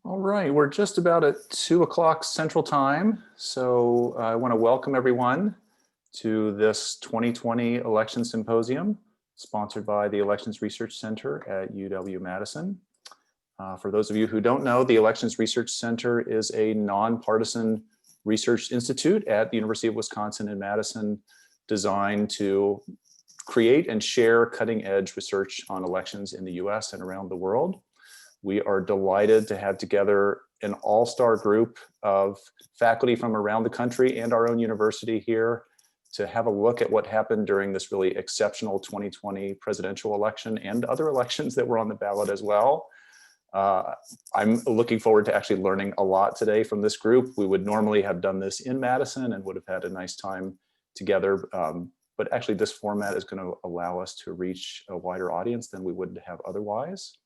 All right, we're just about at 2 o'clock Central Time. So I want to welcome everyone to this 2020 Election Symposium sponsored by the Elections Research Center at UW-Madison. For those of you who don't know, the Elections Research Center is a nonpartisan research institute at the University of Wisconsin in Madison designed to create and share cutting-edge research on elections in the US and around the world. We are delighted to have together an all-star group of faculty from around the country and our own university here to have a look at what happened during this really exceptional 2020 presidential election and other elections that were on the ballot as well. I'm looking forward to actually learning a lot today from this group. We would normally have done this in Madison and would have had a nice time together. But actually this format is going to allow us to reach a wider audience than we would have otherwise.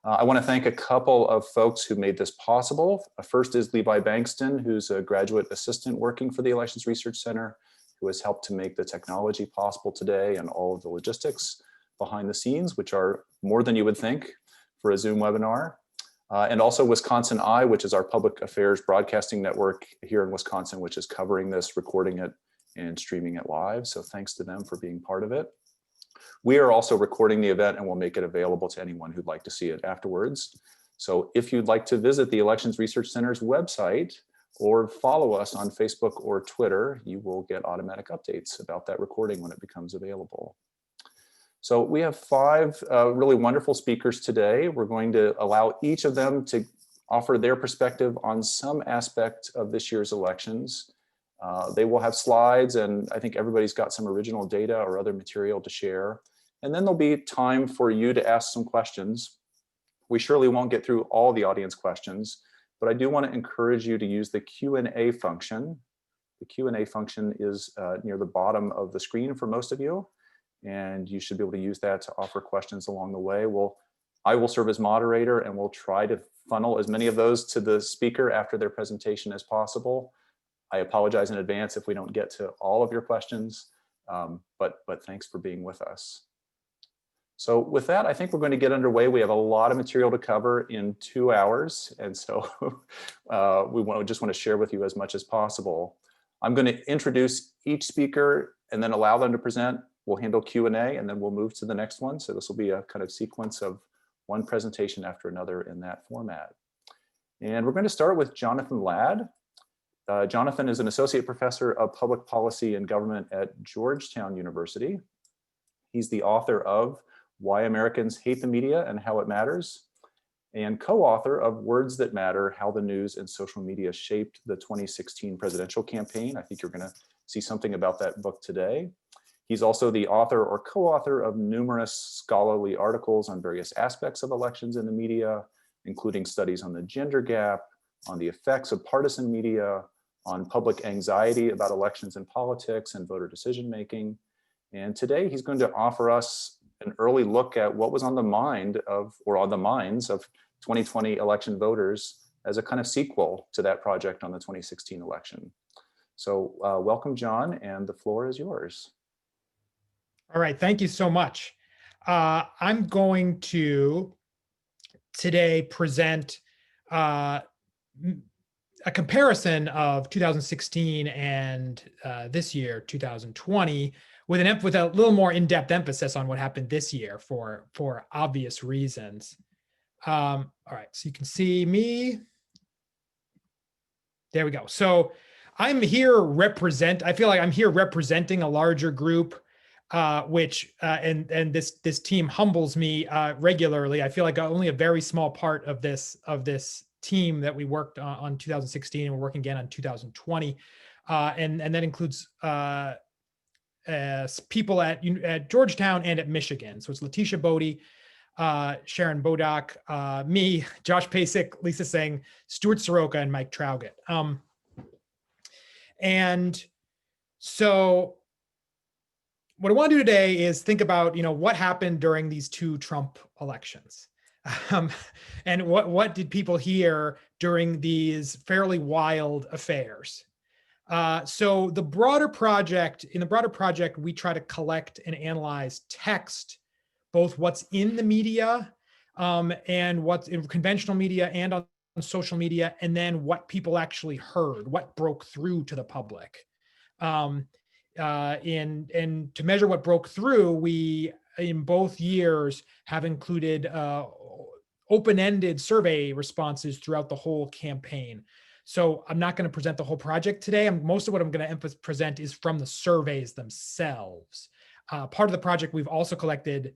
I want to thank a couple of folks who made this possible. First is Levi Bankston, who's a graduate assistant working for the Elections Research Center, who has helped to make the technology possible today and all of the logistics behind the scenes, which are more than you would think for a Zoom webinar. And also Wisconsin Eye, which is our public affairs broadcasting network here in Wisconsin, which is covering this, recording it, and streaming it live. So thanks to them for being part of it. We are also recording the event and we'll make it available to anyone who'd like to see it afterwards. So if you'd like to visit the Elections Research Center's website or follow us on Facebook or Twitter, you will get automatic updates about that recording when it becomes available. So we have 5 really wonderful speakers today. We're going to allow each of them to offer their perspective on some aspect of this year's elections. They will have slides, and I think everybody's got some original data or other material to share. And then there'll be time for you to ask some questions. We surely won't get through all the audience questions, but I do want to encourage you to use the Q&A function. The Q&A function is near the bottom of the screen for most of you, and you should be able to use that to offer questions along the way. I will serve as moderator, and we'll try to funnel as many of those to the speaker after their presentation as possible. I apologize in advance if we don't get to all of your questions, but thanks for being with us. So with that, I think we're going to get underway. We have a lot of material to cover in 2 hours, and so we just want to share with you as much as possible. I'm going to introduce each speaker and then allow them to present. We'll handle Q&A, and then we'll move to the next one. So this will be a kind of sequence of one presentation after another in that format. And we're going to start with Jonathan Laird. Jonathan is an associate professor of public policy and government at Georgetown University. He's the author of Why Americans Hate the Media and How It Matters, and co-author of Words That Matter, How the News and Social Media Shaped the 2016 Presidential Campaign. I think you're going to see something about that book today. He's also the author or co-author of numerous scholarly articles on various aspects of elections in the media, including studies on the gender gap, on the effects of partisan media, on public anxiety about elections and politics and voter decision-making. And today he's going to offer us an early look at what was on the mind of, or on the minds of 2020 election voters as a kind of sequel to that project on the 2016 election. So welcome, John, and the floor is yours. All right, thank you so much. I'm going to today present a comparison of 2016 and this year, 2020, with a little more in-depth emphasis on what happened this year for obvious reasons. All right, so you can see me. There we go. So I'm here I feel like I'm here representing a larger group, which and this team humbles me regularly. I feel like only a very small part of this team that we worked on 2016 and we're working again on 2020, and that includes people at Georgetown and at Michigan. So it's Letitia Bodie, Sharon Bodock, me, Josh Pasek, Lisa Singh, Stuart Soroka, and Mike Traugott. And so what I want to do today is think about, what happened during these 2 Trump elections. And what did people hear during these fairly wild affairs? So in the broader project, we try to collect and analyze text, both what's in the media and what's in conventional media and on social media, and then what people actually heard, what broke through to the public. And to measure what broke through, we in both years have included open-ended survey responses throughout the whole campaign. So I'm not going to present the whole project today. Most of what I'm going to present is from the surveys themselves. Part of the project, we've also collected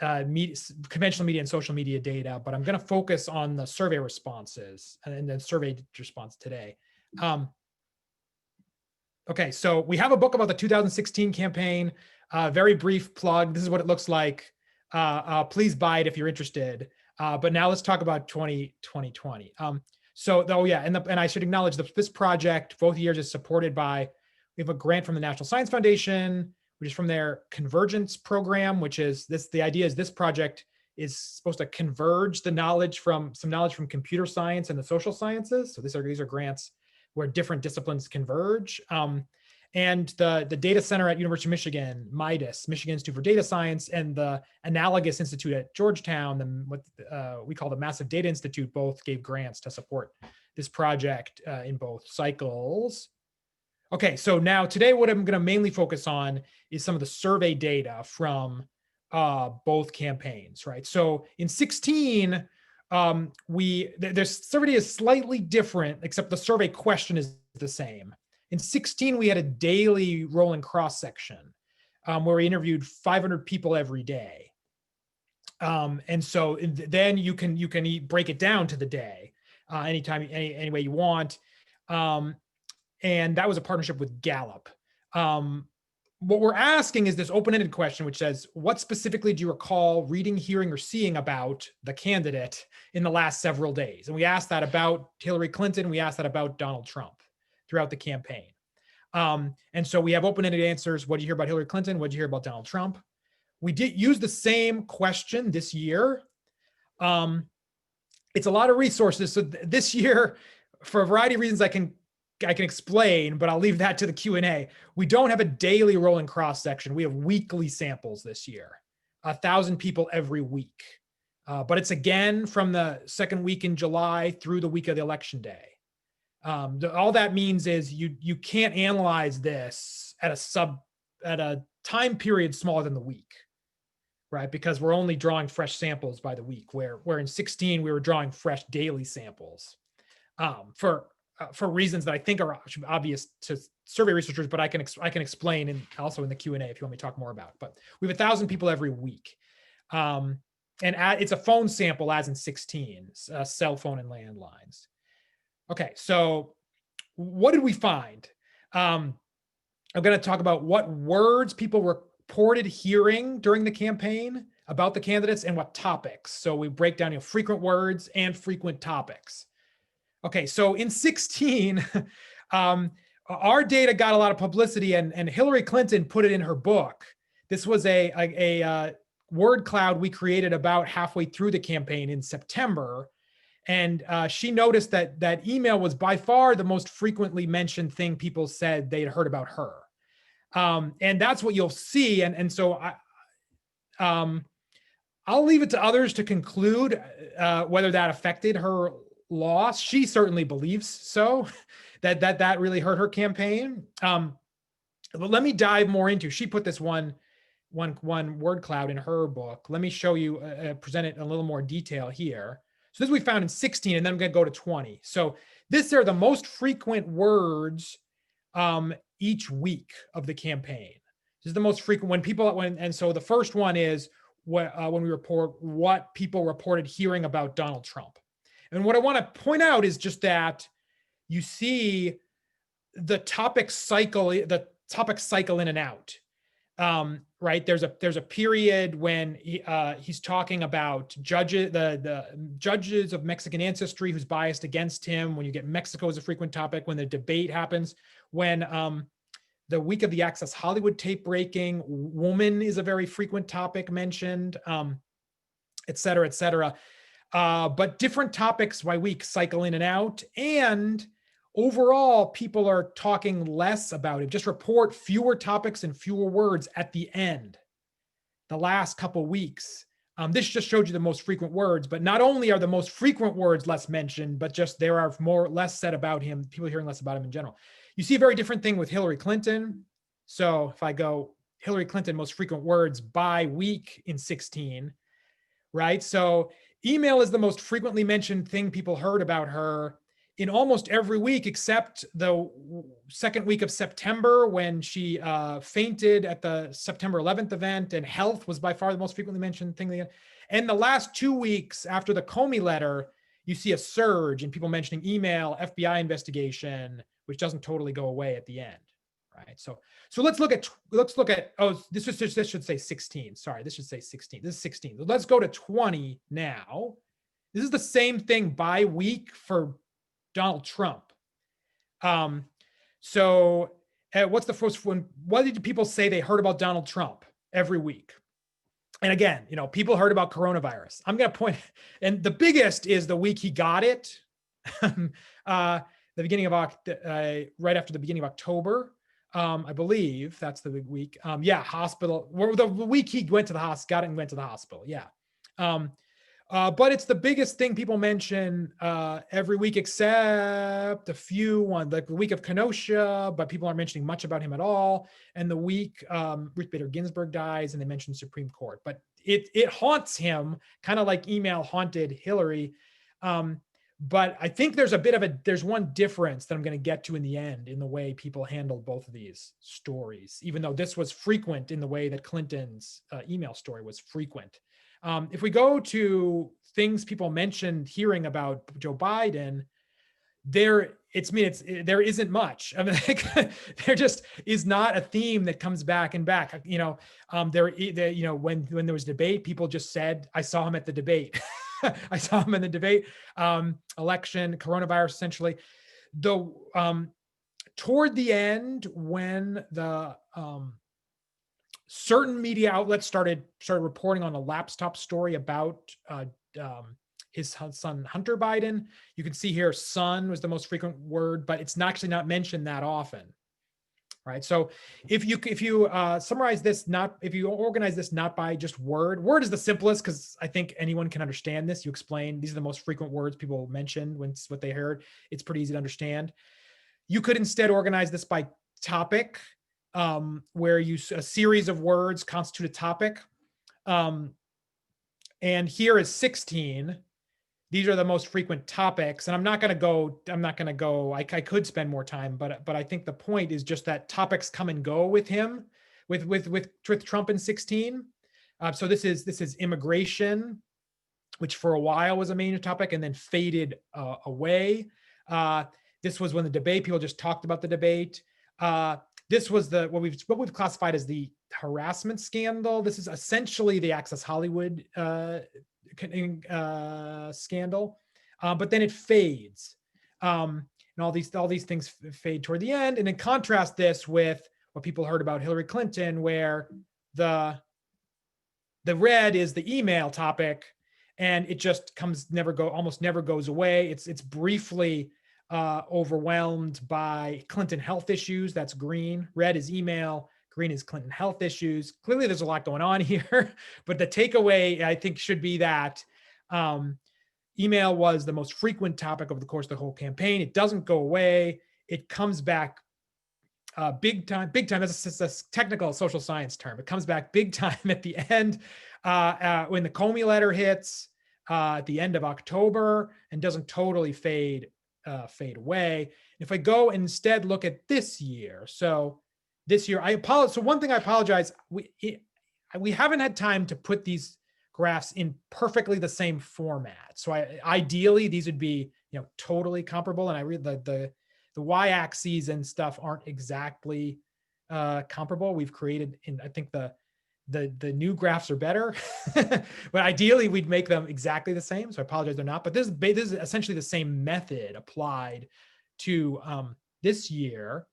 conventional media and social media data, but I'm going to focus on the survey responses and the survey response today. Okay, so we have a book about the 2016 campaign. Very brief plug. This is what it looks like. Please buy it if you're interested. But now let's talk about 2020. And I should acknowledge that this project, both years, is supported by, we have a grant from the National Science Foundation, which is from their Convergence program, which is this, the idea is this project is supposed to converge the knowledge from computer science and the social sciences. So these are grants where different disciplines converge. And the data center at University of Michigan, MIDAS, Michigan Institute for Data Science, and the Analogous Institute at Georgetown, what we call the Massive Data Institute, both gave grants to support this project in both cycles. Okay, so now today what I'm going to mainly focus on is some of the survey data from both campaigns, right? So in 16, the survey is slightly different, except the survey question is the same. In 16, we had a daily rolling cross section where we interviewed 500 people every day. And so then you can break it down to the day, anytime, any way you want. And that was a partnership with Gallup. What we're asking is this open-ended question, which says, what specifically do you recall reading, hearing, or seeing about the candidate in the last several days? And we asked that about Hillary Clinton. We asked that about Donald Trump throughout the campaign. And so we have open-ended answers. What do you hear about Hillary Clinton? What do you hear about Donald Trump? We did use the same question this year. It's a lot of resources. So this year, for a variety of reasons I can explain, but I'll leave that to the Q&A. We don't have a daily rolling cross section. We have weekly samples this year, 1,000 people every week. But it's again from the second week in July through the week of the election day. All that means is you can't analyze this at a time period smaller than the week, right? Because we're only drawing fresh samples by the week, where in 16 we were drawing fresh daily samples for reasons that I think are obvious to survey researchers, but I can explain and also in the Q&A if you want me to talk more about. But we have 1,000 people every week, and it's a phone sample, as in 16, cell phone and landlines. Okay, so what did we find? I'm going to talk about what words people reported hearing during the campaign about the candidates and what topics. So we break down frequent words and frequent topics. Okay, so in 16, our data got a lot of publicity, and Hillary Clinton put it in her book. This was a word cloud we created about halfway through the campaign in September. And she noticed that email was by far the most frequently mentioned thing people said they had heard about her. And that's what you'll see. And so I'll leave it to others to conclude whether that affected her loss. She certainly believes so, that really hurt her campaign. But let me dive more into, she put this one word cloud in her book. Let me show you, present it in a little more detail here. So this we found in 16, and then I'm going to go to 20. So this are the most frequent words each week of the campaign. This is the most frequent and so the first one is when we report what people reported hearing about Donald Trump. And what I want to point out is just that you see the topic cycle in and out. Right? There's a period when he's talking about the judges of Mexican ancestry who's biased against him. When you get Mexico as a frequent topic, when the debate happens, when the week of the Access Hollywood tape breaking, woman is a very frequent topic mentioned, et cetera, et cetera. But different topics by week cycle in and out, and overall, people are talking less about it. Just report fewer topics and fewer words at the end, the last couple weeks. This just showed you the most frequent words, but not only are the most frequent words less mentioned, but just there are less said about him, people hearing less about him in general. You see a very different thing with Hillary Clinton. So if I go Hillary Clinton, most frequent words by week in 16, right? So email is the most frequently mentioned thing people heard about her in almost every week, except the second week of September when she fainted at the September 11th event, and health was by far the most frequently mentioned thing. And the last 2 weeks after the Comey letter, you see a surge in people mentioning email, FBI investigation, which doesn't totally go away at the end, right? So let's look at oh, this should say 16. Sorry, this should say 16. This is 16. Let's go to 20 now. This is the same thing by week for Donald Trump. What's the first one? What did people say they heard about Donald Trump every week? And again, people heard about coronavirus. I'm going to point, and the biggest is the week he got it, the beginning of right after the beginning of October. I believe that's the big week. Hospital. The week he went to the hospital, got it and went to the hospital. Yeah. But it's the biggest thing people mention every week, except a few ones, like the week of Kenosha, but people aren't mentioning much about him at all. And the week Ruth Bader Ginsburg dies, and they mention Supreme Court. But it haunts him, kind of like email haunted Hillary. But I think there's one difference that I'm going to get to in the end in the way people handled both of these stories, even though this was frequent in the way that Clinton's email story was frequent. If we go to things people mentioned hearing about Joe Biden, there isn't much. I mean, there just is not a theme that comes back and back. When there was debate, people just said, "I saw him at the debate." I saw him in the debate, election, coronavirus, essentially. Toward the end, when the certain media outlets started reporting on a laptop story about his son Hunter Biden. You can see here, son was the most frequent word, but it's actually not mentioned that often, right? So if you summarize this, if you organize this not by just word is the simplest because I think anyone can understand this. You explain these are the most frequent words people mention when it's what they heard. It's pretty easy to understand. You could instead organize this by topic, where a series of words constitute a topic. And here is 16. These are the most frequent topics. And I'm not going to go, I could spend more time, but I think the point is just that topics come and go with him, with Trump in 16. So this is immigration, which for a while was a major topic and then faded away. This was when the debate, people just talked about the debate. This was what we've classified as the harassment scandal. This is essentially the Access Hollywood scandal, but then it fades, and all these things fade toward the end. And then contrast this with what people heard about Hillary Clinton, where the red is the email topic, and it just almost never goes away. It's briefly overwhelmed by Clinton health issues. That's green. Red is email. Green is Clinton health issues. Clearly, there's a lot going on here, but the takeaway, I think, should be that email was the most frequent topic over the course of the whole campaign. It doesn't go away. It comes back big time. That's a technical social science term. It comes back big time at the end when the Comey letter hits at the end of October and doesn't totally fade away. If I go and instead look at this year, so this year, I apologize. So one thing I apologize, we haven't had time to put these graphs in perfectly the same format. So ideally these would be totally comparable, and I read the y-axes and stuff aren't exactly comparable. We've created, I think the new graphs are better, but ideally we'd make them exactly the same. So I apologize they're not, but this is essentially the same method applied to this year.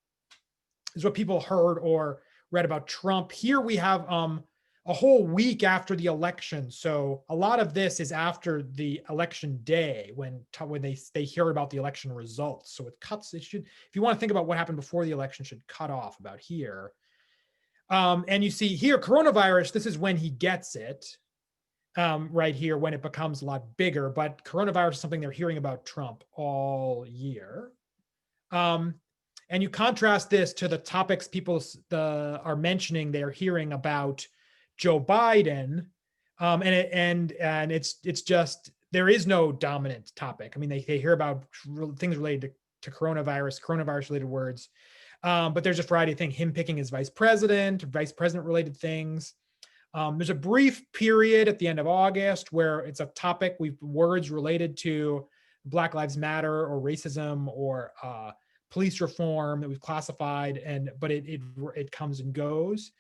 Is what people heard or read about Trump. Here we have a whole week after the election. So a lot of this is after the election day when they hear about the election results. So it should, if you want to think about what happened before the election, should cut off about here. And you see here, coronavirus, this is when he gets it. right here when it becomes a lot bigger, but coronavirus is something they're hearing about Trump all year. And you contrast this to the topics people are mentioning they're hearing about Joe Biden, and it's just there is no dominant topic. I mean, they hear about things related to coronavirus related words, but there's a variety of things. Him picking his vice president related things. There's a brief period at the end of August where it's a topic words related to Black Lives Matter or racism or police reform that we've classified, but it comes and goes.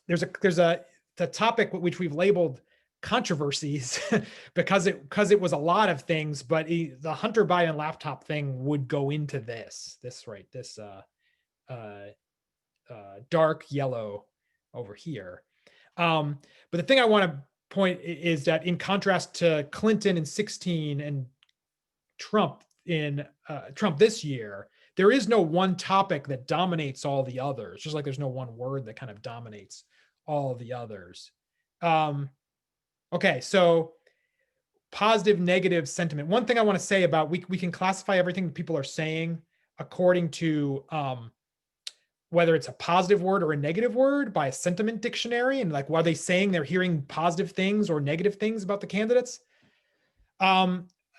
There's the topic which we've labeled controversies because it was a lot of things, but the Hunter Biden laptop thing would go into this dark yellow over here. But the thing I want to point is that in contrast to Clinton in 2016 and Trump this year, there is no one topic that dominates all the others, just like there's no one word that kind of dominates all the others. Okay, so positive, negative sentiment. One thing I want to say about, we can classify everything that people are saying according to whether it's a positive word or a negative word by a sentiment dictionary, and like, what are they saying? They're hearing positive things or negative things about the candidates.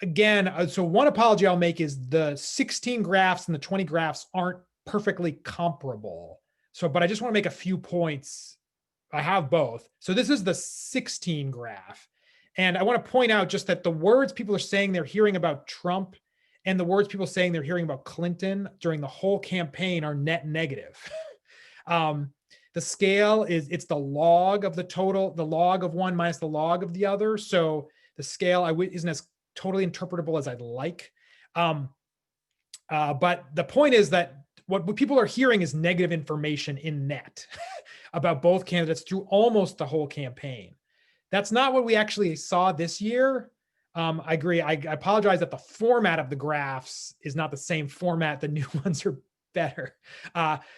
Again, so one apology I'll make is the 16 graphs and the 20 graphs aren't perfectly comparable. So, but I just want to make a few points. I have both. So this is the 16 graph. And I want to point out just that the words people are saying they're hearing about Trump and the words people saying they're hearing about Clinton during the whole campaign are net negative. The scale it's the log of the total, the log of one minus the log of the other. So the scale isn't as totally interpretable as I'd like. But the point is that what people are hearing is negative information in net about both candidates through almost the whole campaign. That's not what we actually saw this year. I agree. I apologize that the format of the graphs is not the same format. The new ones are better.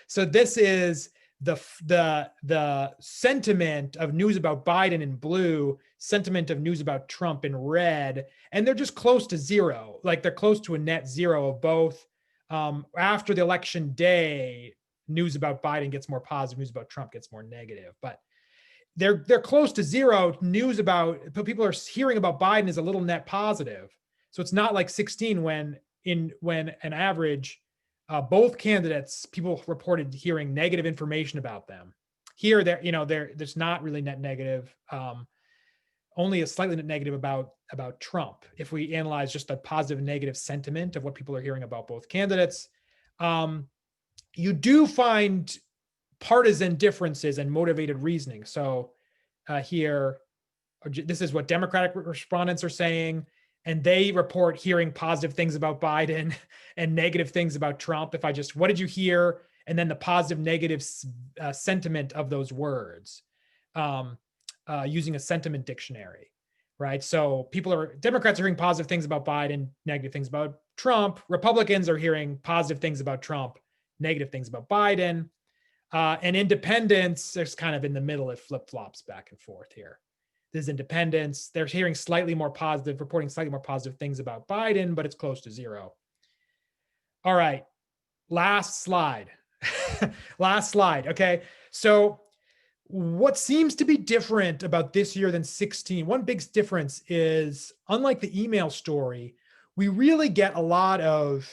So this is the sentiment of news about Biden in blue, sentiment of news about Trump in red, and they're just close to zero. Like they're close to a net zero of both. After the election day, news about Biden gets more positive, news about Trump gets more negative, but they're close to zero. News about people are hearing about Biden is a little net positive. So it's not like 16 when an average, both candidates, people reported hearing negative information about them. Here, there's not really net negative, only a slightly net negative about Trump. If we analyze just the positive and negative sentiment of what people are hearing about both candidates, you do find partisan differences and motivated reasoning. So here, this is what Democratic respondents are saying, and they report hearing positive things about Biden and negative things about Trump. If I just, what did you hear? And then the positive, negative sentiment of those words using a sentiment dictionary, right? So Democrats are hearing positive things about Biden, negative things about Trump. Republicans are hearing positive things about Trump, negative things about Biden. And independents, there's kind of in the middle, it flip-flops back and forth here. There's independents, they're hearing reporting slightly more positive things about Biden, but it's close to zero. All right, last slide. Last slide, okay? So what seems to be different about this year than 16, one big difference is, unlike the email story, we really get a lot of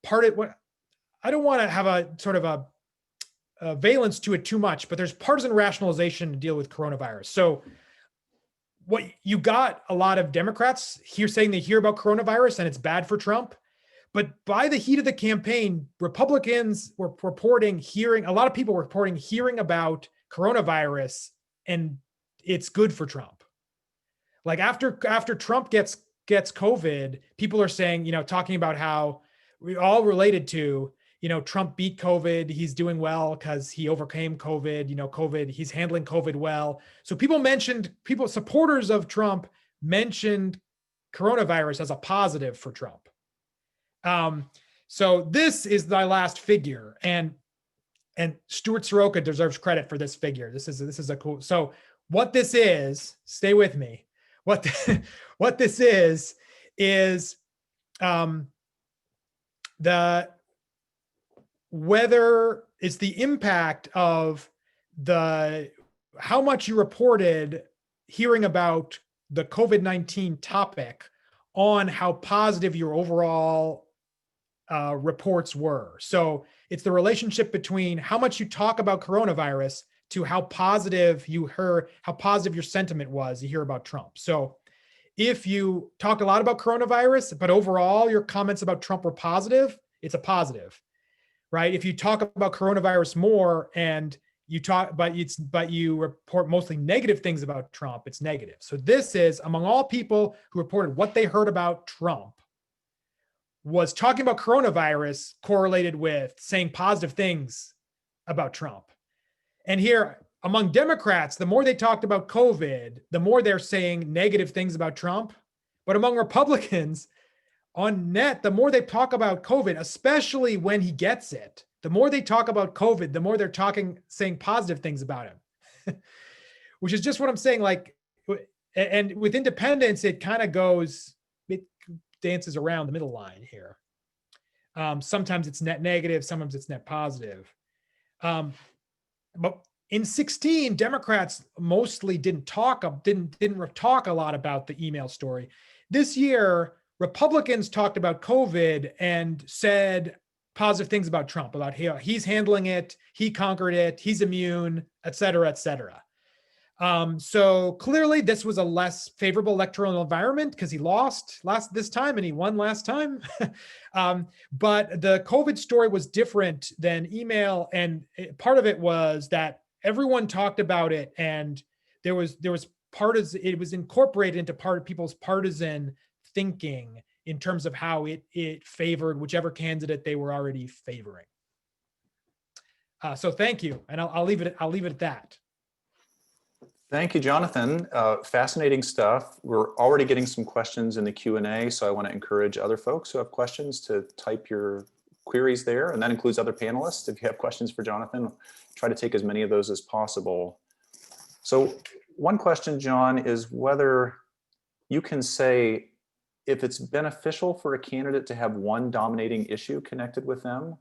I don't want to have a sort of a valence to it too much, but there's partisan rationalization to deal with coronavirus. So what you got a lot of Democrats here saying they hear about coronavirus and it's bad for Trump, but by the heat of the campaign, Republicans were a lot of people were reporting hearing about coronavirus and it's good for Trump. Like after Trump gets COVID, people are saying, talking about how we all related to, Trump beat COVID. He's doing well because he overcame COVID. COVID, he's handling COVID well. So supporters of Trump mentioned coronavirus as a positive for Trump. So this is my last figure, and Stuart Soroka deserves credit for this figure. This is a cool. So what this is, stay with me. What this is whether it's the impact of how much you reported hearing about the COVID-19 topic on how positive your overall reports were. So it's the relationship between how much you talk about coronavirus to how positive your sentiment was, you hear about Trump. So if you talk a lot about coronavirus, but overall your comments about Trump were positive, it's a positive, right? If you talk about coronavirus more and but you report mostly negative things about Trump, it's negative. So this is, among all people who reported what they heard about Trump, was talking about coronavirus correlated with saying positive things about Trump. And here, among Democrats, the more they talked about COVID, the more they're saying negative things about Trump. But among Republicans, on net, the more they talk about COVID, especially when he gets it, the more they talk about COVID, the more they're saying positive things about him, which is just what I'm saying. Like, and with independents, it kind of it dances around the middle line here. Sometimes it's net negative, sometimes it's net positive. But in 2016, Democrats mostly didn't talk a lot about the email story. This year, Republicans talked about COVID and said positive things about Trump, about he's handling it, he conquered it, he's immune, et cetera, et cetera. So clearly this was a less favorable electoral environment because he lost this time and he won last time. But the COVID story was different than email. And part of it was that everyone talked about it, and it was incorporated into part of people's partisan thinking in terms of how it favored whichever candidate they were already favoring. So thank you, and I'll leave it at that. Thank you, Jonathan. Fascinating stuff. We're already getting some questions in the Q&A, so I want to encourage other folks who have questions to type your queries there, and that includes other panelists. If you have questions for Jonathan, try to take as many of those as possible. So one question, John, is whether you can say if it's beneficial for a candidate to have one dominating issue connected with them,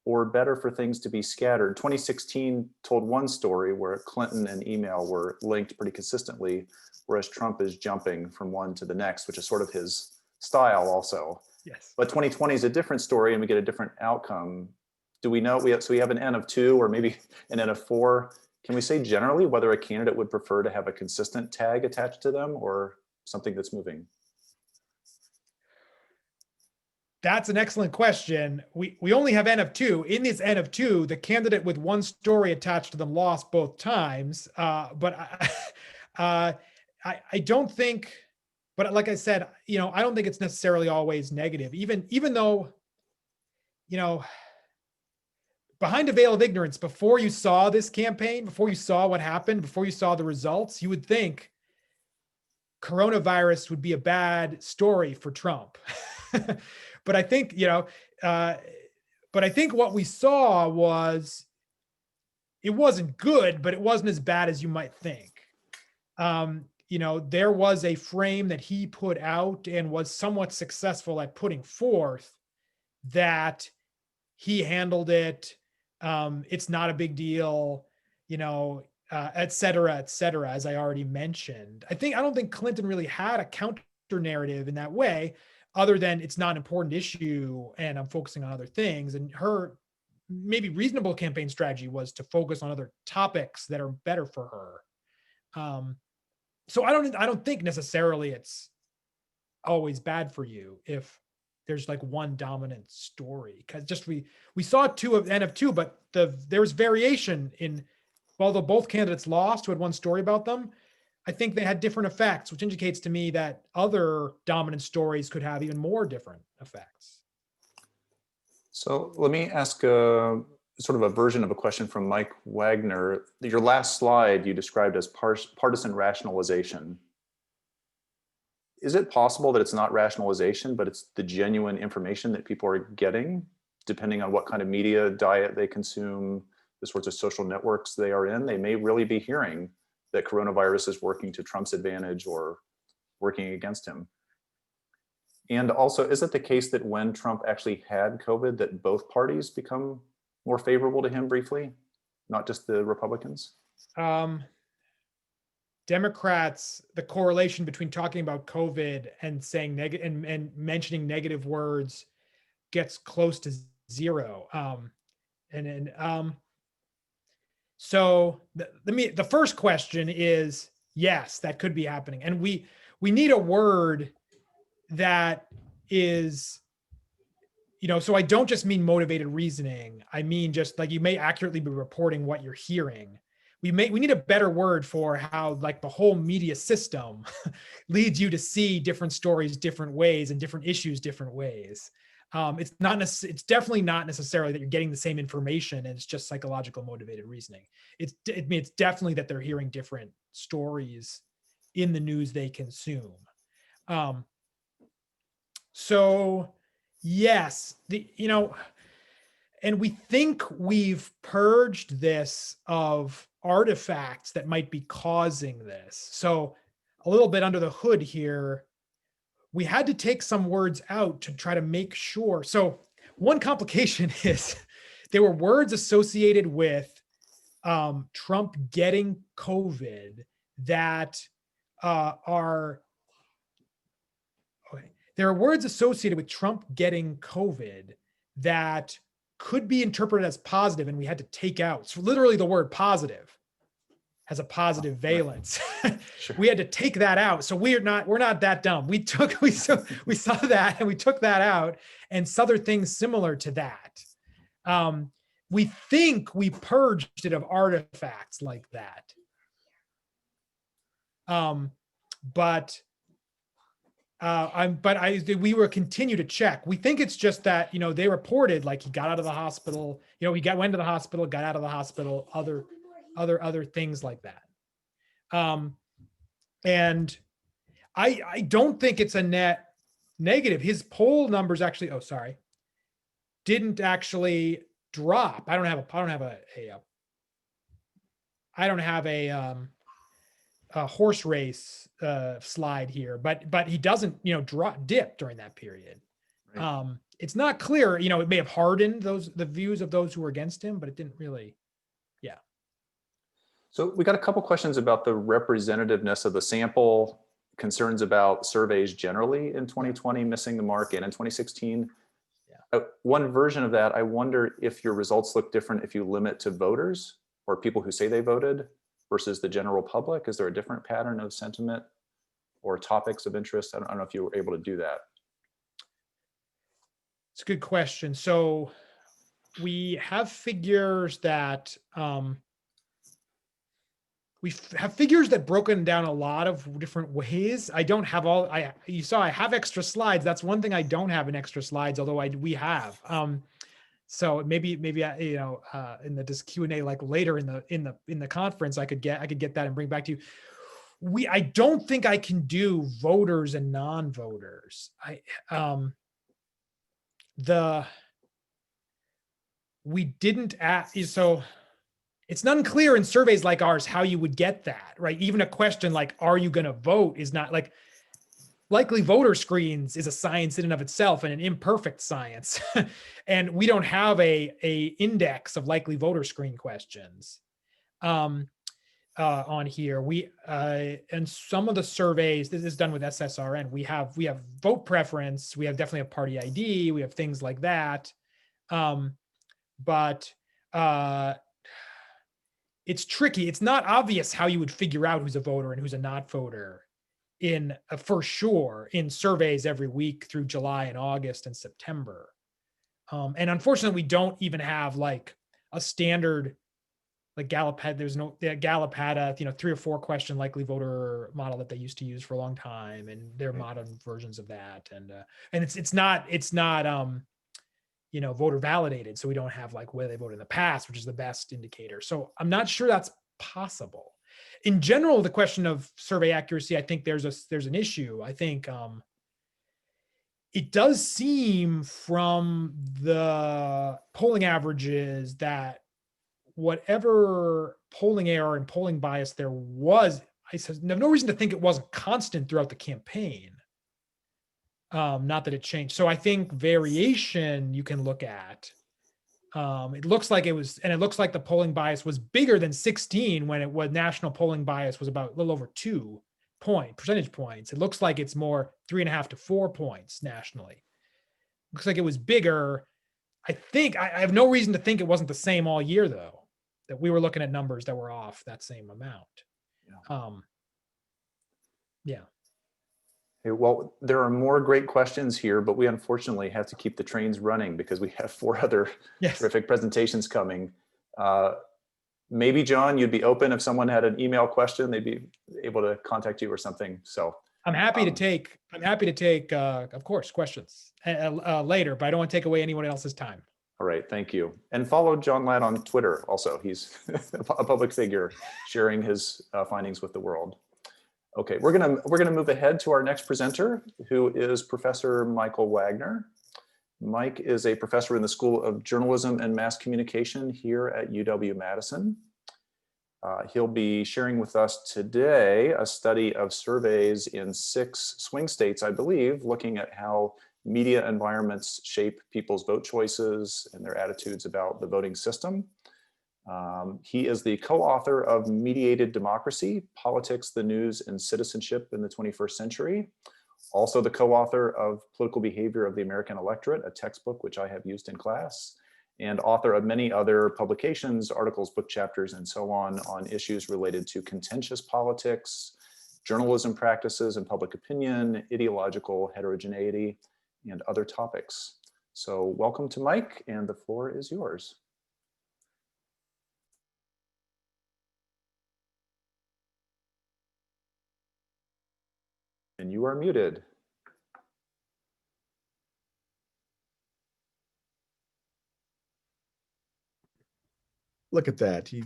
or better for things to be scattered. 2016 told one story where Clinton and email were linked pretty consistently, whereas Trump is jumping from one to the next, which is sort of his style also. Yes. But 2020 is a different story and we get a different outcome. Do we know, so we have an N of 2 or maybe an N of 4. Can we say generally whether a candidate would prefer to have a consistent tag attached to them or something that's moving? That's an excellent question. We only have N of 2. In this N of 2, the candidate with one story attached to them lost both times. But I don't think, but like I said, I don't think it's necessarily always negative. Even though, behind a veil of ignorance, before you saw this campaign, before you saw what happened, before you saw the results, you would think coronavirus would be a bad story for Trump. But I think, what we saw was, it wasn't good, but it wasn't as bad as you might think. There was a frame that he put out and was somewhat successful at putting forth that he handled it. It's not a big deal, et cetera, as I already mentioned. I don't think Clinton really had a counter narrative in that way, other than it's not an important issue and I'm focusing on other things. And her maybe reasonable campaign strategy was to focus on other topics that are better for her. So I don't think necessarily it's always bad for you if there's like one dominant story, because just we saw N of 2, but there's variation in, although both candidates lost who had one story about them, I think they had different effects, which indicates to me that other dominant stories could have even more different effects. So let me ask sort of a version of a question from Mike Wagner. Your last slide you described as partisan rationalization. Is it possible that it's not rationalization, but it's the genuine information that people are getting, depending on what kind of media diet they consume, the sorts of social networks they are in? They may really be hearing that coronavirus is working to Trump's advantage or working against him. And also, is it the case that when Trump actually had COVID, that both parties become more favorable to him briefly, not just the Republicans? Democrats, the correlation between talking about COVID and saying negative and mentioning negative words gets close to zero. So the first question is, yes, that could be happening. And we need a word that is, so I don't just mean motivated reasoning. I mean, just like you may accurately be reporting what you're hearing. We need a better word for how like the whole media system leads you to see different stories different ways and different issues different ways. It's definitely not necessarily that you're getting the same information and it's just psychological motivated reasoning. It's definitely that they're hearing different stories in the news they consume. So yes, and we think we've purged this of artifacts that might be causing this. So a little bit under the hood here, we had to take some words out to try to make sure. So one complication is there were words associated with Trump getting COVID that there are words associated with Trump getting COVID that could be interpreted as positive, and we had to take out. So literally the word positive has a positive valence. Sure. We had to take that out. So we're not that dumb. We saw that and we took that out and saw other things similar to that. We think we purged it of artifacts like that. We will continue to check. We think it's just that, they reported like he got out of the hospital, he went to the hospital, got out of the hospital, other things like that. And I don't think it's a net negative. His poll numbers actually, didn't actually drop. I don't have a horse race slide here, but he doesn't, dip during that period. Right. It's not clear, it may have hardened the views of those who were against him, but it didn't really. Yeah. So we got a couple questions about the representativeness of the sample, concerns about surveys generally in 2020 missing the mark and in 2016. Yeah. One version of that, I wonder if your results look different if you limit to voters or people who say they voted versus the general public. Is there a different pattern of sentiment or topics of interest? I don't know if you were able to do that. It's a good question. So we have figures that broken down a lot of different ways. I don't have you saw I have extra slides. That's one thing I don't have in extra slides, although we have. So maybe in the Q&A like later in the conference, I could get that and bring back to you. I don't think I can do voters and non-voters. We didn't ask, so it's unclear in surveys like ours how you would get that, right? Even a question like, are you going to vote is not like, likely voter screens is a science in and of itself and an imperfect science. And we don't have a index of likely voter screen questions on here. And some of the surveys, this is done with SSRN. We have vote preference. We have definitely a party ID. We have things like that. But it's tricky. It's not obvious how you would figure out who's a voter and who's a not voter for sure in surveys every week through July and August and September. And unfortunately, we don't even have like a standard like Gallup had. Gallup had a 3 or 4 question likely voter model that they used to use for a long time, and there are modern versions of that. And it's not voter validated, so we don't have like where they voted in the past, which is the best indicator. So I'm not sure that's possible. In general, the question of survey accuracy, I think there's an issue. I think it does seem from the polling averages that whatever polling error and polling bias there was, I have no reason to think it wasn't constant throughout the campaign. Not that it changed. So I think variation you can look at. It looks like it was, and it looks like the polling bias was bigger than 16 when it was national polling bias was about a little over 2 percentage points. It looks like it's more 3.5 to 4 points nationally. Looks like it was bigger. I think I have no reason to think it wasn't the same all year though, that we were looking at numbers that were off that same amount. Yeah. Okay, well, there are more great questions here, but we unfortunately have to keep the trains running because we have 4 other terrific presentations coming. Maybe John, you'd be open if someone had an email question, they'd be able to contact you or something. So I'm happy to take, of course, questions later, but I don't want to take away anyone else's time. All right, thank you. And follow John Ladd on Twitter also. He's a public figure sharing his findings with the world. Okay, we're gonna move ahead to our next presenter, who is Professor Michael Wagner. Mike is a professor in the School of Journalism and Mass Communication here at UW-Madison. He'll be sharing with us today a study of surveys in 6 swing states, I believe, looking at how media environments shape people's vote choices and their attitudes about the voting system. He is the co-author of Mediated Democracy, Politics, the News, and Citizenship in the 21st Century. Also the co-author of Political Behavior of the American Electorate, a textbook which I have used in class, and author of many other publications, articles, book chapters, and so on issues related to contentious politics, journalism practices and public opinion, ideological heterogeneity, and other topics. So welcome to Mike, and the floor is yours. And you are muted. Look at that. You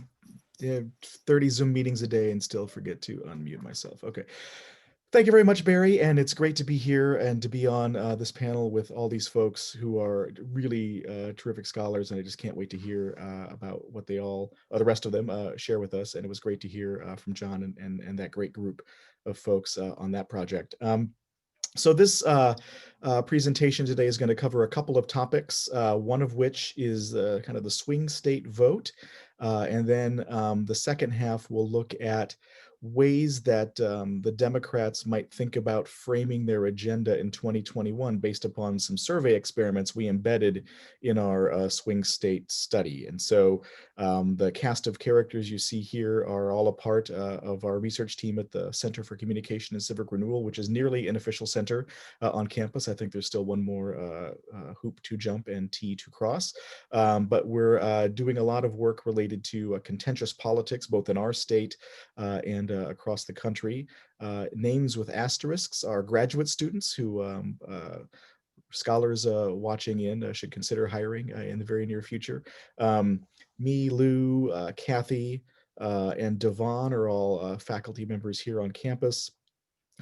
have 30 Zoom meetings a day and still forget to unmute myself. Okay. Thank you very much, Barry. And it's great to be here and to be on this panel with all these folks who are really terrific scholars. And I just can't wait to hear about what they all, the rest of them share with us. And it was great to hear from John and that great group of folks on that project. So this presentation today is going to cover a couple of topics, one of which is kind of the swing state vote. And then the second half will look at ways that the Democrats might think about framing their agenda in 2021 based upon some survey experiments we embedded in our swing state study. And so the cast of characters you see here are all a part of our research team at the Center for Communication and Civic Renewal, which is nearly an official center on campus. I think there's still one more hoop to jump and T to cross. But we're doing a lot of work related to contentious politics, both in our state and across the country. Names with asterisks are graduate students who scholars watching in should consider hiring in the very near future. Me, Lou, Kathy, and Devon are all faculty members here on campus.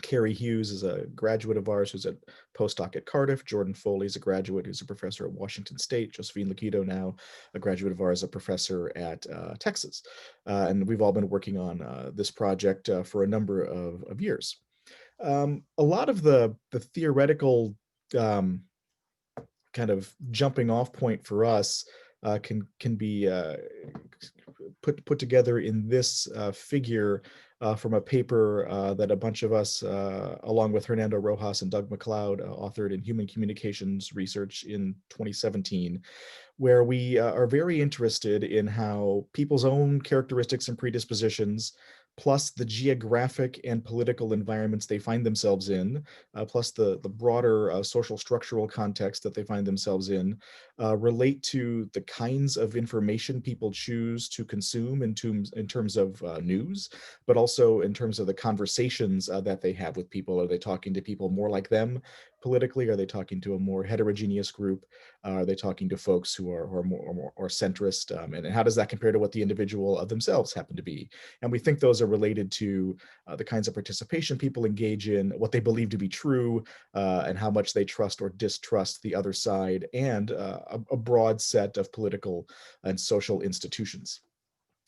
Carrie Hughes is a graduate of ours who's a postdoc at Cardiff. Jordan Foley is a graduate who's a professor at Washington State. Josephine Lakido, now a graduate of ours, a professor at Texas. And we've all been working on this project for a number of years. A lot of the theoretical kind of jumping off point for us can be put together in this figure from a paper that a bunch of us, along with Hernando Rojas and Doug McLeod, authored in Human Communications Research in 2017, where we are very interested in how people's own characteristics and predispositions, plus the geographic and political environments they find themselves in, plus the broader social structural context that they find themselves in, relate to the kinds of information people choose to consume in terms of news, but also in terms of the conversations that they have with people. Are they talking to people more like them politically? Are they talking to a more heterogeneous group? Are they talking to folks who are more centrist? And how does that compare to what the individual themselves happen to be? And we think those are related to the kinds of participation people engage in, what they believe to be true, and how much they trust or distrust the other side, and a broad set of political and social institutions.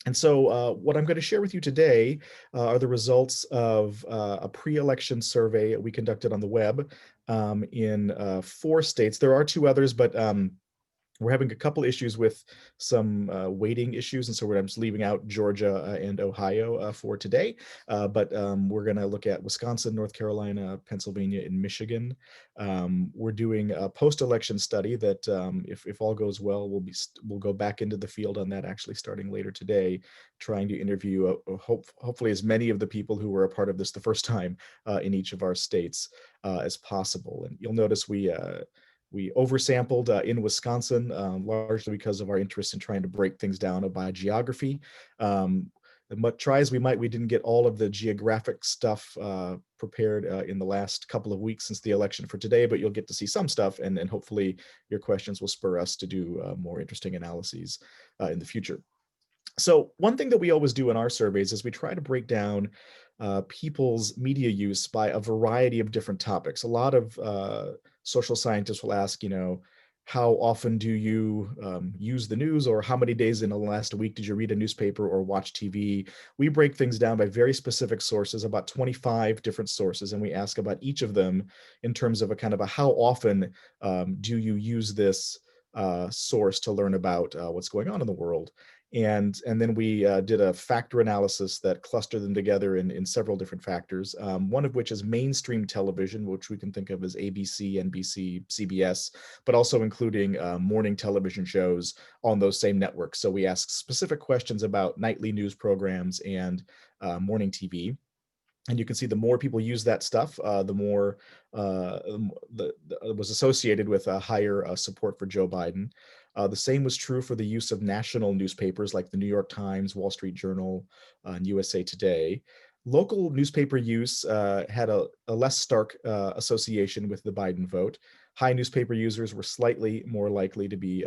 And so what I'm going to share with you today are the results of a pre-election survey we conducted on the web in 4 states. There are 2 others, but we're having a couple issues with some weighting issues, and so I'm just leaving out Georgia and Ohio for today. But we're going to look at Wisconsin, North Carolina, Pennsylvania, and Michigan. We're doing a post-election study that, if all goes well, we'll go back into the field on that actually starting later today, trying to interview hopefully as many of the people who were a part of this the first time in each of our states as possible. And you'll notice we oversampled in Wisconsin, largely because of our interest in trying to break things down by geography. Much try as we might, we didn't get all of the geographic stuff prepared in the last couple of weeks since the election for today, but you'll get to see some stuff, and hopefully your questions will spur us to do more interesting analyses in the future. So one thing that we always do in our surveys is we try to break down people's media use by a variety of different topics. A lot of social scientists will ask, how often do you use the news, or how many days in the last week did you read a newspaper or watch TV? We break things down by very specific sources, about 25 different sources, and we ask about each of them in terms of a kind of a how often do you use this source to learn about what's going on in the world. And then we did a factor analysis that clustered them together in several different factors, one of which is mainstream television, which we can think of as ABC, NBC, CBS, but also including morning television shows on those same networks. So we asked specific questions about nightly news programs and morning TV. And you can see the more people use that stuff, the more was associated with a higher support for Joe Biden. The same was true for the use of national newspapers like the New York Times, Wall Street Journal, and USA Today. Local newspaper use had a less stark association with the Biden vote. High newspaper users were slightly more likely to be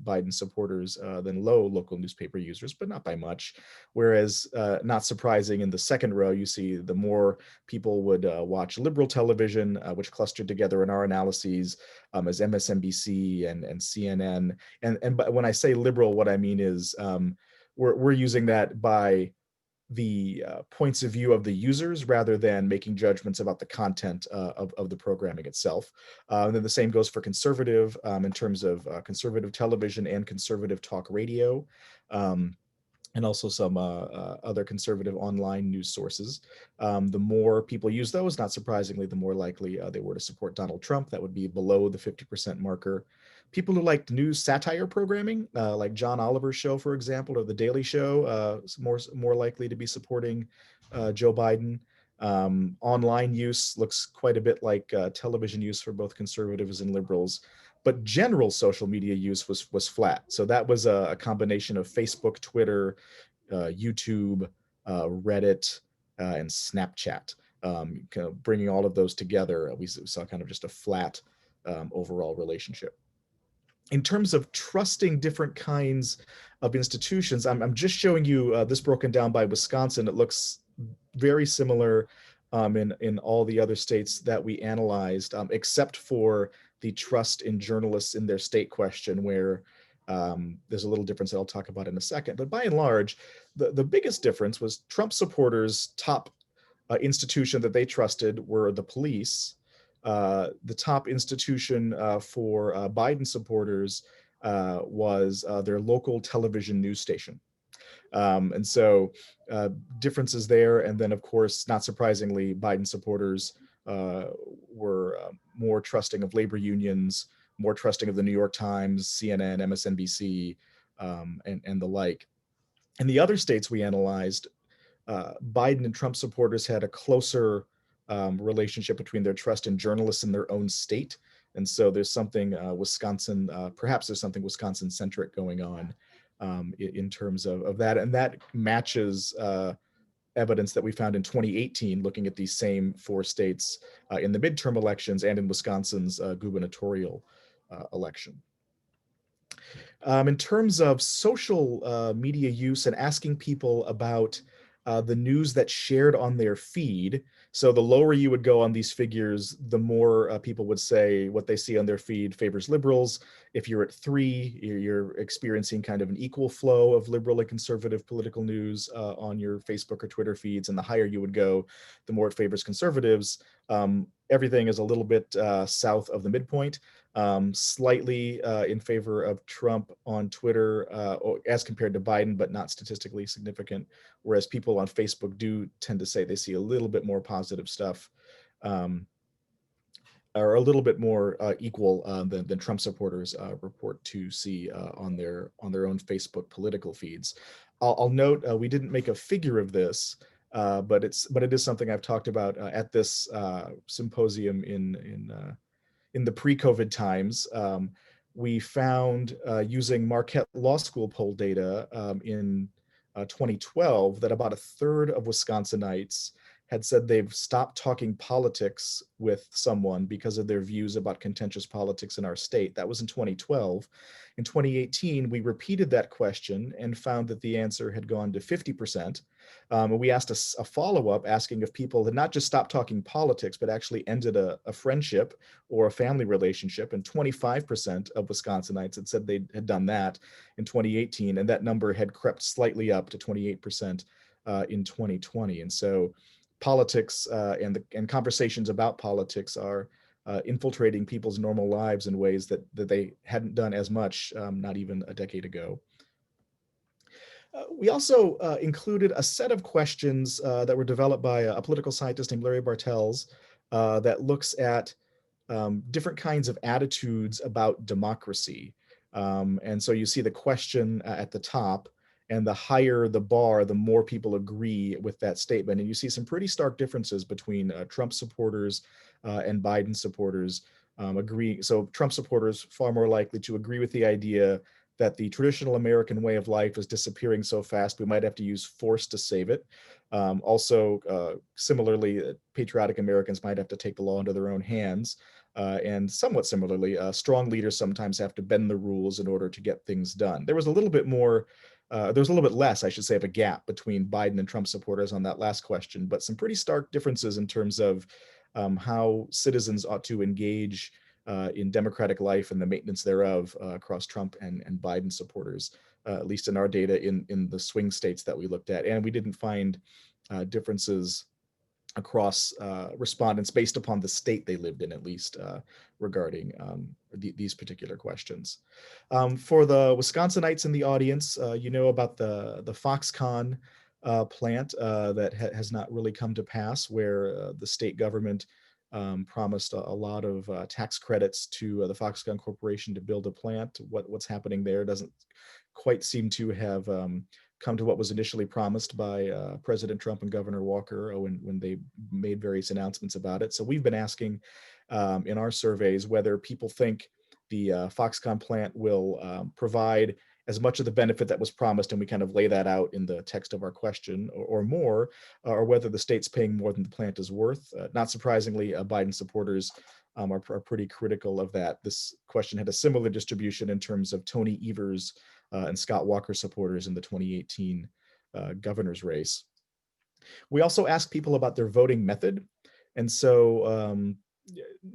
Biden supporters than low local newspaper users, but not by much. Whereas, not surprising, in the second row, you see the more people would watch liberal television, which clustered together in our analyses as MSNBC and CNN. And when I say liberal, what I mean is we're using that by the points of view of the users rather than making judgments about the content of the programming itself. And then the same goes for conservative in terms of conservative television and conservative talk radio. And also some other conservative online news sources. The more people use those, not surprisingly, the more likely they were to support Donald Trump. That would be below the 50% marker. People who liked news satire programming, like John Oliver's show, for example, or The Daily Show, more likely to be supporting Joe Biden. Online use looks quite a bit like television use for both conservatives and liberals. But general social media use was flat. So that was a combination of Facebook, Twitter, YouTube, Reddit, and Snapchat. Kind of bringing all of those together, we saw kind of just a flat overall relationship. In terms of trusting different kinds of institutions, I'm just showing you this broken down by Wisconsin. It looks very similar in all the other states that we analyzed, except for the trust in journalists in their state question, where there's a little difference that I'll talk about in a second. But by and large, the biggest difference was Trump supporters' top institution that they trusted were the police. The top institution for Biden supporters was their local television news station. And so differences there. And then, of course, not surprisingly, Biden supporters were more trusting of labor unions, more trusting of the New York Times, CNN, MSNBC, and the like. In the other states we analyzed, Biden and Trump supporters had a closer relationship between their trust in journalists in their own state. And so there's something perhaps there's something Wisconsin-centric going on in terms of that. And that matches evidence that we found in 2018, looking at these same 4 states in the midterm elections and in Wisconsin's gubernatorial election. In terms of social media use and asking people about the news that's shared on their feed. So the lower you would go on these figures, the more people would say what they see on their feed favors liberals. If you're at 3, you're experiencing kind of an equal flow of liberal and conservative political news on your Facebook or Twitter feeds. And the higher you would go, the more it favors conservatives. Everything is a little bit south of the midpoint, slightly in favor of Trump on Twitter as compared to Biden, but not statistically significant. Whereas people on Facebook do tend to say they see a little bit more positive stuff, or a little bit more equal than Trump supporters report to see on their own Facebook political feeds. I'll note we didn't make a figure of this, but it is something I've talked about at this symposium in the pre-COVID times. We found using Marquette Law School poll data in 2012 that about a third of Wisconsinites had said they've stopped talking politics with someone because of their views about contentious politics in our state. That was in 2012. In 2018, we repeated that question and found that the answer had gone to 50%. We asked a follow-up asking if people had not just stopped talking politics, but actually ended a friendship or a family relationship. And 25% of Wisconsinites had said they had done that in 2018. And that number had crept slightly up to 28% in 2020. And so politics and conversations about politics are infiltrating people's normal lives in ways that they hadn't done as much, not even a decade ago. We also included a set of questions that were developed by a political scientist named Larry Bartels that looks at different kinds of attitudes about democracy. And so you see the question at the top, and the higher the bar, the more people agree with that statement. And you see some pretty stark differences between Trump supporters and Biden supporters agree. So Trump supporters far more likely to agree with the idea that the traditional American way of life is disappearing so fast, we might have to use force to save it. Similarly, patriotic Americans might have to take the law into their own hands. And somewhat similarly, strong leaders sometimes have to bend the rules in order to get things done. There was a little bit more there's a little bit less, I should say, of a gap between Biden and Trump supporters on that last question, but some pretty stark differences in terms of how citizens ought to engage in democratic life and the maintenance thereof across Trump and Biden supporters, at least in our data in the swing states that we looked at. And we didn't find differences across respondents based upon the state they lived in, at least regarding these particular questions. For the Wisconsinites in the audience, you know about the Foxconn plant that has not really come to pass, where the state government promised a lot of tax credits to the Foxconn Corporation to build a plant. What's happening there doesn't quite seem to have come to what was initially promised by President Trump and Governor Walker when they made various announcements about it. So we've been asking in our surveys whether people think the Foxconn plant will provide as much of the benefit that was promised, and we kind of lay that out in the text of our question, or more, or whether the state's paying more than the plant is worth. Not surprisingly, Biden supporters are pretty critical of that. This question had a similar distribution in terms of Tony Evers and Scott Walker supporters in the 2018 governor's race. We also asked people about their voting method. And so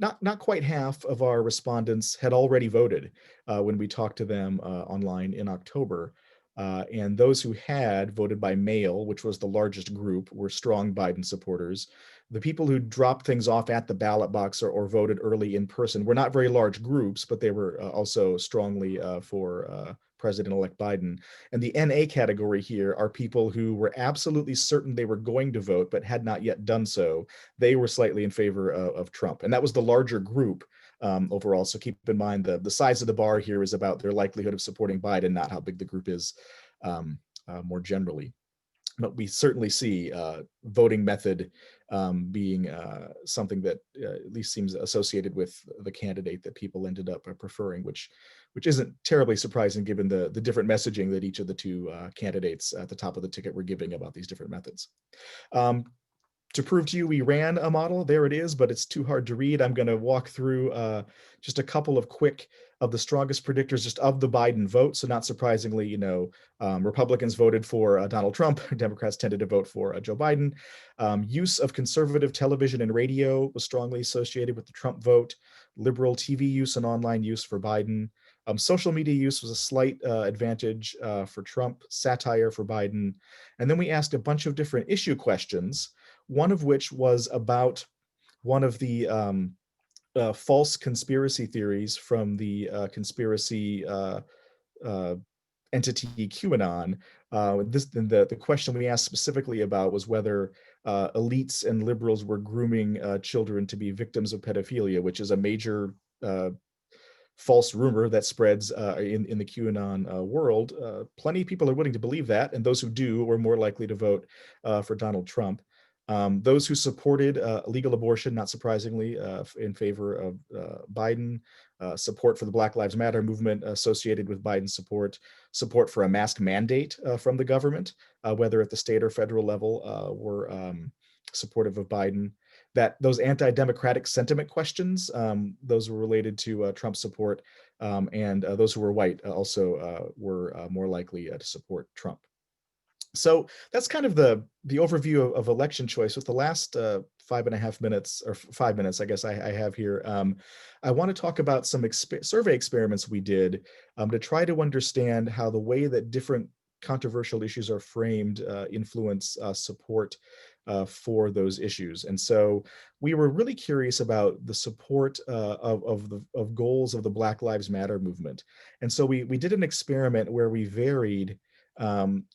not quite half of our respondents had already voted when we talked to them online in October. And those who had voted by mail, which was the largest group, were strong Biden supporters. The people who dropped things off at the ballot box or voted early in person were not very large groups, but they were also strongly for President-elect Biden. And the NA category here are people who were absolutely certain they were going to vote, but had not yet done so. They were slightly in favor of Trump. And that was the larger group overall. So keep in mind the size of the bar here is about their likelihood of supporting Biden, not how big the group is more generally. But we certainly see voting method being something that at least seems associated with the candidate that people ended up preferring, which isn't terribly surprising given the different messaging that each of the two candidates at the top of the ticket were giving about these different methods. to prove to you we ran a model, there it is, but it's too hard to read. I'm going to walk through just a couple of quick of the strongest predictors just of the Biden vote. So not surprisingly, Republicans voted for Donald Trump. Democrats tended to vote for Joe Biden. Use of conservative television and radio was strongly associated with the Trump vote. Liberal TV use and online use for Biden. Social media use was a slight advantage for Trump, satire for Biden. And then we asked a bunch of different issue questions, one of which was about one of the false conspiracy theories from the conspiracy entity QAnon. The question we asked specifically about was whether elites and liberals were grooming children to be victims of pedophilia, which is a major false rumor that spreads in the QAnon world. Plenty of people are willing to believe that, and those who do were more likely to vote for Donald Trump. Those who supported legal abortion, not surprisingly, in favor of Biden. Support for the Black Lives Matter movement associated with Biden's support for a mask mandate from the government, whether at the state or federal level, were supportive of Biden. That those anti-democratic sentiment questions, those were related to Trump support, and those who were white also were more likely to support Trump. So that's kind of the overview of election choice. With the last 5.5 minutes, or 5 minutes, I guess I have here, I want to talk about some survey experiments we did to try to understand how the way that different controversial issues are framed influence support for those issues. And so we were really curious about the support of goals of the Black Lives Matter movement. And so we did an experiment where we varied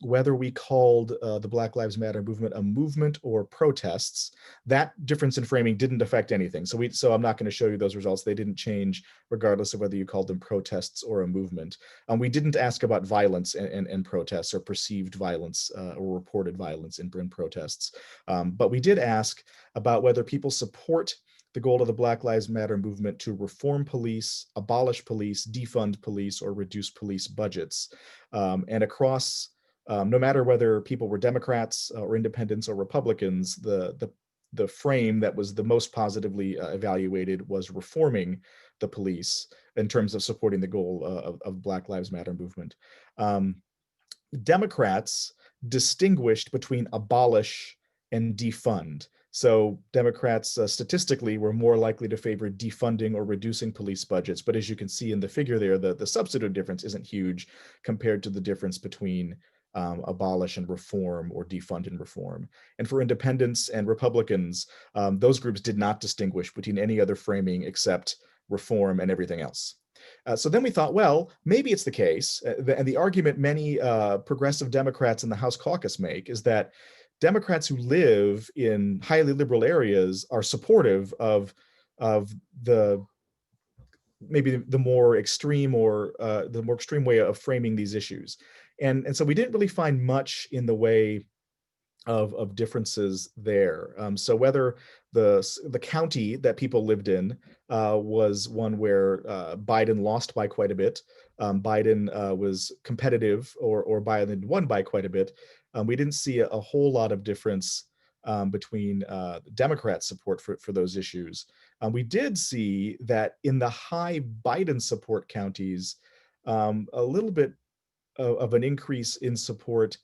whether we called the Black Lives Matter movement a movement or protests. That difference in framing didn't affect anything. So I'm not going to show you those results. They didn't change regardless of whether you called them protests or a movement. We didn't ask about violence and protests, or perceived violence or reported violence in protests. But we did ask about whether people support the goal of the Black Lives Matter movement to reform police, abolish police, defund police, or reduce police budgets. And across, no matter whether people were Democrats or independents or Republicans, the frame that was the most positively evaluated was reforming the police in terms of supporting the goal of Black Lives Matter movement. Democrats distinguished between abolish and defund. So Democrats statistically were more likely to favor defunding or reducing police budgets. But as you can see in the figure there, the substantive difference isn't huge compared to the difference between abolish and reform, or defund and reform. And for independents and Republicans, those groups did not distinguish between any other framing except reform and everything else. So then we thought, well, maybe it's the case, and the argument many progressive Democrats in the House caucus make is that Democrats who live in highly liberal areas are supportive of maybe the more extreme way of framing these issues. And so we didn't really find much in the way of differences there. So whether the county that people lived in was one where Biden lost by quite a bit, Biden was competitive, or Biden won by quite a bit, we didn't see a whole lot of difference between Democrat support for those issues. We did see that in the high Biden support counties, a little bit of an increase in support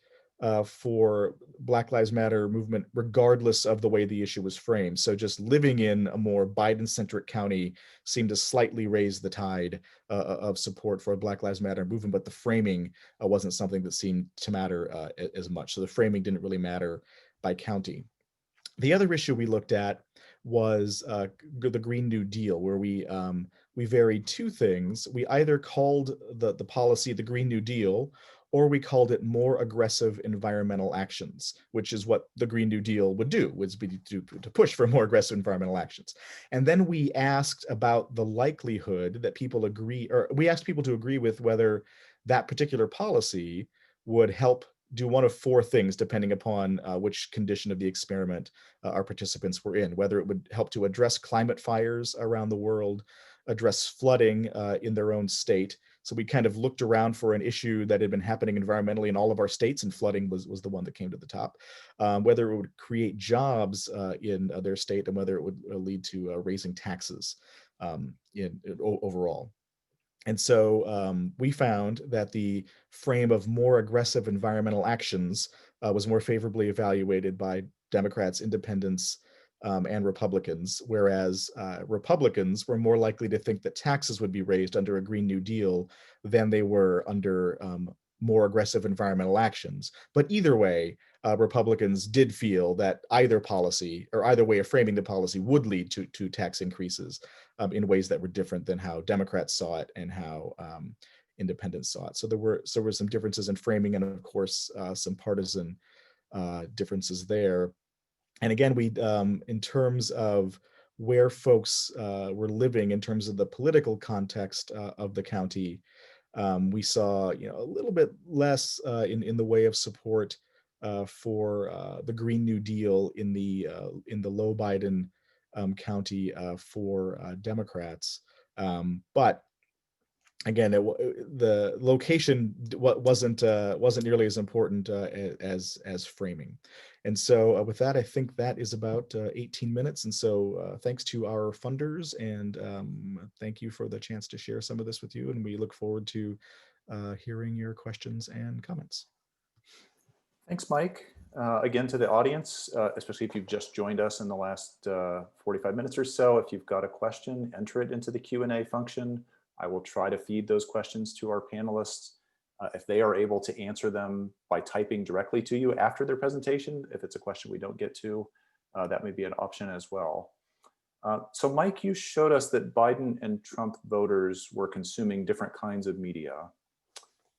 for Black Lives Matter movement, regardless of the way the issue was framed. So just living in a more Biden-centric county seemed to slightly raise the tide of support for Black Lives Matter movement, but the framing wasn't something that seemed to matter as much. So the framing didn't really matter by county. The other issue we looked at was the Green New Deal, where we varied two things. We either called the policy the Green New Deal, or we called it more aggressive environmental actions, which is what the Green New Deal would do, would be to push for more aggressive environmental actions. And then we asked about the likelihood that people agree, or we asked people to agree with whether that particular policy would help do one of four things, depending upon which condition of the experiment our participants were in, whether it would help to address climate fires around the world, address flooding in their own state. So we kind of looked around for an issue that had been happening environmentally in all of our states, and flooding was the one that came to the top. Whether it would create jobs in their state, and whether it would lead to raising taxes overall. And so we found that the frame of more aggressive environmental actions was more favorably evaluated by Democrats, independents, and Republicans, whereas Republicans were more likely to think that taxes would be raised under a Green New Deal than they were under more aggressive environmental actions. But either way, Republicans did feel that either policy or either way of framing the policy would lead to tax increases in ways that were different than how Democrats saw it and how independents saw it. So there were some differences in framing, and of course some partisan differences there. And again, we in terms of where folks were living in terms of the political context of the county, we saw a little bit less in the way of support for the Green New Deal in the low Biden county for Democrats, but again, the location wasn't nearly as important as framing. And so with that, I think that is about 18 minutes. And so thanks to our funders, and thank you for the chance to share some of this with you. And we look forward to hearing your questions and comments. Thanks, Mike. Again, to the audience, especially if you've just joined us in the last 45 minutes or so, if you've got a question, enter it into the Q&A function. I will try to feed those questions to our panelists. If they are able to answer them by typing directly to you after their presentation, if it's a question we don't get to, that may be an option as well. So Mike, you showed us that Biden and Trump voters were consuming different kinds of media,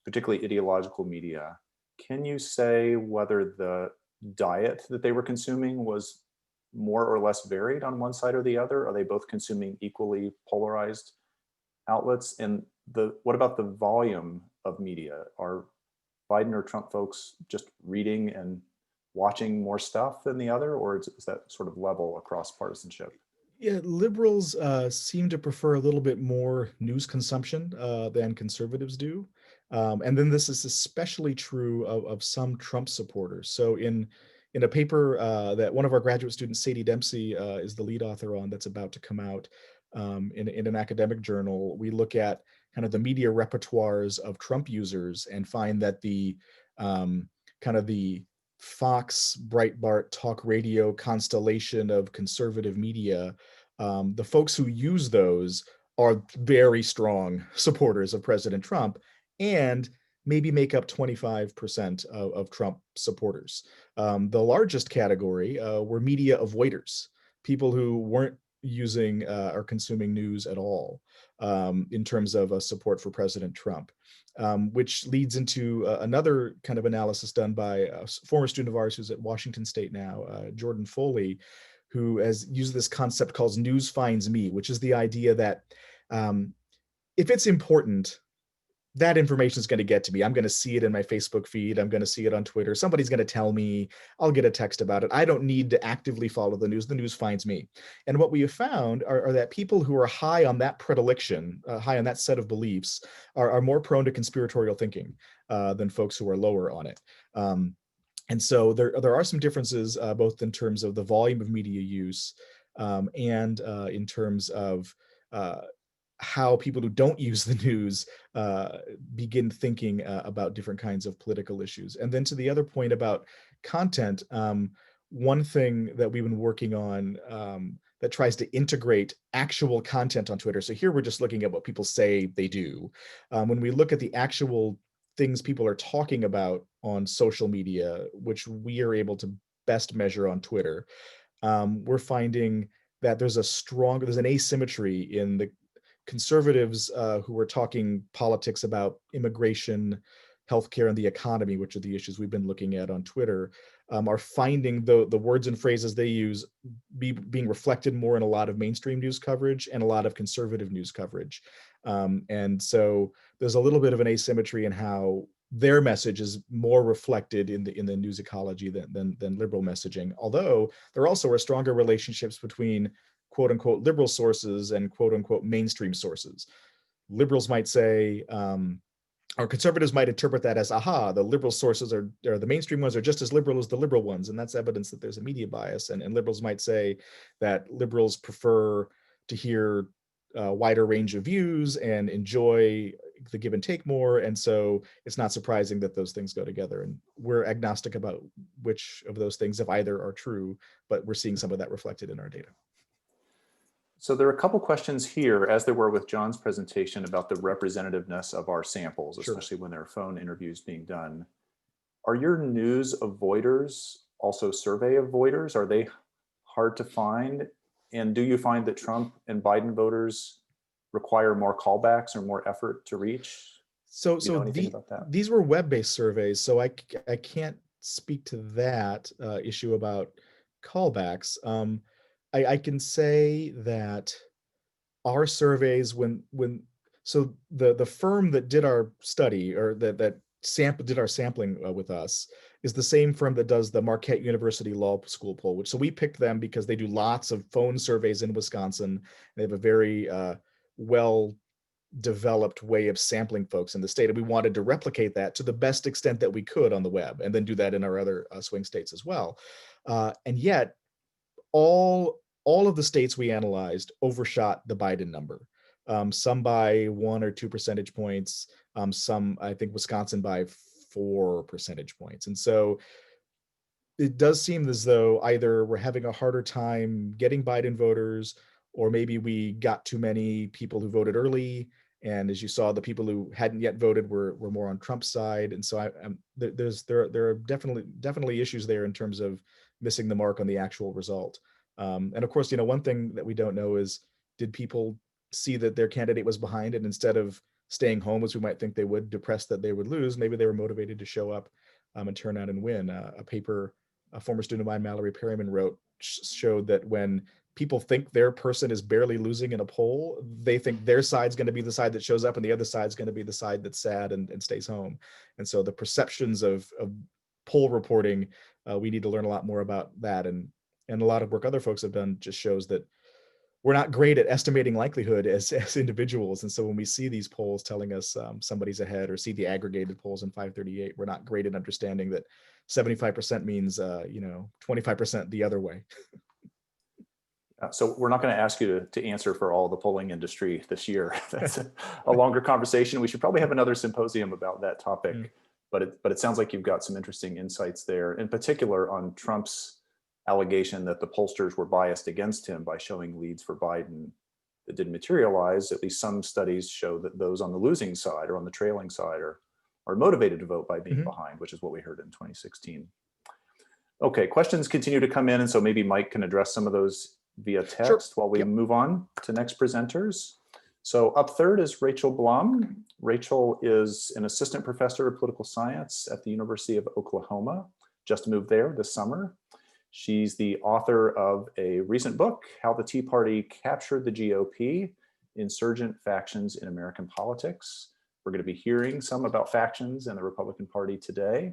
particularly ideological media. Can you say whether the diet that they were consuming was more or less varied on one side or the other? Are they both consuming equally polarized outlets? And what about the volume of media? Are Biden or Trump folks just reading and watching more stuff than the other, or is that sort of level across partisanship? Yeah, liberals seem to prefer a little bit more news consumption than conservatives do. And then this is especially true of some Trump supporters. So in a paper that one of our graduate students, Sadie Dempsey, is the lead author on, that's about to come out in an academic journal, we look at kind of the media repertoires of Trump users and find that the kind of the Fox, Breitbart, talk radio constellation of conservative media, the folks who use those are very strong supporters of President Trump, and maybe make up 25% of Trump supporters. The largest category were media avoiders, people who weren't using or consuming news at all in terms of support for President Trump. Which leads into another kind of analysis done by a former student of ours who's at Washington State now, Jordan Foley, who has used this concept called news finds me, which is the idea that if it's important, that information is going to get to me. I'm going to see it in my Facebook feed. I'm going to see it on Twitter. Somebody's going to tell me. I'll get a text about it. I don't need to actively follow the news. The news finds me. And what we have found are that people who are high on that predilection, high on that set of beliefs, are more prone to conspiratorial thinking than folks who are lower on it. And so there are some differences both in terms of the volume of media use and in terms of how people who don't use the news begin thinking about different kinds of political issues. And then to the other point about content, one thing that we've been working on that tries to integrate actual content on Twitter. So here we're just looking at what people say they do. When we look at the actual things people are talking about on social media, which we are able to best measure on Twitter, we're finding that there's an asymmetry in the conservatives who are talking politics about immigration, healthcare, and the economy, which are the issues we've been looking at on Twitter, are finding the words and phrases they use being reflected more in a lot of mainstream news coverage and a lot of conservative news coverage. And so there's a little bit of an asymmetry in how their message is more reflected in the news ecology than liberal messaging. Although there also are stronger relationships between quote unquote liberal sources and quote unquote mainstream sources. Liberals might say, or conservatives might interpret that as, aha, the liberal sources or the mainstream ones are just as liberal as the liberal ones, and that's evidence that there's a media bias. And liberals might say that liberals prefer to hear a wider range of views and enjoy the give and take more, and so it's not surprising that those things go together. And we're agnostic about which of those things, if either, are true, but we're seeing some of that reflected in our data. So there are a couple questions here, as there were with John's presentation, about the representativeness of our samples, Sure. especially when there are phone interviews being done. Are your news avoiders also survey avoiders? Are they hard to find? And do you find that Trump and Biden voters require more callbacks or more effort to reach? So, Do you know anything about that? these were web-based surveys, so I can't speak to that issue about callbacks. I can say that our surveys, so the firm that did our study, or that did our sampling with us, is the same firm that does the Marquette University Law School poll, which, so we picked them because they do lots of phone surveys in Wisconsin. They have a very well developed way of sampling folks in the state, and we wanted to replicate that to the best extent that we could on the web, and then do that in our other swing states as well. And yet, all of the states we analyzed overshot the Biden number. Some by 1 or 2 percentage points. Some, I think, Wisconsin by 4 percentage points. And so it does seem as though either we're having a harder time getting Biden voters, or maybe we got too many people who voted early. And as you saw, the people who hadn't yet voted were more on Trump's side. And so there are definitely issues there in terms of missing the mark on the actual result. And of course, one thing that we don't know is, did people see that their candidate was behind, and instead of staying home, as we might think they would, depressed that they would lose, maybe they were motivated to show up and turn out and win? A paper a former student of mine, Mallory Perryman, wrote showed that when people think their person is barely losing in a poll, they think their side's going to be the side that shows up, and the other side's going to be the side that's sad and stays home. And so the perceptions of poll reporting, we need to learn a lot more about that. And a lot of work other folks have done just shows that we're not great at estimating likelihood as individuals. And so when we see these polls telling us somebody's ahead, or see the aggregated polls in 538, we're not great at understanding that 75% means 25% the other way. So we're not going to ask you to answer for all the polling industry this year. That's a longer conversation. We should probably have another symposium about that topic. But it sounds like you've got some interesting insights there, in particular on Trump's allegation that the pollsters were biased against him by showing leads for Biden that didn't materialize. At least some studies show that those on the losing side or on the trailing side are motivated to vote by being behind, which is what we heard in 2016. Okay, questions continue to come in, and so maybe Mike can address some of those via text while we move on to next presenters. So up third is Rachel Blum. Rachel is an assistant professor of political science at the University of Oklahoma, just moved there this summer. She's the author of a recent book, How the Tea Party Captured the GOP, Insurgent Factions in American Politics. We're going to be hearing some about factions and the Republican Party today.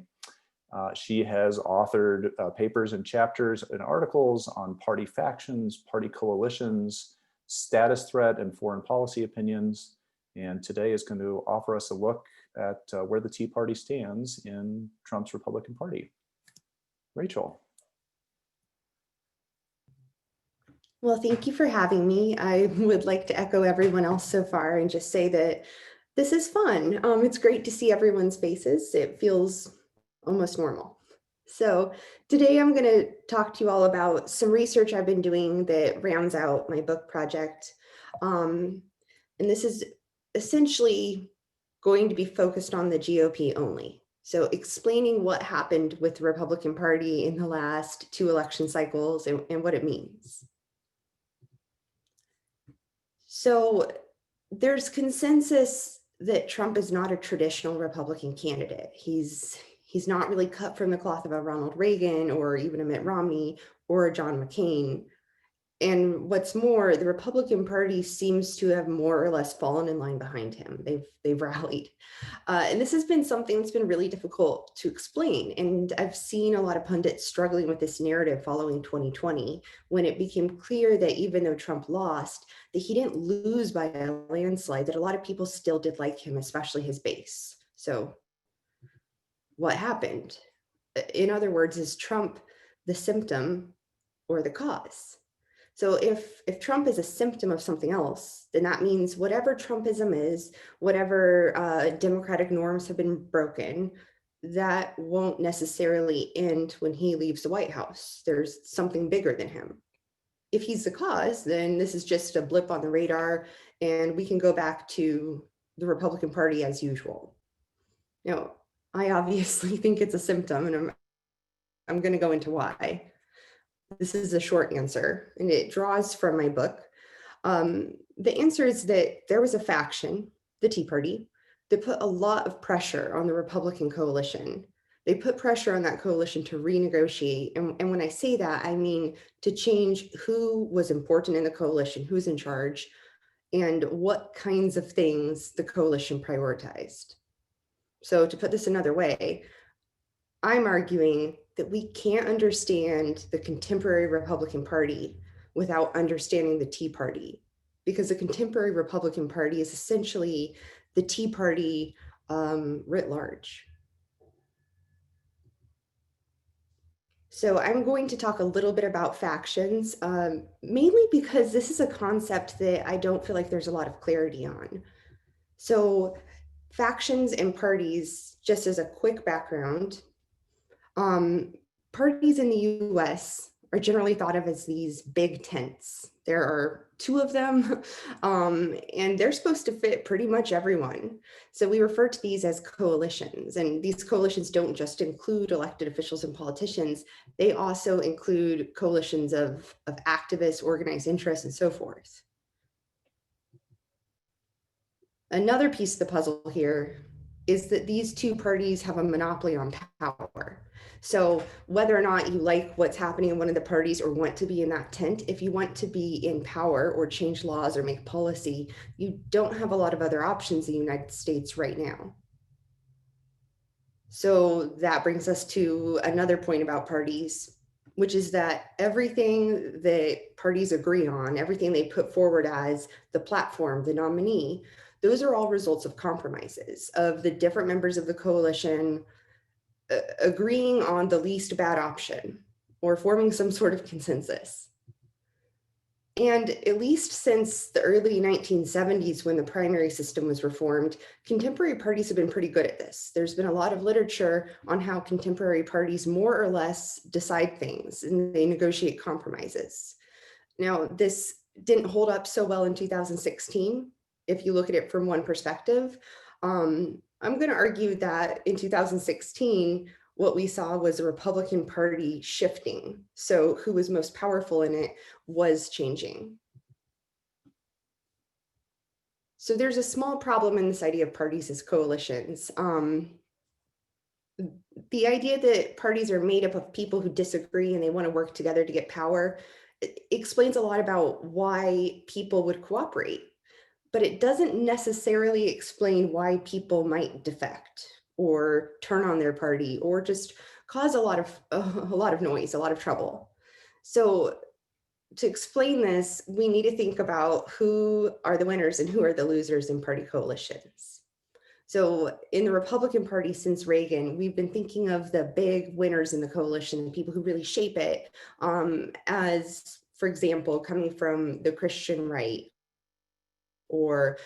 She has authored papers and chapters and articles on party factions, party coalitions, status threat, and foreign policy opinions. And today is going to offer us a look at where the Tea Party stands in Trump's Republican Party. Rachel. Well, thank you for having me. I would like to echo everyone else so far and just say that this is fun. It's great to see everyone's faces. It feels almost normal. So today I'm going to talk to you all about some research I've been doing that rounds out my book project. And this is essentially going to be focused on the GOP only. So explaining what happened with the Republican Party in the last 2 election cycles and what it means. So there's consensus that Trump is not a traditional Republican candidate. He's not really cut from the cloth of a Ronald Reagan or even a Mitt Romney or a John McCain. And what's more, the Republican Party seems to have more or less fallen in line behind him. They've rallied. And this has been something that's been really difficult to explain. And I've seen a lot of pundits struggling with this narrative following 2020, when it became clear that even though Trump lost, that he didn't lose by a landslide, that a lot of people still did like him, especially his base. So what happened? In other words, is Trump the symptom or the cause? So if Trump is a symptom of something else, then that means whatever Trumpism is, whatever democratic norms have been broken, that won't necessarily end when he leaves the White House. There's something bigger than him. If he's the cause, then this is just a blip on the radar, and we can go back to the Republican Party as usual. Now, I obviously think it's a symptom, and I'm going to go into why. This is a short answer, and it draws from my book. The answer is that there was a faction, the Tea Party, that put a lot of pressure on the Republican coalition. They put pressure on that coalition to renegotiate. And when I say that, I mean to change who was important in the coalition, who's in charge, and what kinds of things the coalition prioritized. So to put this another way, I'm arguing that we can't understand the contemporary Republican Party without understanding the Tea Party, because the contemporary Republican Party is essentially the Tea Party writ large. So I'm going to talk a little bit about factions, mainly because this is a concept that I don't feel like there's a lot of clarity on. So factions and parties, just as a quick background, parties in the US are generally thought of as these big tents. There are 2 of them, and they're supposed to fit pretty much everyone. So we refer to these as coalitions, and these coalitions don't just include elected officials and politicians, they also include coalitions of activists, organized interests, and so forth. Another piece of the puzzle here is that these 2 parties have a monopoly on power. So whether or not you like what's happening in one of the parties or want to be in that tent, if you want to be in power or change laws or make policy, you don't have a lot of other options in the United States right now. So that brings us to another point about parties, which is that everything that parties agree on, everything they put forward as the platform, the nominee, those are all results of compromises of the different members of the coalition agreeing on the least bad option or forming some sort of consensus. And at least since the early 1970s, when the primary system was reformed, contemporary parties have been pretty good at this. There's been a lot of literature on how contemporary parties more or less decide things and they negotiate compromises. Now, this didn't hold up so well in 2016. If you look at it from one perspective, I'm going to argue that in 2016, what we saw was a Republican Party shifting. So who was most powerful in it was changing. So there's a small problem in this idea of parties as coalitions. The idea that parties are made up of people who disagree and they want to work together to get power explains a lot about why people would cooperate. But it doesn't necessarily explain why people might defect or turn on their party or just cause a lot of noise, a lot of trouble. So to explain this, we need to think about who are the winners and who are the losers in party coalitions. So in the Republican Party since Reagan, we've been thinking of the big winners in the coalition, people who really shape it, as, for example, coming from the Christian right, or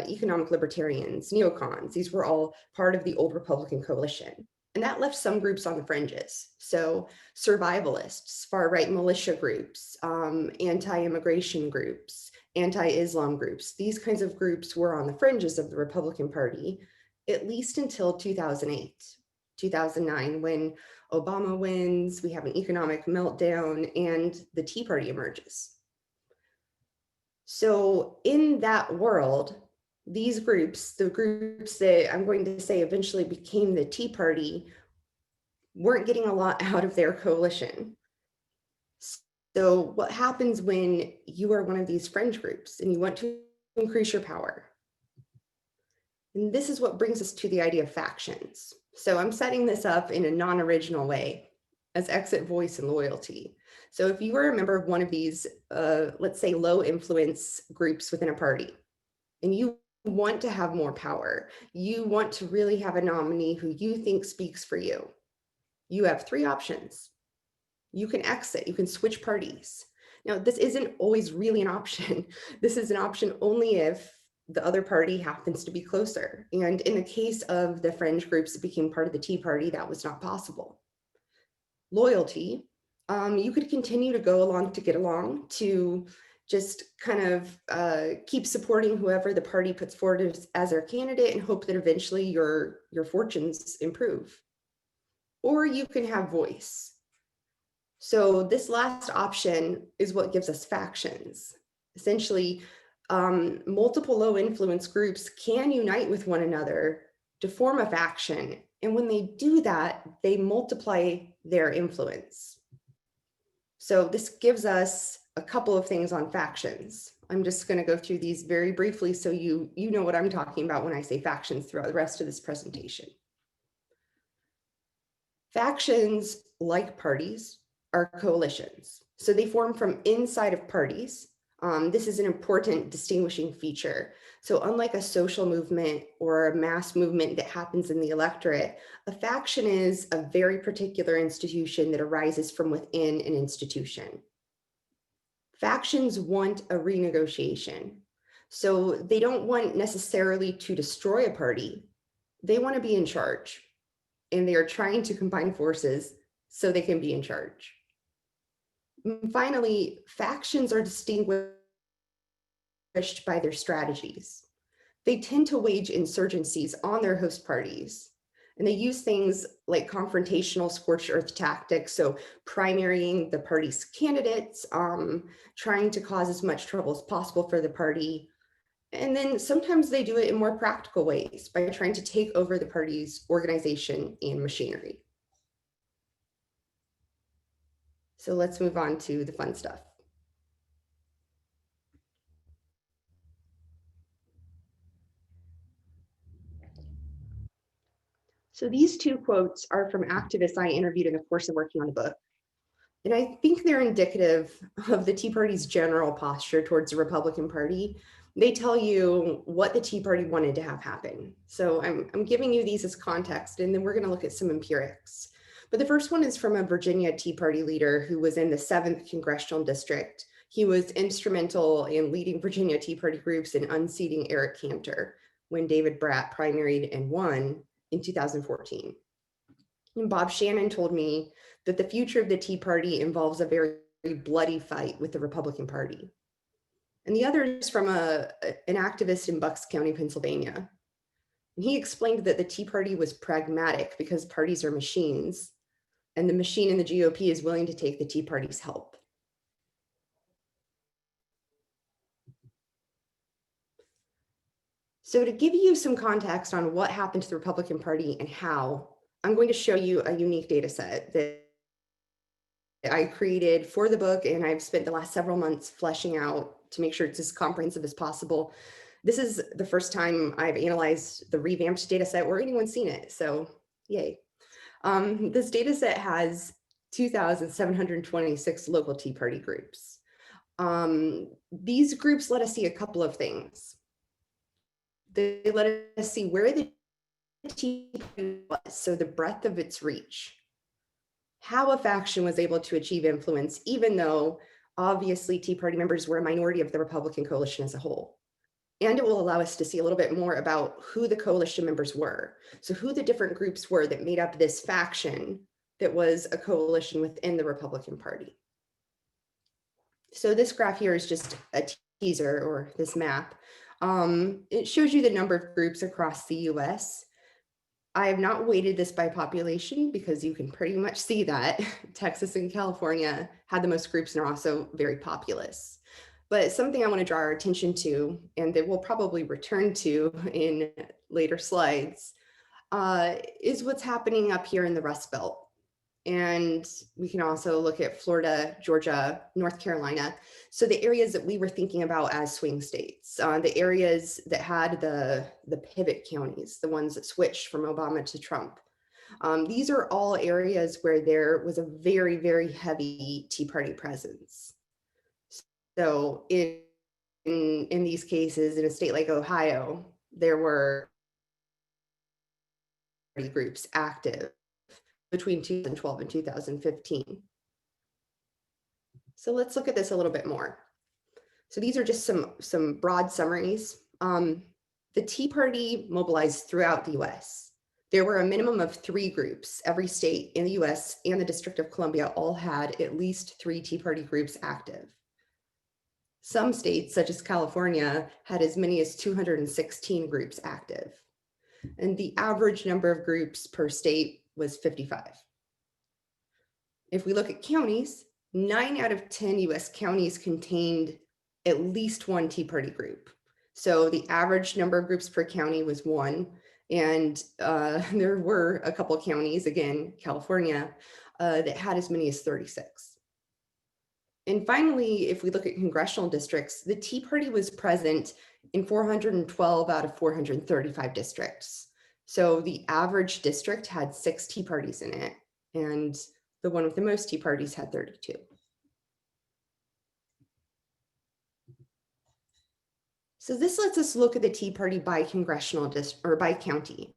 economic libertarians, neocons. These were all part of the old Republican coalition. And that left some groups on the fringes. So survivalists, far-right militia groups, anti-immigration groups, anti-Islam groups, these kinds of groups were on the fringes of the Republican Party, at least until 2008, 2009, when Obama wins, we have an economic meltdown, and the Tea Party emerges. So in that world, these groups, the groups that I'm going to say eventually became the Tea Party, weren't getting a lot out of their coalition. So what happens when you are one of these fringe groups and you want to increase your power? And this is what brings us to the idea of factions. So I'm setting this up in a non-original way as exit, voice, and loyalty. So if you are a member of one of these, let's say low influence groups within a party, and you want to have more power, you want to really have a nominee who you think speaks for you, you have three options. You can exit, you can switch parties. Now, this isn't always really an option. This is an option only if the other party happens to be closer. And in the case of the fringe groups that became part of the Tea Party, that was not possible. Loyalty, you could continue to go along to get along, to just kind of keep supporting whoever the party puts forward as their candidate and hope that eventually your fortunes improve. Or you can have voice. So this last option is what gives us factions. Essentially, multiple low influence groups can unite with one another to form a faction. And when they do that, they multiply their influence. So this gives us a couple of things on factions. I'm just going to go through these very briefly so you know what I'm talking about when I say factions throughout the rest of this presentation. Factions, like parties, are coalitions. So they form from inside of parties. This is an important distinguishing feature. So unlike a social movement or a mass movement that happens in the electorate, a faction is a very particular institution that arises from within an institution. Factions want a renegotiation. So they don't want necessarily to destroy a party. They want to be in charge. And they are trying to combine forces so they can be in charge. And finally, factions are distinguished by their strategies. They tend to wage insurgencies on their host parties, and they use things like confrontational scorched earth tactics, so primarying the party's candidates, trying to cause as much trouble as possible for the party. And then sometimes they do it in more practical ways by trying to take over the party's organization and machinery. So let's move on to the fun stuff. So these two quotes are from activists I interviewed in the course of working on the book. And I think they're indicative of the Tea Party's general posture towards the Republican Party. They tell you what the Tea Party wanted to have happen. So I'm giving you these as context, and then we're going to look at some empirics. But the first one is from a Virginia Tea Party leader who was in the 7th Congressional District. He was instrumental in leading Virginia Tea Party groups in unseating Eric Cantor when David Bratt primaried and won in 2014. And Bob Shannon told me that the future of the Tea Party involves a very bloody fight with the Republican Party. And the other is from an activist in Bucks County, Pennsylvania. And he explained that the Tea Party was pragmatic because parties are machines, and the machine in the GOP is willing to take the Tea Party's help. So to give you some context on what happened to the Republican Party and how, I'm going to show you a unique data set that I created for the book, and I've spent the last several months fleshing out to make sure it's as comprehensive as possible. This is the first time I've analyzed the revamped data set or anyone's seen it, so yay. This data set has 2,726 local Tea Party groups. These groups let us see a couple of things. They let us see where the Tea Party was, so the breadth of its reach, how a faction was able to achieve influence, even though obviously Tea Party members were a minority of the Republican coalition as a whole. And it will allow us to see a little bit more about who the coalition members were. So who the different groups were that made up this faction that was a coalition within the Republican Party. So this graph here is just a teaser, or this map. It shows you the number of groups across the US. I have not weighted this by population because you can pretty much see that Texas and California had the most groups and are also very populous. But something I want to draw our attention to, and that we'll probably return to in later slides, is what's happening up here in the Rust Belt. And we can also look at Florida, Georgia, North Carolina. So the areas that we were thinking about as swing states, the areas that had the pivot counties, the ones that switched from Obama to Trump. These are all areas where there was a very, very heavy Tea Party presence. So in these cases, in a state like Ohio, there were groups active between 2012 and 2015. So let's look at this a little bit more. So these are just some broad summaries. The Tea Party mobilized throughout the US. There were a minimum of 3 groups. Every state in the US and the District of Columbia all had at least 3 Tea Party groups active. Some states, such as California, had as many as 216 groups active. And the average number of groups per state was 55. If we look at counties, 9 out of 10 US counties contained at least 1 Tea Party group. So the average number of groups per county was 1. And there were a couple counties, again, California, that had as many as 36. And finally, if we look at congressional districts, the Tea Party was present in 412 out of 435 districts. So the average district had 6 Tea Parties in it, and the one with the most Tea Parties had 32. So this lets us look at the Tea Party by congressional district or by county.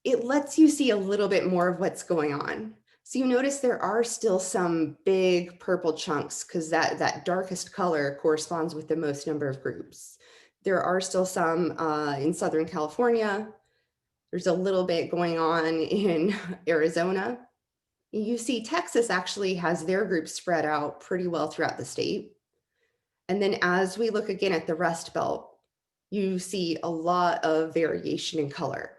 It lets you see a little bit more of what's going on. So you notice there are still some big purple chunks because that darkest color corresponds with the most number of groups. There are still some in Southern California. There's a little bit going on in Arizona. You see Texas actually has their groups spread out pretty well throughout the state. And then as we look again at the Rust Belt, you see a lot of variation in color.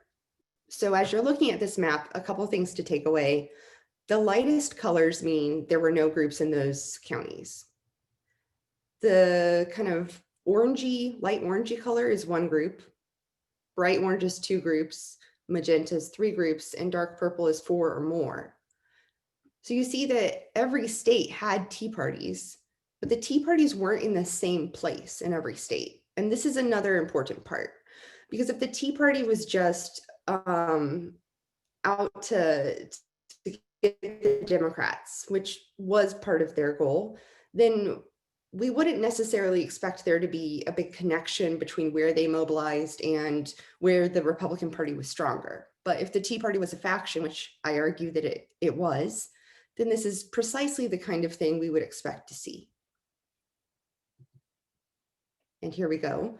So as you're looking at this map, a couple of things to take away. The lightest colors mean there were no groups in those counties. The kind of orangey, light orangey color is 1 group. Bright orange is 2 groups. Magenta is 3 groups, and dark purple is 4 or more. So you see that every state had Tea Parties, but the Tea Parties weren't in the same place in every state. And this is another important part, because if the Tea Party was just out to get the Democrats, which was part of their goal, then we wouldn't necessarily expect there to be a big connection between where they mobilized and where the Republican Party was stronger. But if the Tea Party was a faction, which I argue that it was, then this is precisely the kind of thing we would expect to see. And here we go.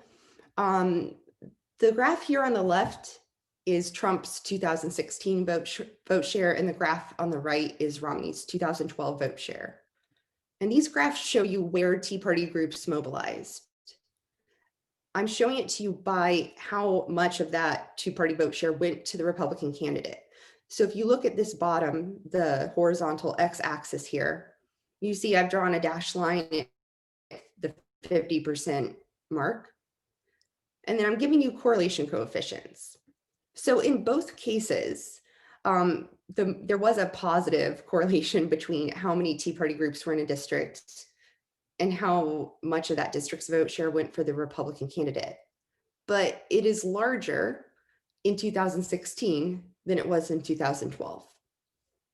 The graph here on the left is Trump's 2016 vote share, and the graph on the right is Romney's 2012 vote share. And these graphs show you where Tea Party groups mobilized. I'm showing it to you by how much of that Tea Party vote share went to the Republican candidate. So if you look at this bottom, the horizontal x-axis here, you see I've drawn a dashed line at the 50% mark. And then I'm giving you correlation coefficients. So in both cases, there was a positive correlation between how many Tea Party groups were in a district and how much of that district's vote share went for the Republican candidate. But it is larger in 2016 than it was in 2012.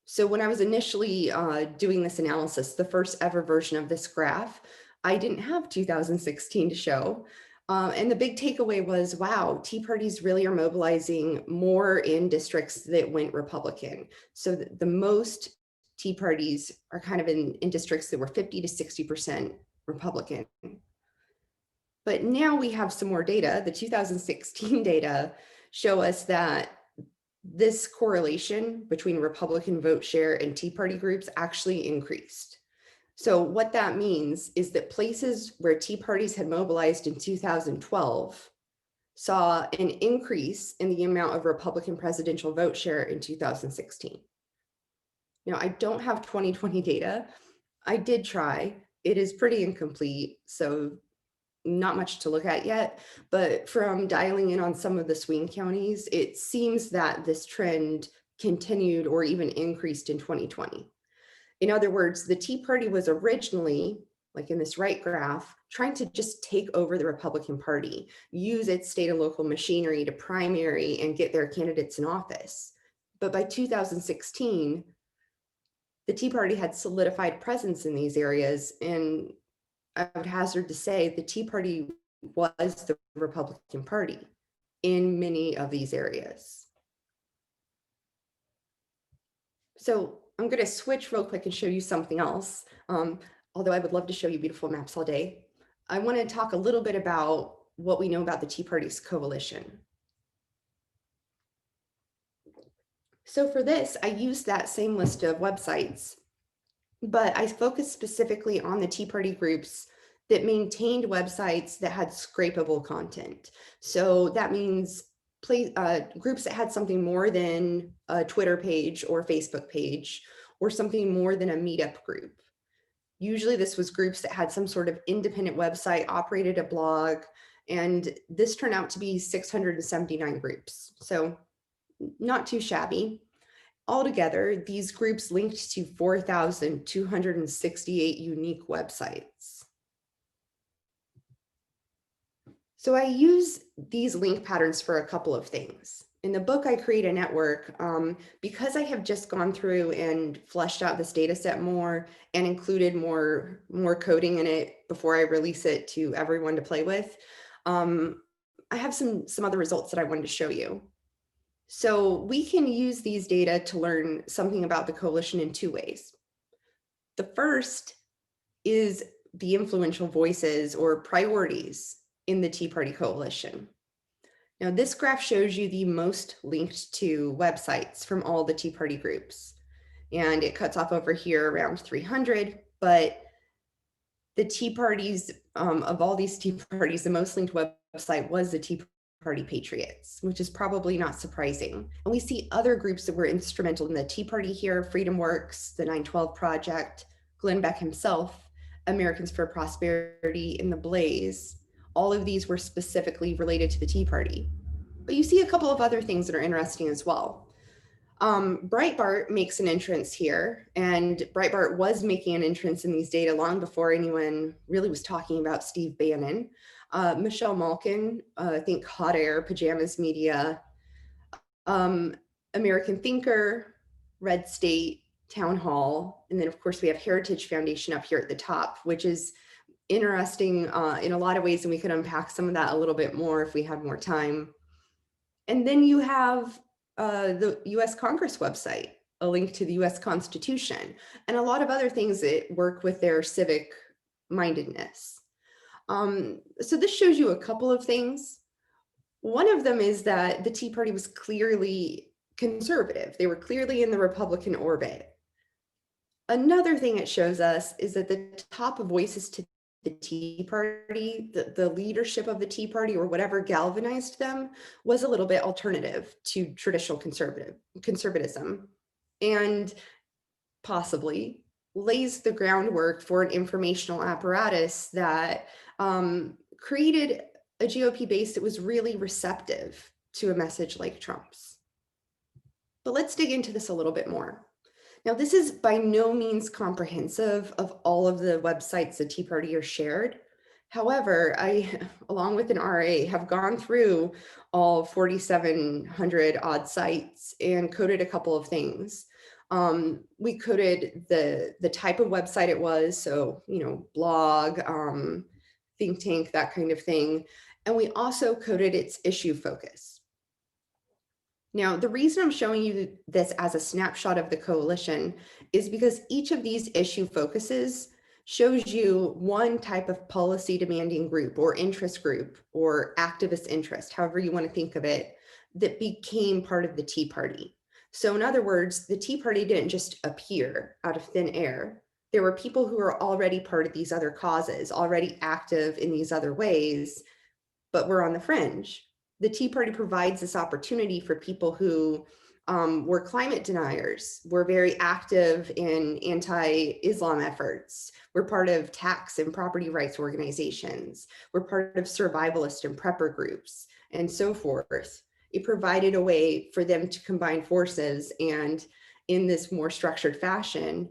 So when I was initially doing this analysis, the first ever version of this graph, I didn't have 2016 to show. And the big takeaway was, wow, Tea Parties really are mobilizing more in districts that went Republican. So the most Tea Parties are kind of in districts that were 50 to 60% Republican. But now we have some more data. The 2016 data show us that this correlation between Republican vote share and Tea Party groups actually increased. So what that means is that places where Tea Parties had mobilized in 2012 saw an increase in the amount of Republican presidential vote share in 2016. Now, I don't have 2020 data. I did try. It is pretty incomplete, so not much to look at yet. But from dialing in on some of the swing counties, it seems that this trend continued or even increased in 2020. In other words, the Tea Party was originally, like in this right graph, trying to just take over the Republican Party, use its state and local machinery to primary and get their candidates in office. But by 2016, the Tea Party had solidified presence in these areas, and I would hazard to say the Tea Party was the Republican Party in many of these areas. So I'm going to switch real quick and show you something else. Although I would love to show you beautiful maps all day. I want to talk a little bit about what we know about the Tea Party's coalition. So for this, I used that same list of websites, but I focused specifically on the Tea Party groups that maintained websites that had scrapable content. So that means groups that had something more than a Twitter page or Facebook page, or something more than a meetup group. Usually this was groups that had some sort of independent website, operated a blog, and this turned out to be 679 groups. So not too shabby. Altogether, these groups linked to 4,268 unique websites. So I use these link patterns for a couple of things. In the book, I create a network because I have just gone through and fleshed out this data set more and included more coding in it before I release it to everyone to play with. I have some other results that I wanted to show you. So we can use these data to learn something about the coalition in two ways. The first is the influential voices or priorities in the Tea Party coalition. Now, this graph shows you the most linked to websites from all the Tea Party groups. And it cuts off over here around 300, but the Tea Parties, of all these Tea Parties, the most linked website was the Tea Party Patriots, which is probably not surprising. And we see other groups that were instrumental in the Tea Party here: Freedom Works, the 912 Project, Glenn Beck himself, Americans for Prosperity, and the Blaze. All of these were specifically related to the Tea Party. But you see a couple of other things that are interesting as well. Breitbart makes an entrance here, and Breitbart was making an entrance in these data long before anyone really was talking about Steve Bannon. Michelle Malkin, I think Hot Air, Pajamas Media, American Thinker, Red State, Town Hall, and then of course we have Heritage Foundation up here at the top, which is interesting in a lot of ways, and we could unpack some of that a little bit more if we had more time. And then you have the US Congress website, a link to the US Constitution, and a lot of other things that work with their civic mindedness. So this shows you a couple of things. One of them is that the Tea Party was clearly conservative. They were clearly in the Republican orbit. Another thing it shows us is that the top voices to the Tea Party, the leadership of the Tea Party, or whatever galvanized them, was a little bit alternative to traditional conservatism, and possibly lays the groundwork for an informational apparatus that created a GOP base that was really receptive to a message like Trump's. But let's dig into this a little bit more. Now, this is by no means comprehensive of all of the websites the Tea Party are shared. However, I, along with an RA, have gone through all 4,700 odd sites and coded a couple of things. We coded the type of website it was, so, blog, think tank, that kind of thing. And we also coded its issue focus. Now, the reason I'm showing you this as a snapshot of the coalition is because each of these issue focuses shows you one type of policy demanding group or interest group or activist interest, however you want to think of it, that became part of the Tea Party. So in other words, the Tea Party didn't just appear out of thin air. There were people who were already part of these other causes, already active in these other ways, but were on the fringe. The Tea Party provides this opportunity for people who were climate deniers, were very active in anti-Islam efforts, were part of tax and property rights organizations, were part of survivalist and prepper groups, and so forth. it provided a way for them to combine forces and in this more structured fashion,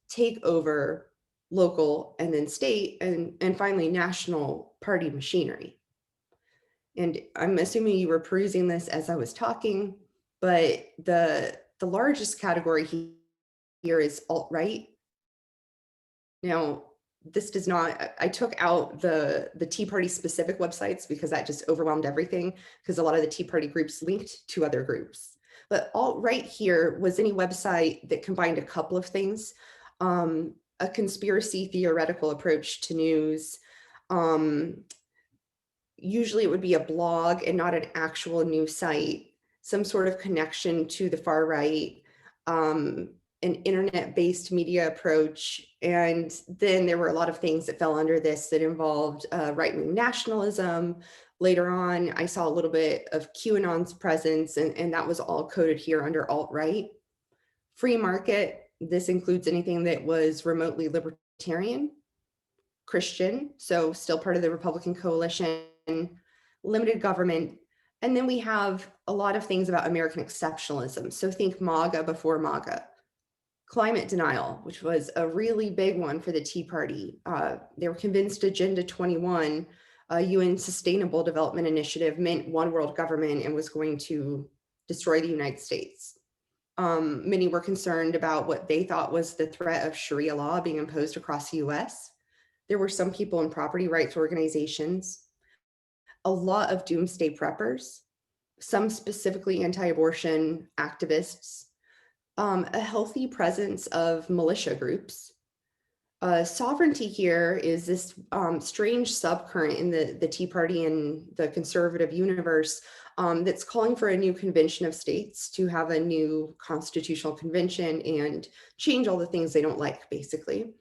take over local and then state and finally national party machinery. And I'm assuming you were perusing this as I was talking, but the largest category here is alt-right. Now, this does not, I took out the Tea Party specific websites because that just overwhelmed everything, because a lot of the Tea Party groups linked to other groups. But alt-right here was any website that combined a couple of things, a conspiracy theoretical approach to news. Usually it would be a blog and not an actual news site, some sort of connection to the far right, an internet-based media approach. And then there were a lot of things that fell under this that involved right-wing nationalism. Later on, I saw a little bit of QAnon's presence, and that was all coded here under alt-right. Free market, this includes anything that was remotely libertarian, Christian, so still part of the Republican coalition, limited government. And then we have a lot of things about American exceptionalism. So think MAGA before MAGA. Climate denial, which was a really big one for the Tea Party. They were convinced Agenda 21, UN Sustainable Development Initiative, meant one world government and was going to destroy the United States. Many were concerned about what they thought was the threat of Sharia law being imposed across the US. There were some people in property rights organizations, a lot of doomsday preppers, some specifically anti-abortion activists, a healthy presence of militia groups. Sovereignty here is this strange subcurrent in the Tea Party and the conservative universe that's calling for a new convention of states to have a new constitutional convention and change all the things they don't like, basically.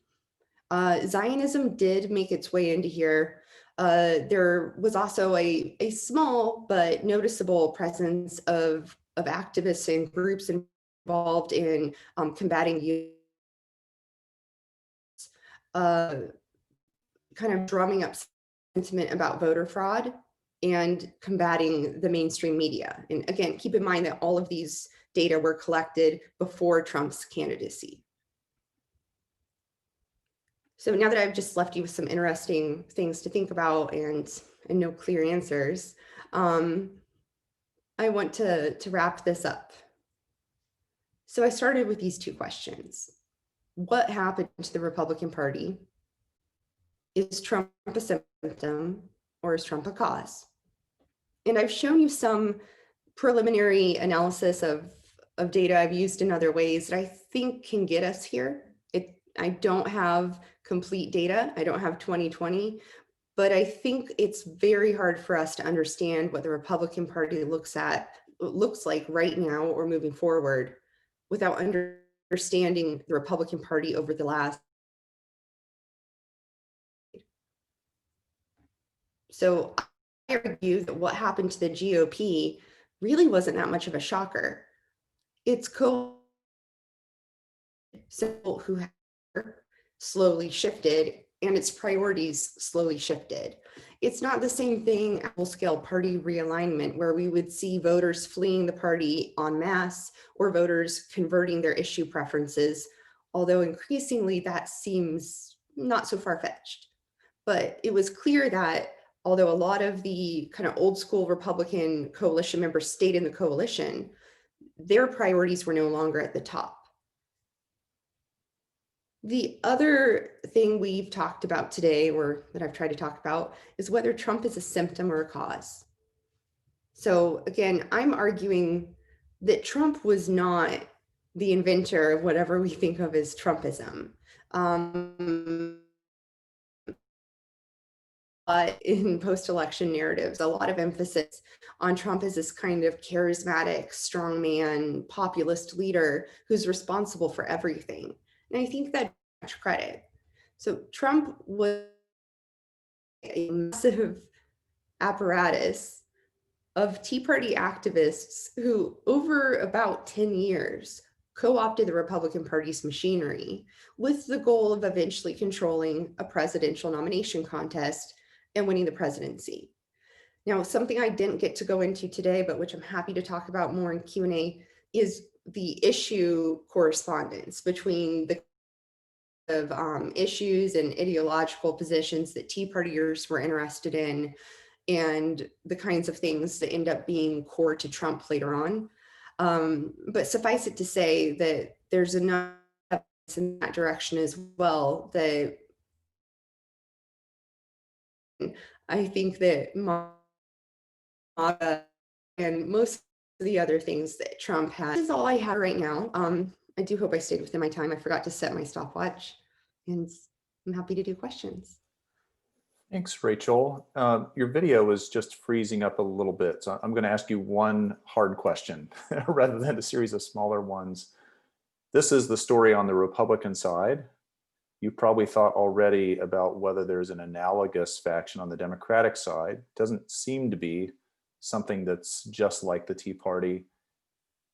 Zionism did make its way into here. There was also a small but noticeable presence of activists and groups involved in combating kind of drumming up sentiment about voter fraud and combating the mainstream media. And again, keep in mind that all of these data were collected before Trump's candidacy. So now that I've just left you with some interesting things to think about and no clear answers, I want to wrap this up. So I started with these two questions. What happened to the Republican Party? Is Trump a symptom or is Trump a cause? And I've shown you some preliminary analysis of data I've used in other ways that I think can get us here. I don't have complete data. I don't have 2020, but I think it's very hard for us to understand what the Republican Party looks like right now or moving forward without understanding the Republican Party over the last. So I argue that what happened to the GOP really wasn't that much of a shocker. It's who slowly shifted and its priorities slowly shifted. It's not the same thing at full-scale party realignment where we would see voters fleeing the party en masse or voters converting their issue preferences, although increasingly that seems not so far-fetched. But it was clear that although a lot of the kind of old school Republican coalition members stayed in the coalition, their priorities were no longer at the top. The other thing we've talked about today, or that I've tried to talk about, is whether Trump is a symptom or a cause. So again, I'm arguing that Trump was not the inventor of whatever we think of as Trumpism. In post-election narratives, a lot of emphasis on Trump as this kind of charismatic, strongman, populist leader who's responsible for everything. And I think that much credit. So Trump was a massive apparatus of Tea Party activists who, over about 10 years, co-opted the Republican Party's machinery with the goal of eventually controlling a presidential nomination contest and winning the presidency. Now, something I didn't get to go into today, but which I'm happy to talk about more in Q&A, is the issue correspondence between the issues and ideological positions that Tea Partiers were interested in, and the kinds of things that end up being core to Trump later on. But suffice it to say that there's enough in that direction as well that I think that MAGA and most of the other things that Trump has is all I have right now. I do hope I stayed within my time. I forgot to set my stopwatch, and I'm happy to do questions. Thanks, Rachel. Your video is just freezing up a little bit, so I'm going to ask you one hard question rather than a series of smaller ones. This is the story on the Republican side. You probably thought already about whether there's an analogous faction on the Democratic side. Doesn't seem to be something that's just like the Tea Party.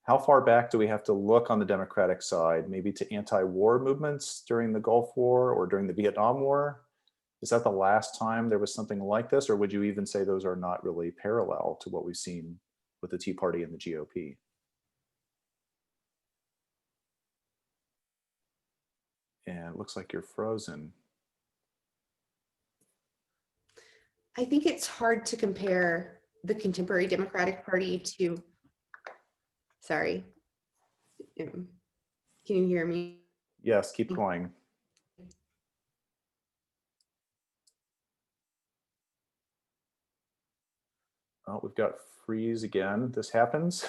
How far back do we have to look on the Democratic side? Maybe to anti-war movements during the Gulf War or during the Vietnam War? Is that the last time there was something like this, or would you even say those are not really parallel to what we've seen with the Tea Party and the GOP? And it looks like you're frozen. I think it's hard to compare the contemporary Democratic Party to, sorry, can you hear me? Yes, keep going. Oh, we've got freeze again. This happens.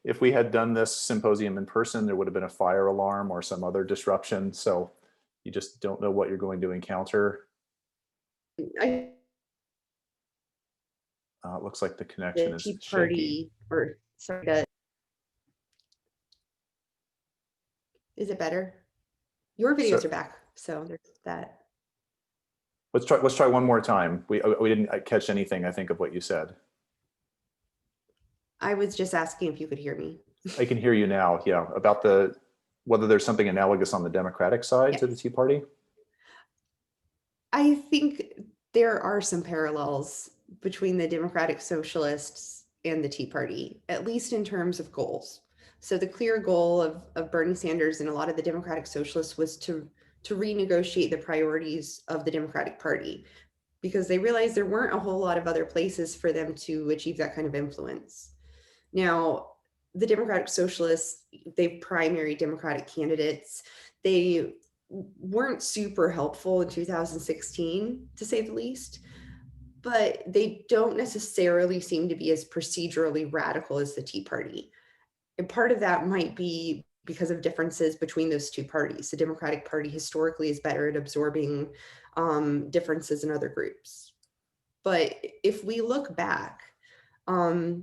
If we had done this symposium in person, there would have been a fire alarm or some other disruption. So you just don't know what you're going to encounter. It looks like the connection is Tea shaky. Party, or sorry, is it better? Your videos are back, so there's that. Let's try one more time. We didn't catch anything, I think, of what you said. I was just asking if you could hear me. I can hear you now. Yeah, about whether there's something analogous on the Democratic side to the Tea Party. I think there are some parallels between the Democratic Socialists and the Tea Party, at least in terms of goals. So the clear goal of Bernie Sanders and a lot of the Democratic Socialists was to renegotiate the priorities of the Democratic Party, because they realized there weren't a whole lot of other places for them to achieve that kind of influence. Now, the Democratic Socialists, they primary Democratic candidates. They weren't super helpful in 2016, to say the least, but they don't necessarily seem to be as procedurally radical as the Tea Party. And part of that might be because of differences between those two parties. The Democratic Party historically is better at absorbing differences in other groups. But if we look back, I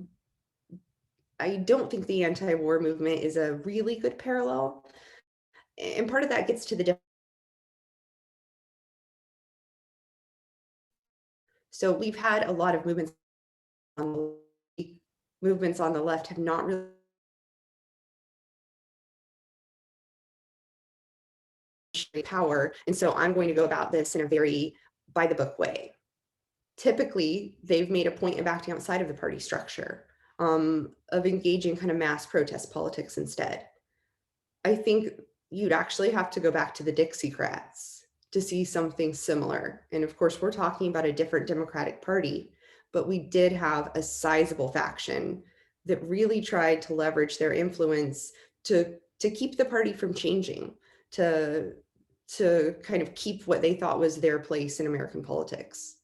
don't think the anti-war movement is a really good parallel. And part of that gets to the so we've had a lot of movements on the left have not really power. And so I'm going to go about this in a very by the book way. Typically, they've made a point of acting outside of the party structure, of engaging kind of mass protest politics instead. I think you'd actually have to go back to the Dixiecrats to see something similar. And of course, we're talking about a different Democratic Party, but we did have a sizable faction that really tried to leverage their influence to keep the party from changing, to kind of keep what they thought was their place in American politics.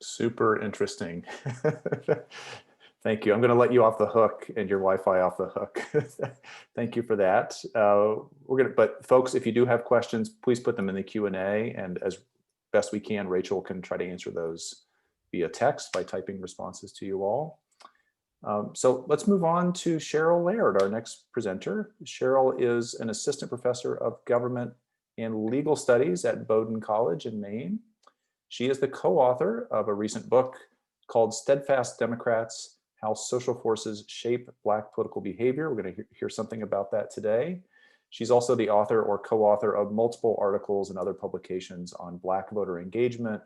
Super interesting. Thank you. I'm going to let you off the hook and your Wi-Fi off the hook. Thank you for that. But folks, if you do have questions, please put them in the Q&A, and as best we can, Rachel can try to answer those via text by typing responses to you all. So let's move on to Chryl Laird, our next presenter. Chryl is an assistant professor of government and legal studies at Bowdoin College in Maine. She is the co-author of a recent book called Steadfast Democrats: How Social Forces Shape Black Political Behavior. We're going to hear something about that today. She's also the author or co-author of multiple articles and other publications on Black voter engagement,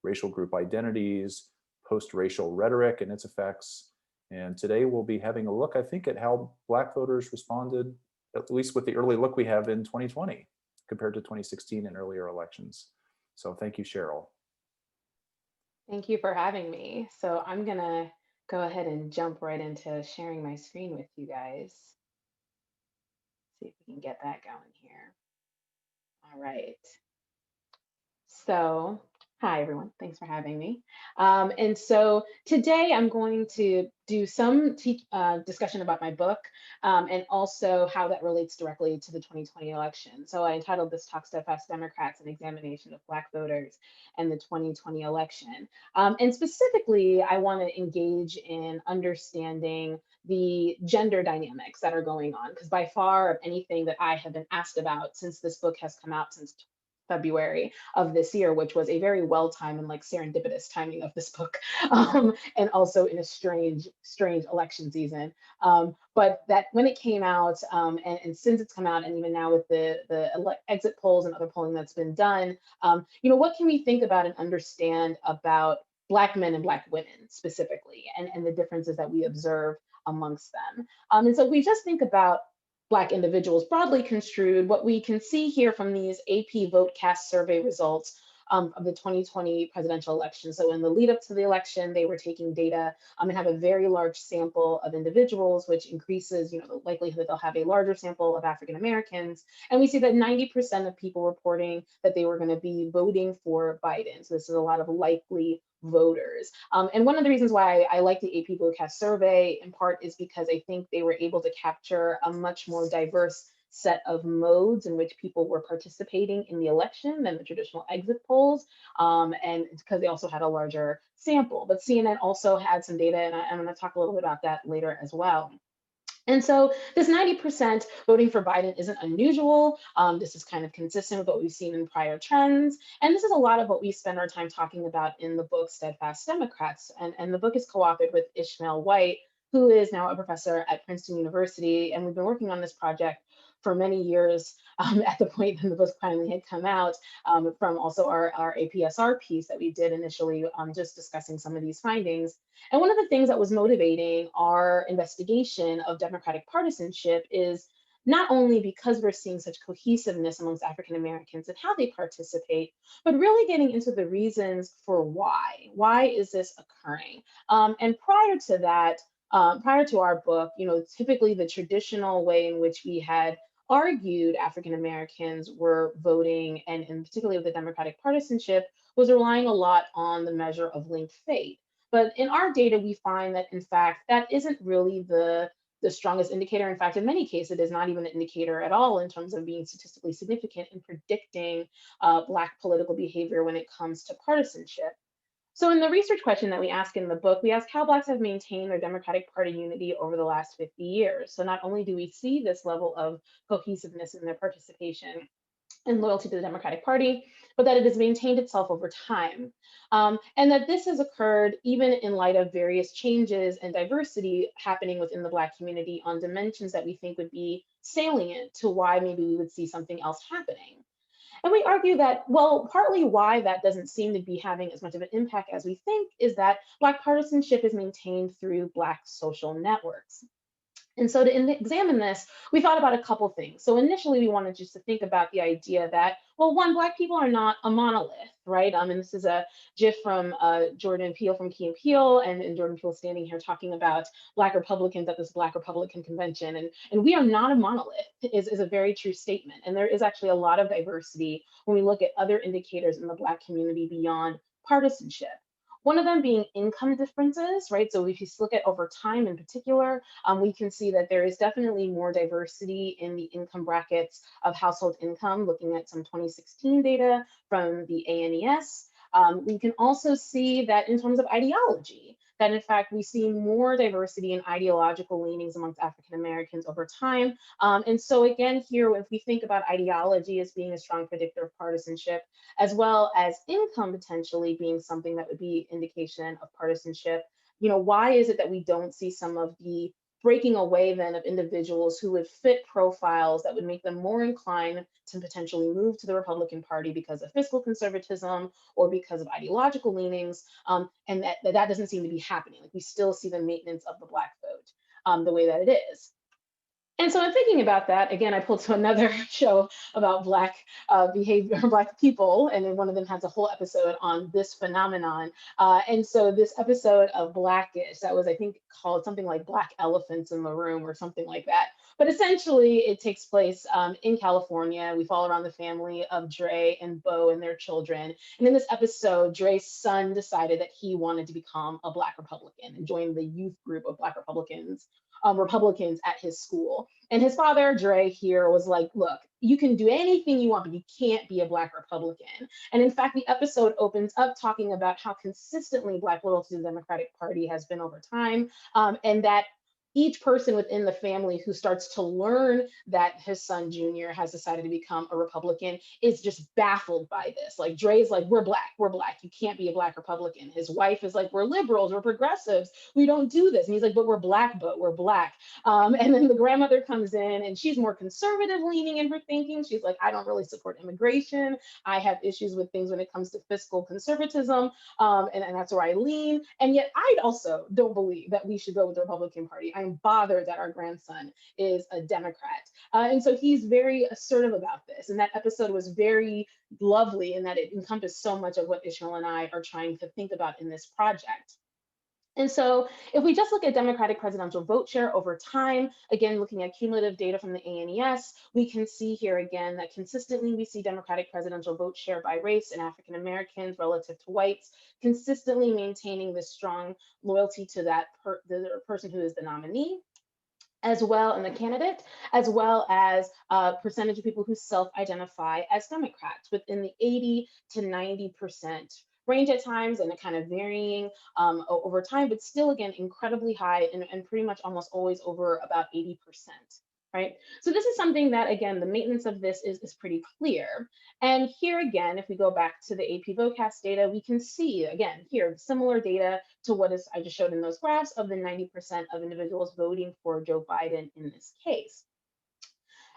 racial group identities, post-racial rhetoric and its effects. And today we'll be having a look, I think, at how Black voters responded, at least with the early look we have in 2020 compared to 2016 and earlier elections. So thank you, Cheryl. Thank you for having me. So I'm gonna go ahead and jump right into sharing my screen with you guys. See if we can get that going here. All right. So, hi everyone, thanks for having me. And so today I'm going to do some discussion about my book and also how that relates directly to the 2020 election. So I entitled this talk, Steadfast Democrats, an Examination of Black Voters and the 2020 election. And specifically, I want to engage in understanding the gender dynamics that are going on, because by far of anything that I have been asked about since this book has come out since February of this year, which was a very well-timed and like serendipitous timing of this book, and also in a strange election season. But that when it came out, and since it's come out, and even now with the exit polls and other polling that's been done, what can we think about and understand about Black men and Black women specifically, and the differences that we observe amongst them? And so we just think about Black individuals broadly construed, what we can see here from these AP VoteCast survey results of the 2020 presidential election. So in the lead up to the election, they were taking data and have a very large sample of individuals, which increases the likelihood that they'll have a larger sample of African Americans. And we see that 90% of people reporting that they were going to be voting for Biden. So this is a lot of likely voters. And one of the reasons why I like the AP VoteCast survey in part is because I think they were able to capture a much more diverse set of modes in which people were participating in the election than the traditional exit polls, and because they also had a larger sample. But CNN also had some data, and I'm going to talk a little bit about that later as well. And so this 90% voting for Biden isn't unusual. This is kind of consistent with what we've seen in prior trends. And this is a lot of what we spend our time talking about in the book, Steadfast Democrats. And the book is co-authored with Ishmael White, who is now a professor at Princeton University. And we've been working on this project for many years at the point when the book finally had come out, from also our APSR piece that we did initially, just discussing some of these findings. And one of the things that was motivating our investigation of Democratic partisanship is not only because we're seeing such cohesiveness amongst African Americans and how they participate, but really getting into the reasons for why. Why is this occurring? And prior to that, prior to our book, typically the traditional way in which we had argued African Americans were voting, and particularly with the Democratic partisanship, was relying a lot on the measure of linked fate. But in our data, we find that, in fact, that isn't really the strongest indicator. In fact, in many cases, it is not even an indicator at all in terms of being statistically significant in predicting Black political behavior when it comes to partisanship. So in the research question that we ask in the book, we ask how Blacks have maintained their Democratic Party unity over the last 50 years. So not only do we see this level of cohesiveness in their participation and loyalty to the Democratic Party, but that it has maintained itself over time. And that this has occurred even in light of various changes and diversity happening within the Black community on dimensions that we think would be salient to why maybe we would see something else happening. And we argue that, well, partly why that doesn't seem to be having as much of an impact as we think is that Black partisanship is maintained through Black social networks. And so to examine this, we thought about a couple things. So initially, we wanted just to think about the idea that, well, one, Black people are not a monolith, right? And this is a GIF from Jordan Peele from Key and Peele, and Jordan Peele standing here talking about Black Republicans at this Black Republican convention. And we are not a monolith is a very true statement. And there is actually a lot of diversity when we look at other indicators in the Black community beyond partisanship. One of them being income differences, right? So if you look at over time in particular, we can see that there is definitely more diversity in the income brackets of household income, looking at some 2016 data from the ANES. We can also see that in terms of ideology, that in fact we see more diversity in ideological leanings amongst African Americans over time. And so again, here, if we think about ideology as being a strong predictor of partisanship, as well as income potentially being something that would be indication of partisanship, why is it that we don't see some of the breaking away then of individuals who would fit profiles that would make them more inclined to potentially move to the Republican Party because of fiscal conservatism or because of ideological leanings, and that doesn't seem to be happening. Like, we still see the maintenance of the Black vote the way that it is. And so in thinking about that, again, I pulled to another show about Black behavior, Black people, and then one of them has a whole episode on this phenomenon. And so this episode of Blackish, that was, I think, called something like Black Elephants in the Room or something like that. But essentially, it takes place in California. We follow around the family of Dre and Bo and their children. And in this episode, Dre's son decided that he wanted to become a Black Republican and join the youth group of Black Republicans at his school. And his father, Dre, here was like, look, you can do anything you want, but you can't be a Black Republican. And in fact, the episode opens up talking about how consistently Black loyalty to the Democratic Party has been over time, and that each person within the family who starts to learn that his son Junior has decided to become a Republican is just baffled by this. Like, Dre's like, we're Black, you can't be a Black Republican. His wife is like, we're liberals, we're progressives, we don't do this. And he's like, but we're Black. And then the grandmother comes in and she's more conservative leaning in her thinking. She's like, I don't really support immigration. I have issues with things when it comes to fiscal conservatism, and that's where I lean. And yet I also don't believe that we should go with the Republican Party. I'm bothered that our grandson is a Democrat. And so he's very assertive about this. And that episode was very lovely in that it encompassed so much of what Ishmael and I are trying to think about in this project. And so if we just look at Democratic presidential vote share over time, again, looking at cumulative data from the ANES, we can see here again that consistently we see Democratic presidential vote share by race and African Americans relative to whites, consistently maintaining this strong loyalty to that the person who is the nominee, as well, and the candidate, as well as a percentage of people who self-identify as Democrats within the 80 to 90% range at times, and it kind of varying over time, but still, again, incredibly high and pretty much almost always over about 80%. Right? So this is something that, again, the maintenance of this is pretty clear. And here again, if we go back to the AP vocast data, we can see, again, here, similar data to what I just showed in those graphs of the 90% of individuals voting for Joe Biden in this case.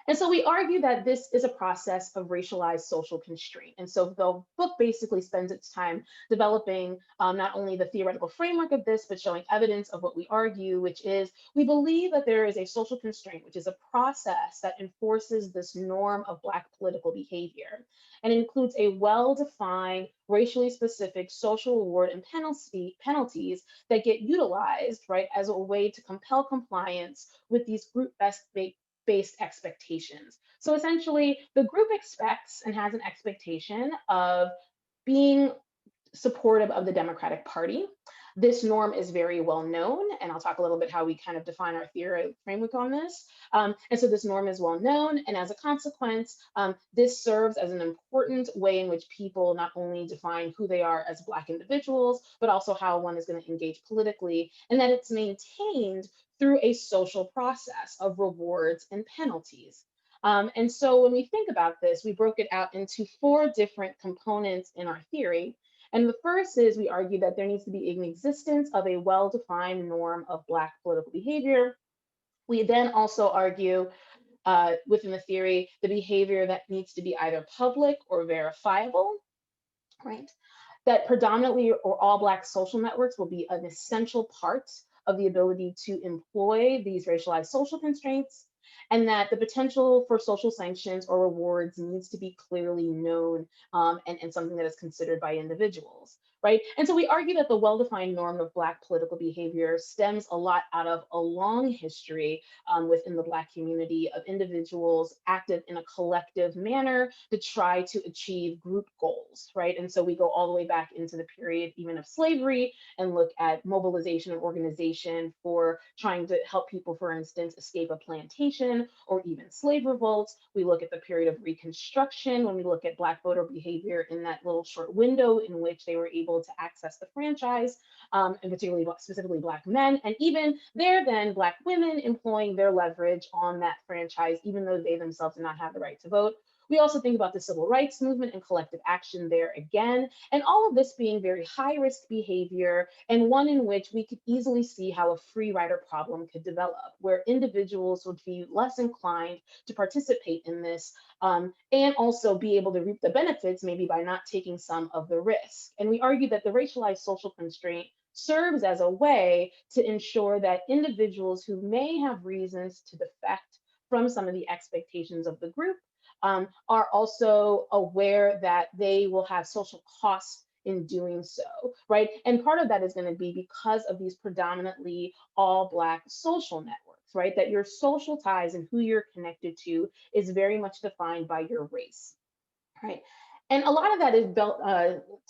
And so we argue that this is a process of racialized social constraint. And so the book basically spends its time developing not only the theoretical framework of this, but showing evidence of what we argue, which is we believe that there is a social constraint, which is a process that enforces this norm of Black political behavior. And it includes a well-defined, racially specific social reward and penalties that get utilized, right, as a way to compel compliance with these group-based expectations. So essentially, the group expects and has an expectation of being supportive of the Democratic Party. This norm is very well known, and I'll talk a little bit how we kind of define our theory framework on this. And so this norm is well known, and as a consequence, this serves as an important way in which people not only define who they are as Black individuals, but also how one is going to engage politically, and that it's maintained through a social process of rewards and penalties. And so when we think about this, we broke it out into 4 different components in our theory. And the first is we argue that there needs to be an existence of a well-defined norm of Black political behavior. We then also argue within the theory, the behavior that needs to be either public or verifiable, right? That predominantly or all Black social networks will be an essential part of the ability to employ these racialized social constraints, and that the potential for social sanctions or rewards needs to be clearly known and something that is considered by individuals, right? And so we argue that the well-defined norm of Black political behavior stems a lot out of a long history within the Black community of individuals active in a collective manner to try to achieve group goals, right? And so we go all the way back into the period even of slavery and look at mobilization and organization for trying to help people, for instance, escape a plantation or even slave revolts. We look at the period of Reconstruction when we look at Black voter behavior in that little short window in which they were able to access the franchise, and particularly specifically Black men, and even there then Black women employing their leverage on that franchise, even though they themselves did not have the right to vote. We also think about the civil rights movement and collective action there again, and all of this being very high-risk behavior, and one in which we could easily see how a free rider problem could develop, where individuals would be less inclined to participate in this, and also be able to reap the benefits maybe by not taking some of the risk. And we argue that the racialized social constraint serves as a way to ensure that individuals who may have reasons to defect from some of the expectations of the group are also aware that they will have social costs in doing so, right? And part of that is going to be because of these predominantly all Black social networks, right? That your social ties and who you're connected to is very much defined by your race, right? And a lot of that is built,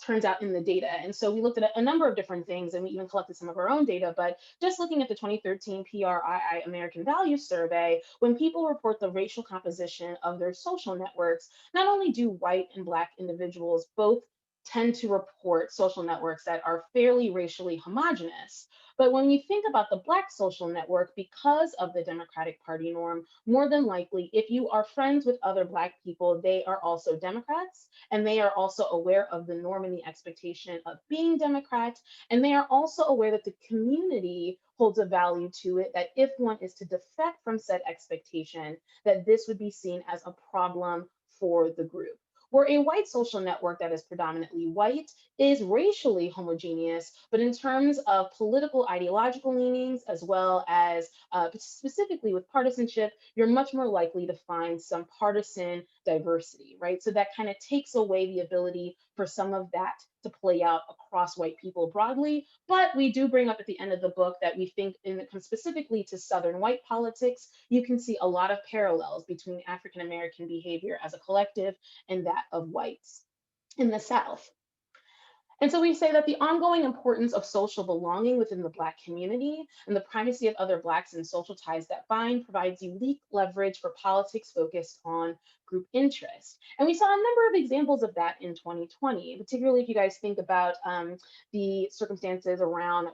turns out in the data. And so we looked at a number of different things, and we even collected some of our own data, but just looking at the 2013 PRII American Values Survey, when people report the racial composition of their social networks, not only do white and Black individuals both tend to report social networks that are fairly racially homogenous, but when you think about the Black social network, because of the Democratic Party norm, more than likely, if you are friends with other Black people, they are also Democrats, and they are also aware of the norm and the expectation of being Democrat, and they are also aware that the community holds a value to it, that if one is to defect from said expectation, that this would be seen as a problem for the group. Where a white social network that is predominantly white is racially homogeneous, but in terms of political ideological leanings, as well as specifically with partisanship, you're much more likely to find some partisan diversity, right? So that kind of takes away the ability for some of that to play out across white people broadly. But we do bring up at the end of the book that we think, when it comes specifically to Southern white politics, you can see a lot of parallels between African American behavior as a collective and that of whites in the South. And so we say that the ongoing importance of social belonging within the Black community and the primacy of other Blacks and social ties that bind provides unique leverage for politics focused on group interest. And we saw a number of examples of that in 2020, particularly if you guys think about the circumstances around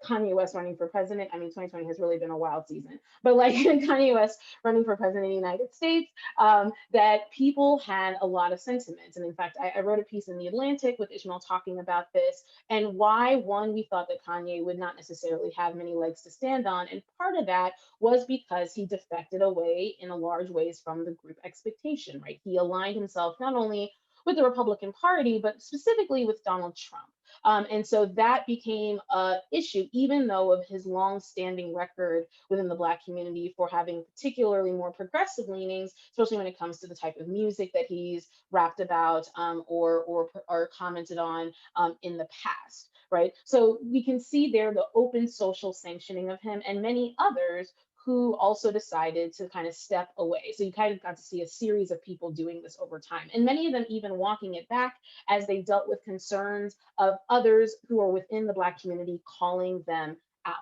Kanye West running for president. I mean, 2020 has really been a wild season, but like Kanye West running for president of the United States, that people had a lot of sentiments. And in fact, I wrote a piece in The Atlantic with Ishmael talking about this and why, one, we thought that Kanye would not necessarily have many legs to stand on. And part of that was because he defected away in a large ways from the group expectation, right? He aligned himself not only with the Republican Party, but specifically with Donald Trump. And so that became an issue, even though of his long-standing record within the Black community for having particularly more progressive leanings, especially when it comes to the type of music that he's rapped about or commented on in the past, right? So we can see there the open social sanctioning of him and many others who also decided to kind of step away. So you kind of got to see a series of people doing this over time, and many of them even walking it back as they dealt with concerns of others who are within the Black community calling them out,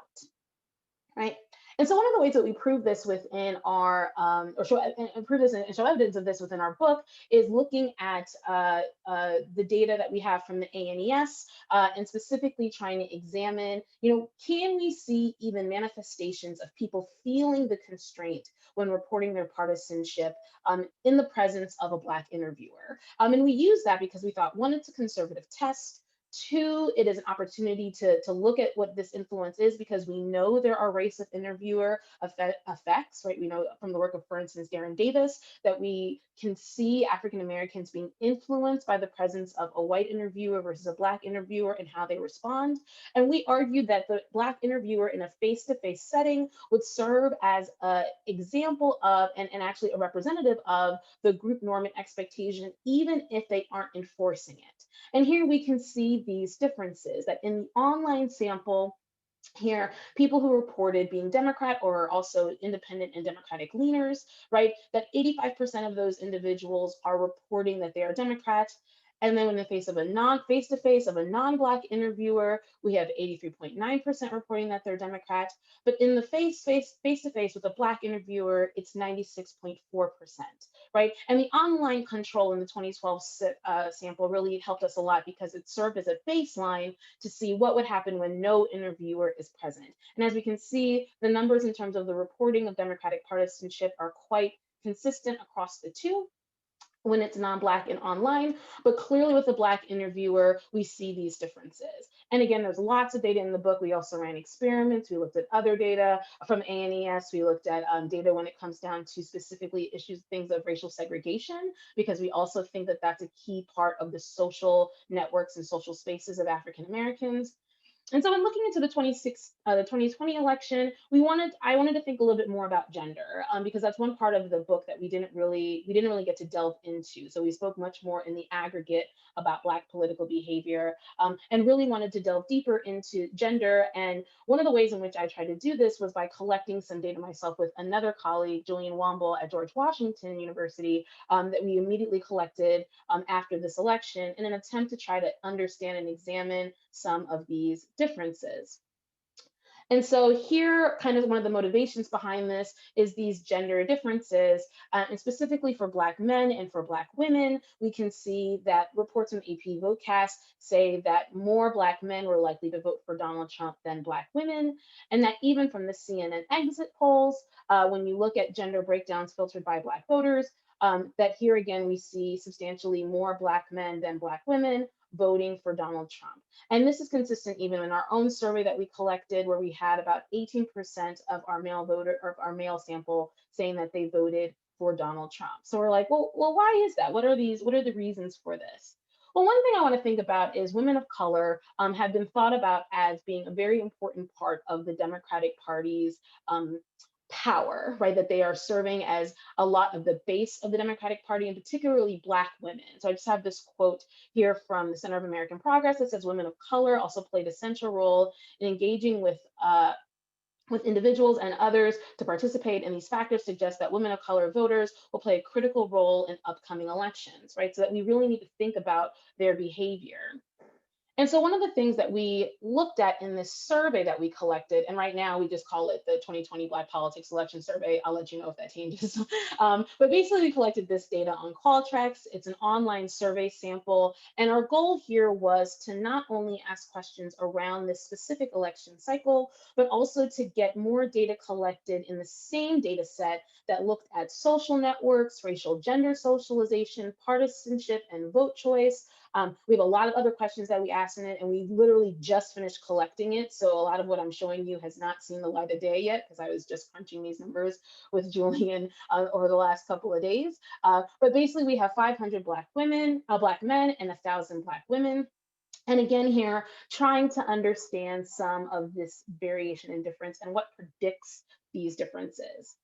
right? And so one of the ways that we prove this within our, prove this and show evidence of this within our book is looking at the data that we have from the ANES and specifically trying to examine, can we see even manifestations of people feeling the constraint when reporting their partisanship in the presence of a Black interviewer? And we use that because we thought, one, it's a conservative test. Two, it is an opportunity to look at what this influence is because we know there are race of interviewer effects, right? We know from the work of, for instance, Darren Davis, that we can see African Americans being influenced by the presence of a white interviewer versus a Black interviewer and how they respond. And we argued that the Black interviewer in a face-to-face setting would serve as an example of, and actually a representative of, the group norm and expectation, even if they aren't enforcing it. And here we can see these differences, that in the online sample here, people who reported being Democrat or also independent and Democratic leaners, right, that 85% of those individuals are reporting that they are Democrat. And then in the face of a face-to-face of a non-Black interviewer, we have 83.9% reporting that they're Democrat. But in the face-to-face with a Black interviewer, it's 96.4%, right? And the online control in the 2012 sample really helped us a lot because it served as a baseline to see what would happen when no interviewer is present. And as we can see, the numbers in terms of the reporting of Democratic partisanship are quite consistent across the two. when it's non-Black and online, but clearly with a Black interviewer, we see these differences. And again, there's lots of data in the book. We also ran experiments. We looked at other data from ANES. We looked at data when it comes down to specifically issues, things of racial segregation, because we also think that that's a key part of the social networks and social spaces of African Americans. And so in looking into the 2020 election, I wanted to think a little bit more about gender, because that's one part of the book that we didn't really get to delve into. So we spoke much more in the aggregate about Black political behavior, and really wanted to delve deeper into gender. And one of the ways in which I tried to do this was by collecting some data myself with another colleague, Julian Womble at George Washington University, that we immediately collected after this election in an attempt to try to understand and examine some of these differences. And so here, kind of one of the motivations behind this is these gender differences, and specifically for Black men and for Black women, we can see that reports from AP VoteCast say that more Black men were likely to vote for Donald Trump than Black women, and that even from the CNN exit polls, when you look at gender breakdowns filtered by Black voters, that here again, we see substantially more Black men than Black women voting for Donald Trump. And this is consistent even in our own survey that we collected, where we had about 18% of our our male sample saying that they voted for Donald Trump. So we're like, well, why is that? What are the reasons for this? Well, one thing I want to think about is women of color have been thought about as being a very important part of the Democratic Party's power, right? That they are serving as a lot of the base of the Democratic Party, and particularly Black women. So I just have this quote here from the Center of American Progress that says women of color also played a central role in engaging with individuals and others to participate, and these factors suggest that women of color voters will play a critical role in upcoming elections, right? So that we really need to think about their behavior. And so one of the things that we looked at in this survey that we collected, and right now we just call it the 2020 Black Politics Election Survey. I'll let you know if that changes. But basically we collected this data on Qualtrics. It's an online survey sample. And our goal here was to not only ask questions around this specific election cycle, but also to get more data collected in the same data set that looked at social networks, racial gender socialization, partisanship, and vote choice. We have a lot of other questions that we asked in it, and we literally just finished collecting it. So a lot of what I'm showing you has not seen the light of day yet, because I was just crunching these numbers with Julian over the last couple of days. But basically we have 500 Black men and 1,000 Black women. And again here, trying to understand some of this variation in difference and what predicts these differences.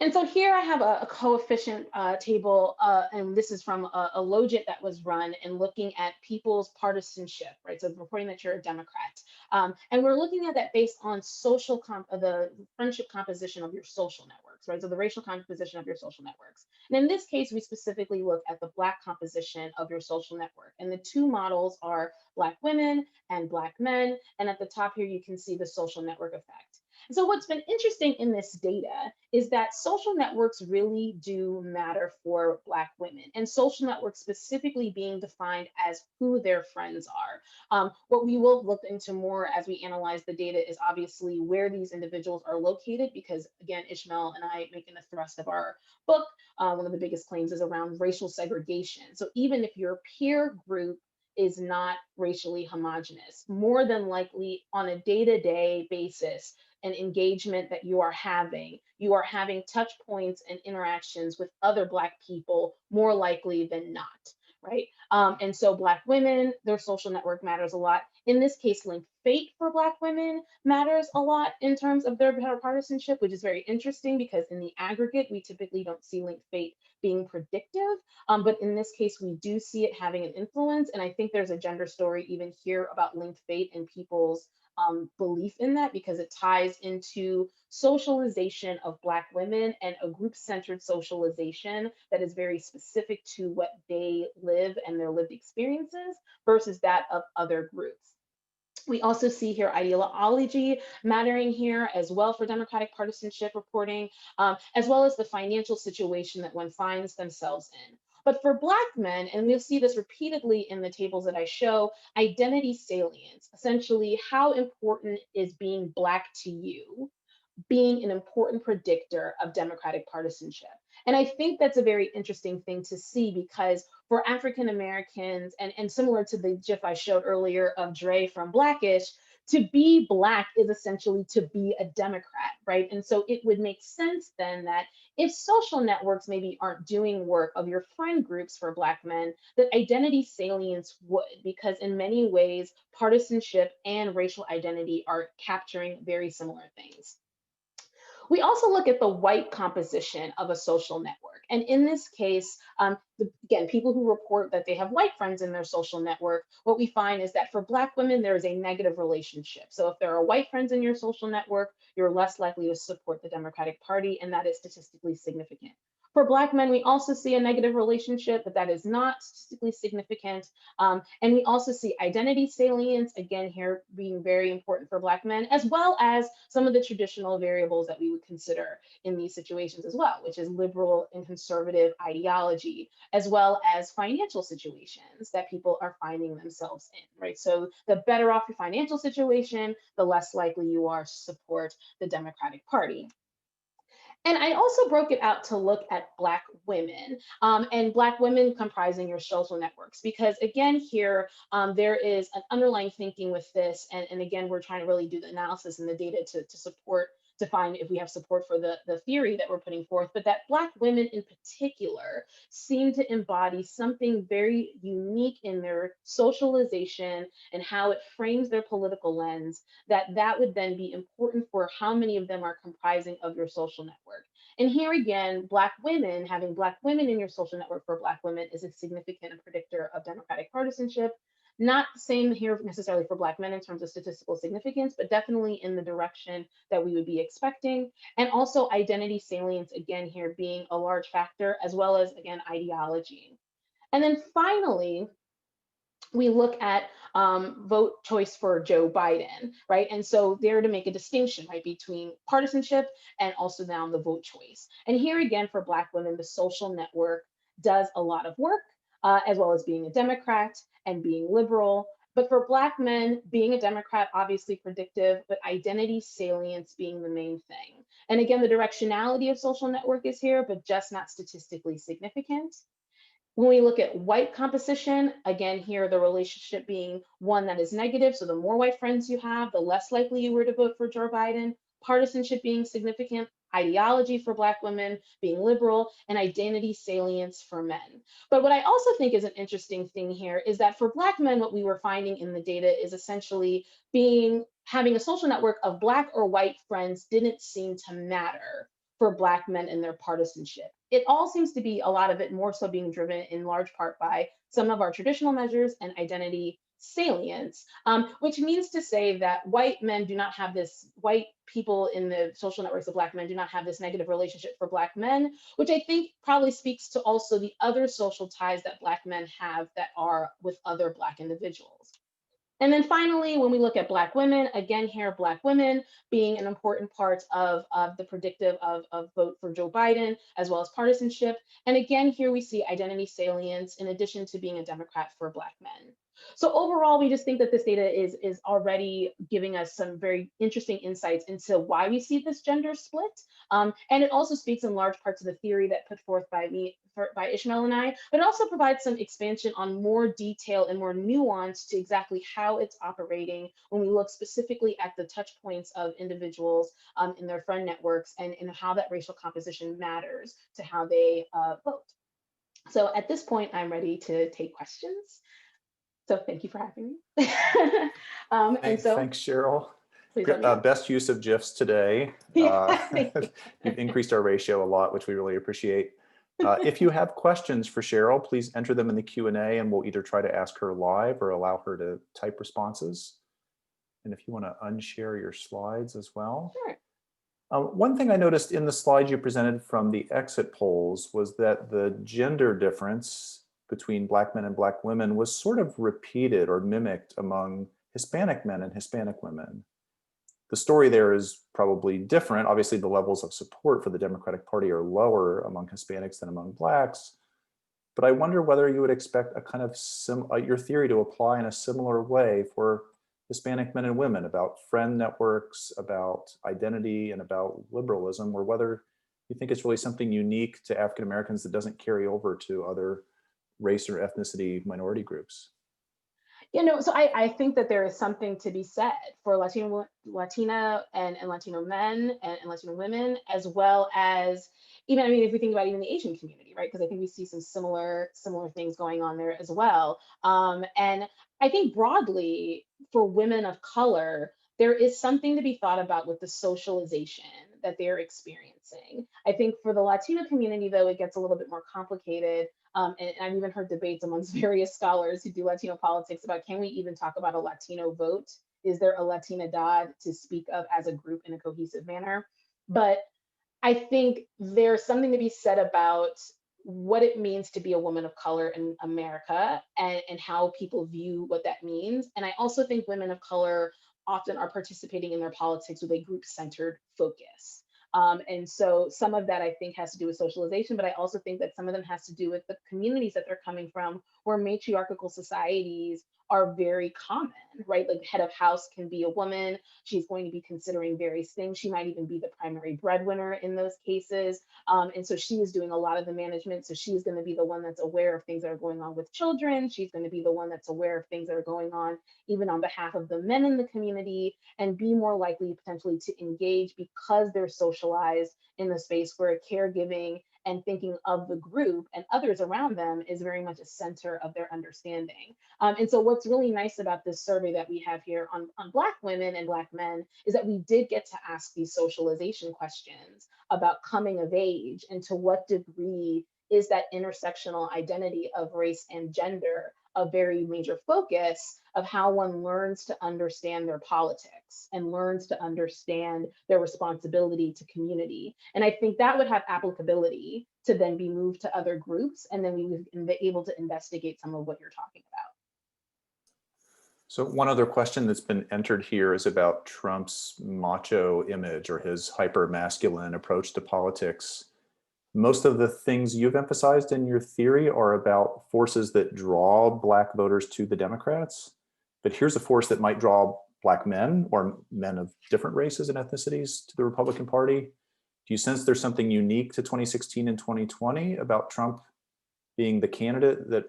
And so here I have a coefficient table, and this is from a logit that was run and looking at people's partisanship, right? So reporting that you're a Democrat. And we're looking at that based on the friendship composition of your social networks, right? So the racial composition of your social networks. And in this case, we specifically look at the Black composition of your social network. And the two models are Black women and Black men. And at the top here, you can see the social network effect. So what's been interesting in this data is that social networks really do matter for Black women, and social networks specifically being defined as who their friends are. What we will look into more as we analyze the data is obviously where these individuals are located, because again, Ishmael and I making the thrust of our book, one of the biggest claims is around racial segregation. So even if your peer group is not racially homogenous, more than likely on a day-to-day basis, and engagement that you are having touch points and interactions with other Black people more likely than not, right? And so Black women, their social network matters a lot. In this case, linked fate for Black women matters a lot in terms of their partisanship, which is very interesting because in the aggregate, we typically don't see linked fate being predictive, but in this case, we do see it having an influence. And I think there's a gender story even here about linked fate and people's belief in that, because it ties into socialization of Black women and a group-centered socialization that is very specific to what they live and their lived experiences versus that of other groups. We also see here ideology mattering here as well for Democratic partisanship reporting, as well as the financial situation that one finds themselves in. But for Black men, and we'll see this repeatedly in the tables that I show, identity salience, essentially how important is being Black to you being an important predictor of Democratic partisanship. And I think that's a very interesting thing to see, because for African Americans, and similar to the GIF I showed earlier of Dre from Blackish, to be Black is essentially to be a Democrat, right? And so it would make sense then that if social networks maybe aren't doing work of your friend groups for Black men, that identity salience would, because in many ways, partisanship and racial identity are capturing very similar things. We also look at the white composition of a social network. And in this case, again, people who report that they have white friends in their social network, what we find is that for Black women, there is a negative relationship. So if there are white friends in your social network, you're less likely to support the Democratic Party, and that is statistically significant. For Black men, we also see a negative relationship, but that is not statistically significant. And we also see identity salience, again, here being very important for Black men, as well as some of the traditional variables that we would consider in these situations as well, which is liberal and conservative ideology, as well as financial situations that people are finding themselves in, right? So the better off your financial situation, the less likely you are to support the Democratic Party. And I also broke it out to look at Black women and Black women comprising your social networks, because again, here, there is an underlying thinking with this. And again, we're trying to really do the analysis and the data to support, to find if we have support for the theory that we're putting forth, but that Black women in particular seem to embody something very unique in their socialization and how it frames their political lens, that would then be important for how many of them are comprising of your social network. And here again, having Black women in your social network for Black women is a significant predictor of Democratic partisanship. Not the same here necessarily for Black men in terms of statistical significance, but definitely in the direction that we would be expecting. And also identity salience, again, here being a large factor, as well as, again, ideology. And then finally, we look at vote choice for Joe Biden, right? And so there to make a distinction, right, between partisanship and also now the vote choice. And here again, for Black women, the social network does a lot of work, as well as being a Democrat and being liberal. But for Black men, being a Democrat, obviously predictive, but identity salience being the main thing. And again, the directionality of social network is here, but just not statistically significant. When we look at white composition, again, here the relationship being one that is negative. So the more white friends you have, the less likely you were to vote for Joe Biden. Partisanship being significant, ideology for Black women being liberal, and identity salience for men. But what I also think is an interesting thing here is that for Black men, what we were finding in the data is essentially having a social network of Black or white friends didn't seem to matter for Black men and their partisanship. It all seems to be a lot of it more so being driven in large part by some of our traditional measures and identity salience, which means to say that white people in the social networks of Black men do not have this negative relationship for Black men, which I think probably speaks to also the other social ties that Black men have that are with other Black individuals. And then finally, when we look at Black women, again here, Black women being an important part of the predictive of vote for Joe Biden, as well as partisanship. And again, here we see identity salience in addition to being a Democrat for Black men. So overall, we just think that this data is already giving us some very interesting insights into why we see this gender split. And it also speaks in large parts of the theory that put forth by Ishmael and I, but it also provides some expansion on more detail and more nuance to exactly how it's operating when we look specifically at the touch points of individuals in their friend networks and how that racial composition matters to how they vote. So at this point, I'm ready to take questions. So thank you for having me. Thanks, Cheryl. Please let me know. Best use of GIFs today. You've increased our ratio a lot, which we really appreciate. If you have questions for Cheryl, please enter them in the Q&A and we'll either try to ask her live or allow her to type responses. And if you want to unshare your slides as well. Sure. One thing I noticed in the slides you presented from the exit polls was that the gender difference between Black men and Black women was sort of repeated or mimicked among Hispanic men and Hispanic women. The story there is probably different. Obviously, the levels of support for the Democratic Party are lower among Hispanics than among Blacks. But I wonder whether you would expect a kind of your theory to apply in a similar way for Hispanic men and women, about friend networks, about identity, and about liberalism, or whether you think it's really something unique to African Americans that doesn't carry over to other race or ethnicity minority groups. So I think that there is something to be said for Latina and Latino men and Latino women, as well as even, I mean, if we think about even the Asian community, right? Because I think we see some similar things going on there as well. And I think broadly for women of color, there is something to be thought about with the socialization that they're experiencing. I think for the Latino community, though, it gets a little bit more complicated. And I've even heard debates amongst various scholars who do Latino politics about, can we even talk about a Latino vote? Is there a Latinidad to speak of as a group in a cohesive manner? But I think there's something to be said about what it means to be a woman of color in America, and how people view what that means. And I also think women of color often are participating in their politics with a group-centered focus. And so some of that I think has to do with socialization, but I also think that some of them has to do with the communities that they're coming from, where matriarchal societies are very common, right? Like head of house can be a woman. She's going to be considering various things. She might even be the primary breadwinner in those cases. And so she is doing a lot of the management. So she's going to be the one that's aware of things that are going on with children. She's going to be the one that's aware of things that are going on even on behalf of the men in the community, and be more likely potentially to engage because they're socialized in the space where caregiving and thinking of the group and others around them is very much a center of their understanding. And so what's really nice about this survey that we have here on Black women and Black men is that we did get to ask these socialization questions about coming of age, and to what degree is that intersectional identity of race and gender a very major focus of how one learns to understand their politics and learns to understand their responsibility to community. And I think that would have applicability to then be moved to other groups, and then we would be able to investigate some of what you're talking about. So one other question that's been entered here is about Trump's macho image, or his hyper-masculine approach to politics. Most of the things you've emphasized in your theory are about forces that draw Black voters to the Democrats. But here's a force that might draw Black men, or men of different races and ethnicities, to the Republican Party. Do you sense there's something unique to 2016 and 2020 about Trump being the candidate that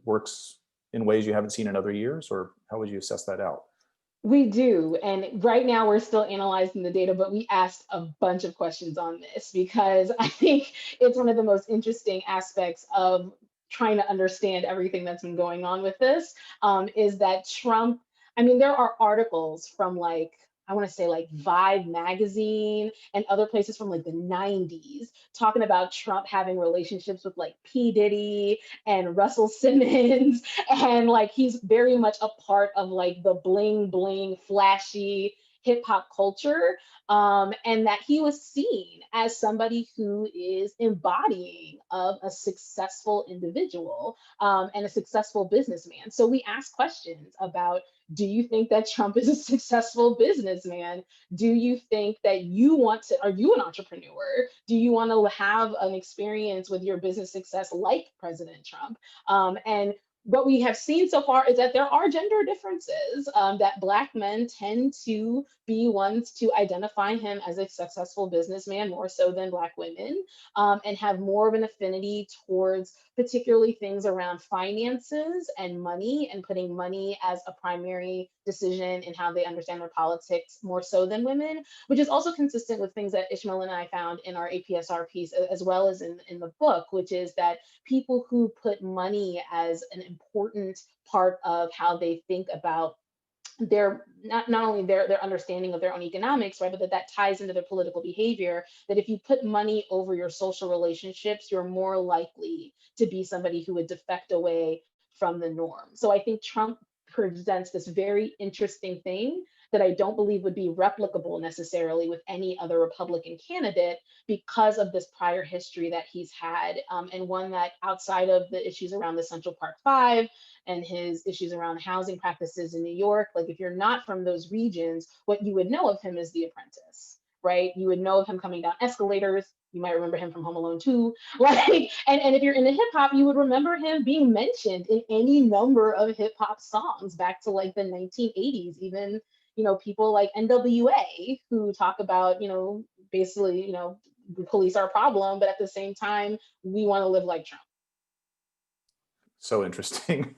works in ways you haven't seen in other years, or how would you assess that out? We do. And right now we're still analyzing the data, but we asked a bunch of questions on this because I think it's one of the most interesting aspects of trying to understand everything that's been going on with this, is that Trump, I mean, there are articles from I want to say Vibe magazine and other places from the 90s talking about Trump having relationships with P. Diddy and Russell Simmons. And he's very much a part of the bling bling, flashy hip hop culture. And that he was seen as somebody who is embodying of a successful individual and a successful businessman. So we ask questions about, do you think that Trump is a successful businessman? Do you think that are you an entrepreneur? Do you want to have an experience with your business success like President Trump? And what we have seen so far is that there are gender differences, that Black men tend to be ones to identify him as a successful businessman more so than Black women, and have more of an affinity towards particularly things around finances and money, and putting money as a primary decision in how they understand their politics more so than women, which is also consistent with things that Ishmael and I found in our APSR piece, as well as in the book, which is that people who put money as an important part of how they think about their not only their understanding of their own economics, right, but that ties into their political behavior, that if you put money over your social relationships, you're more likely to be somebody who would defect away from the norm. So I think Trump presents this very interesting thing that I don't believe would be replicable necessarily with any other Republican candidate, because of this prior history that he's had, and one that, outside of the issues around the Central Park Five and his issues around housing practices in New York, if you're not from those regions, what you would know of him is The Apprentice, right? You would know of him coming down escalators. You might remember him from Home Alone 2. Like, and if you're into hip hop, you would remember him being mentioned in any number of hip hop songs back to like the 1980s, even, you know, people like NWA who talk about, you know, basically, you know, the police are a problem, but at the same time, we want to live like Trump. So interesting.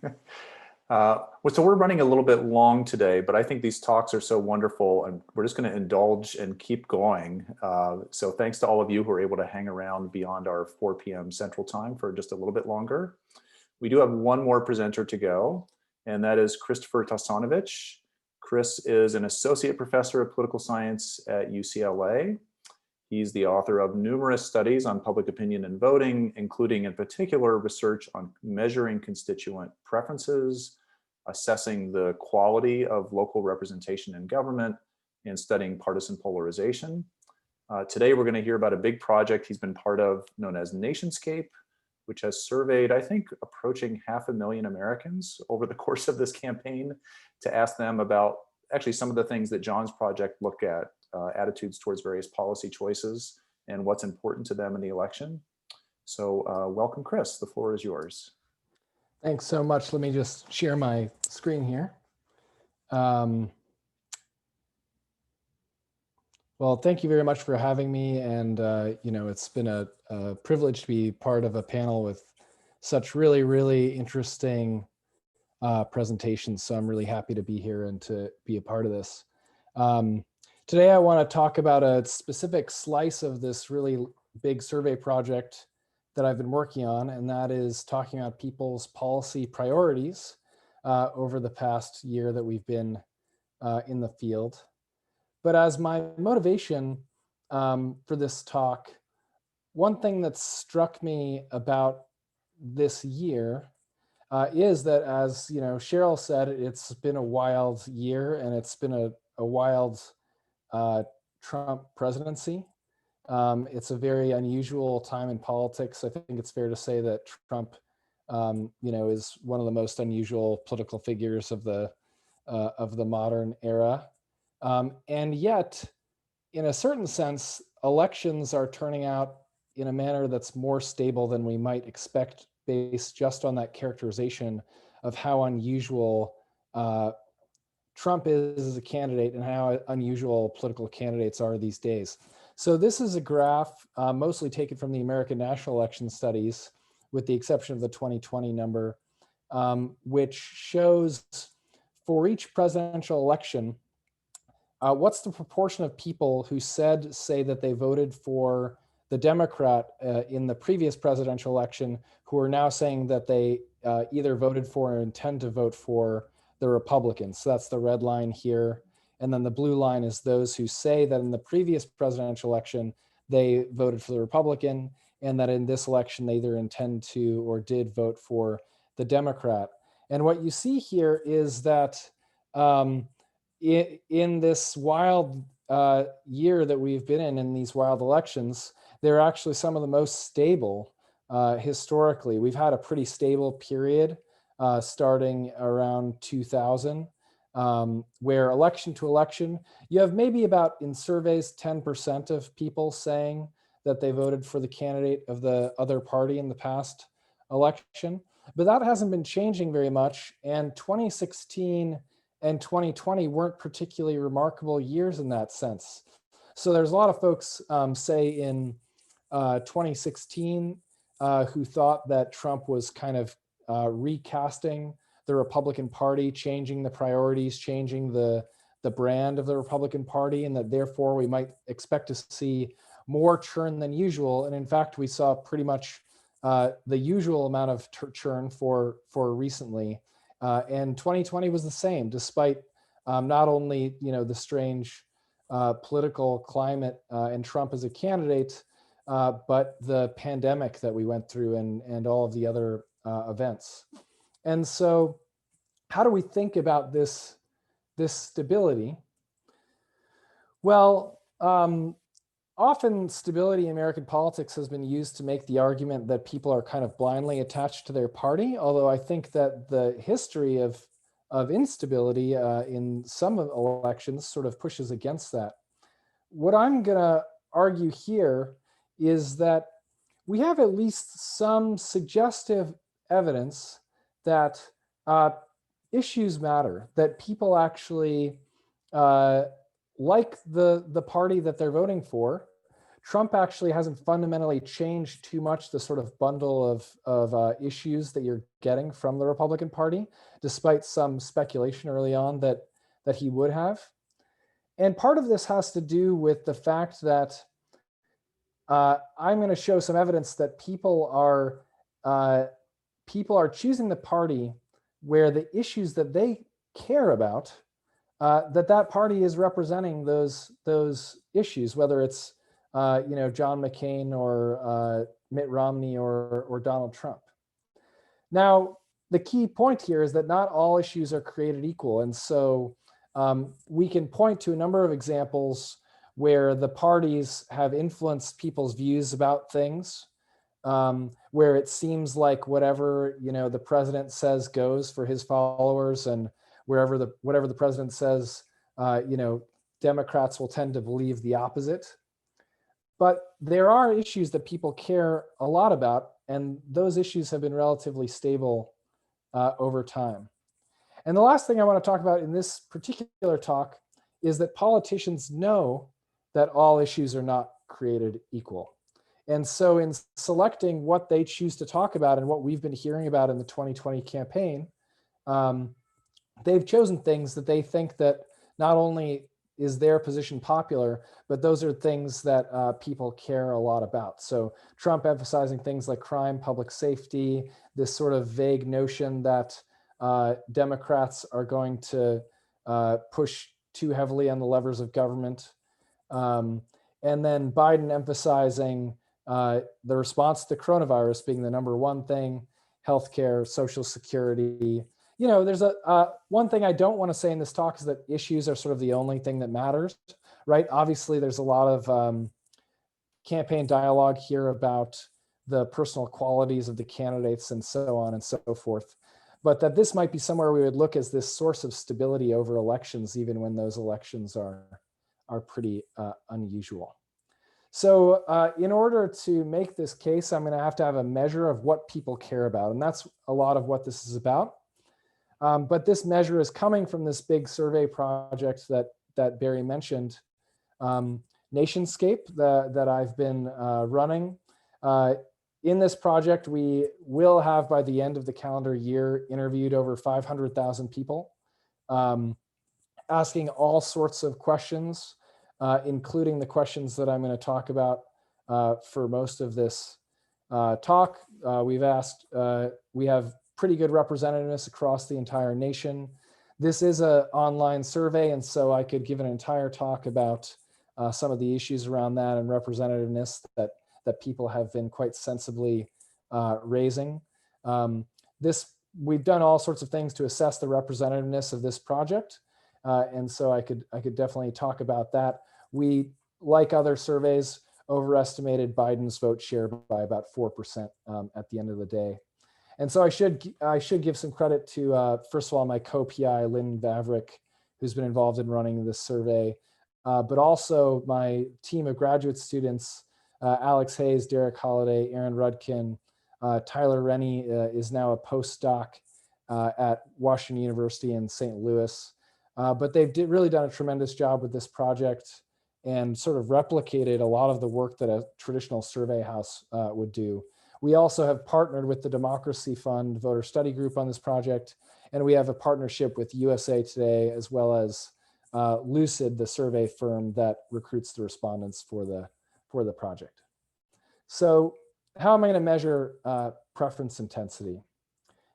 Well, so we're running a little bit long today, but I think these talks are so wonderful, and we're just going to indulge and keep going. So thanks to all of you who are able to hang around beyond our 4 p.m. Central Time for just a little bit longer. We do have one more presenter to go, and that is Christopher Tausanovitch. Chris is an associate professor of political science at UCLA. He's the author of numerous studies on public opinion and voting, including in particular research on measuring constituent preferences, assessing the quality of local representation in government, and studying partisan polarization. Today, we're going to hear about a big project he's been part of known as Nationscape, which has surveyed, I think, approaching 500,000 Americans over the course of this campaign to ask them about actually some of the things that John's project looked at, attitudes towards various policy choices and what's important to them in the election. So welcome, Chris. The floor is yours. Thanks so much. Let me just share my screen here. Well, thank you very much for having me. And, you know, it's been a privilege to be part of a panel with such really, really interesting presentations. So I'm really happy to be here and to be a part of this. Today, I want to talk about a specific slice of this really big survey project that I've been working on, and that is talking about people's policy priorities over the past year that we've been in the field. But as my motivation for this talk, one thing that struck me about this year is that, as you know, Cheryl said, it's been a wild year, and it's been a wild Trump presidency. It's a very unusual time in politics. I think it's fair to say that Trump, you know, is one of the most unusual political figures of the modern era. And yet, in a certain sense, elections are turning out in a manner that's more stable than we might expect, based just on that characterization of how unusual Trump is as a candidate and how unusual political candidates are these days. So this is a graph mostly taken from the American National Election Studies, with the exception of the 2020 number, which shows for each presidential election, what's the proportion of people who say that they voted for the Democrat in the previous presidential election, who are now saying that they either voted for or intend to vote for the Republicans. So that's the red line here. And then the blue line is those who say that in the previous presidential election, they voted for the Republican, and that in this election, they either intend to or did vote for the Democrat. And what you see here is that in this wild year that we've been in these wild elections, they're actually some of the most stable historically. We've had a pretty stable period starting around 2000, where election to election, you have maybe about, in surveys, 10% of people saying that they voted for the candidate of the other party in the past election. But that hasn't been changing very much. And 2016 and 2020 weren't particularly remarkable years in that sense. So there's a lot of folks, say in 2016, who thought that Trump was kind of recasting the Republican Party, changing the priorities, changing the brand of the Republican Party, and that therefore we might expect to see more churn than usual. And in fact, we saw pretty much the usual amount of churn for recently. And 2020 was the same, despite not only, you know, the strange political climate and Trump as a candidate, but the pandemic that we went through and all of the other events. And so how do we think about this stability? Well, often stability in American politics has been used to make the argument that people are kind of blindly attached to their party, although I think that the history of instability in some elections sort of pushes against that. what I'm gonna argue here is that we have at least some suggestive evidence that issues matter, that people actually like the party that they're voting for. Trump actually hasn't fundamentally changed too much the sort of bundle of issues that you're getting from the Republican Party, despite some speculation early on that he would have. And part of this has to do with the fact that I'm going to show some evidence that people are choosing the party where the issues that they care about, that party is representing those issues, whether it's John McCain or Mitt Romney or Donald Trump. Now, the key point here is that not all issues are created equal, and so we can point to a number of examples where the parties have influenced people's views about things, where it seems like whatever the president says goes for his followers, and whatever the president says, Democrats will tend to believe the opposite. But there are issues that people care a lot about, and those issues have been relatively stable over time. And the last thing I want to talk about in this particular talk is that politicians know that all issues are not created equal. And so in selecting what they choose to talk about and what we've been hearing about in the 2020 campaign, they've chosen things that they think that not only is their position popular, but those are things that people care a lot about. So Trump emphasizing things like crime, public safety, this sort of vague notion that Democrats are going to push too heavily on the levers of government. And then Biden emphasizing the response to coronavirus being the number one thing, healthcare, Social Security. There's one thing I don't want to say in this talk is that issues are sort of the only thing that matters, right? Obviously, there's a lot of campaign dialogue here about the personal qualities of the candidates and so on and so forth, but that this might be somewhere we would look as this source of stability over elections, even when those elections are pretty unusual. So in order to make this case, I'm going to have a measure of what people care about, and that's a lot of what this is about. But this measure is coming from this big survey project that Barry mentioned, Nationscape, that I've been running. In this project, we will have, by the end of the calendar year, interviewed over 500,000 people, asking all sorts of questions, including the questions that I'm going to talk about for most of this talk. We have pretty good representativeness across the entire nation. This is an online survey, and so I could give an entire talk about some of the issues around that and representativeness that people have been quite sensibly raising. We've done all sorts of things to assess the representativeness of this project, and so I could definitely talk about that. We, like other surveys, overestimated Biden's vote share by about 4% at the end of the day. And so I should give some credit to, first of all, my co-PI, Lynn Vavrick, who's been involved in running this survey, but also my team of graduate students, Alex Hayes, Derek Holliday, Aaron Rudkin, Tyler Rennie is now a postdoc at Washington University in St. Louis. But they've really done a tremendous job with this project and sort of replicated a lot of the work that a traditional survey house would do. We also have partnered with the Democracy Fund Voter Study Group on this project, and we have a partnership with USA Today, as well as Lucid, the survey firm that recruits the respondents for the project. So how am I going to measure preference intensity?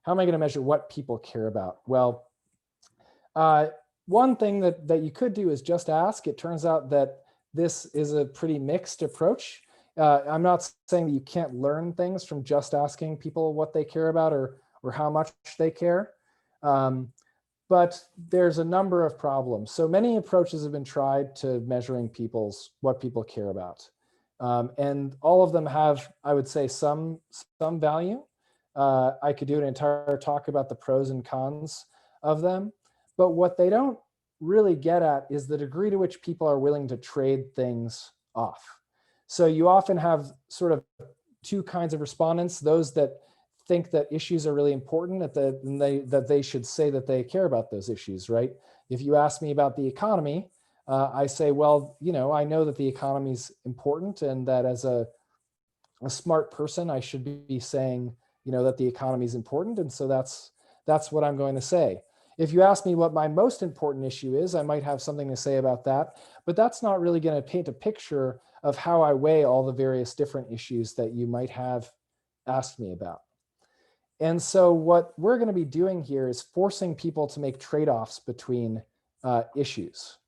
How am I going to measure what people care about? Well, one thing that you could do is just ask. It turns out that this is a pretty mixed approach. I'm not saying that you can't learn things from just asking people what they care about or how much they care, but there's a number of problems. So many approaches have been tried to measuring what people care about, and all of them have, I would say, some value. I could do an entire talk about the pros and cons of them, but what they don't really get at is the degree to which people are willing to trade things off. So you often have sort of two kinds of respondents: those that think that issues are really important, that they should say that they care about those issues, right? If you ask me about the economy, I say, well, I know that the economy is important, and that as a smart person, I should be saying, that the economy is important, and so that's what I'm going to say. If you ask me what my most important issue is, I might have something to say about that, but that's not really going to paint a picture of how I weigh all the various different issues that you might have asked me about. And so what we're going to be doing here is forcing people to make trade-offs between issues.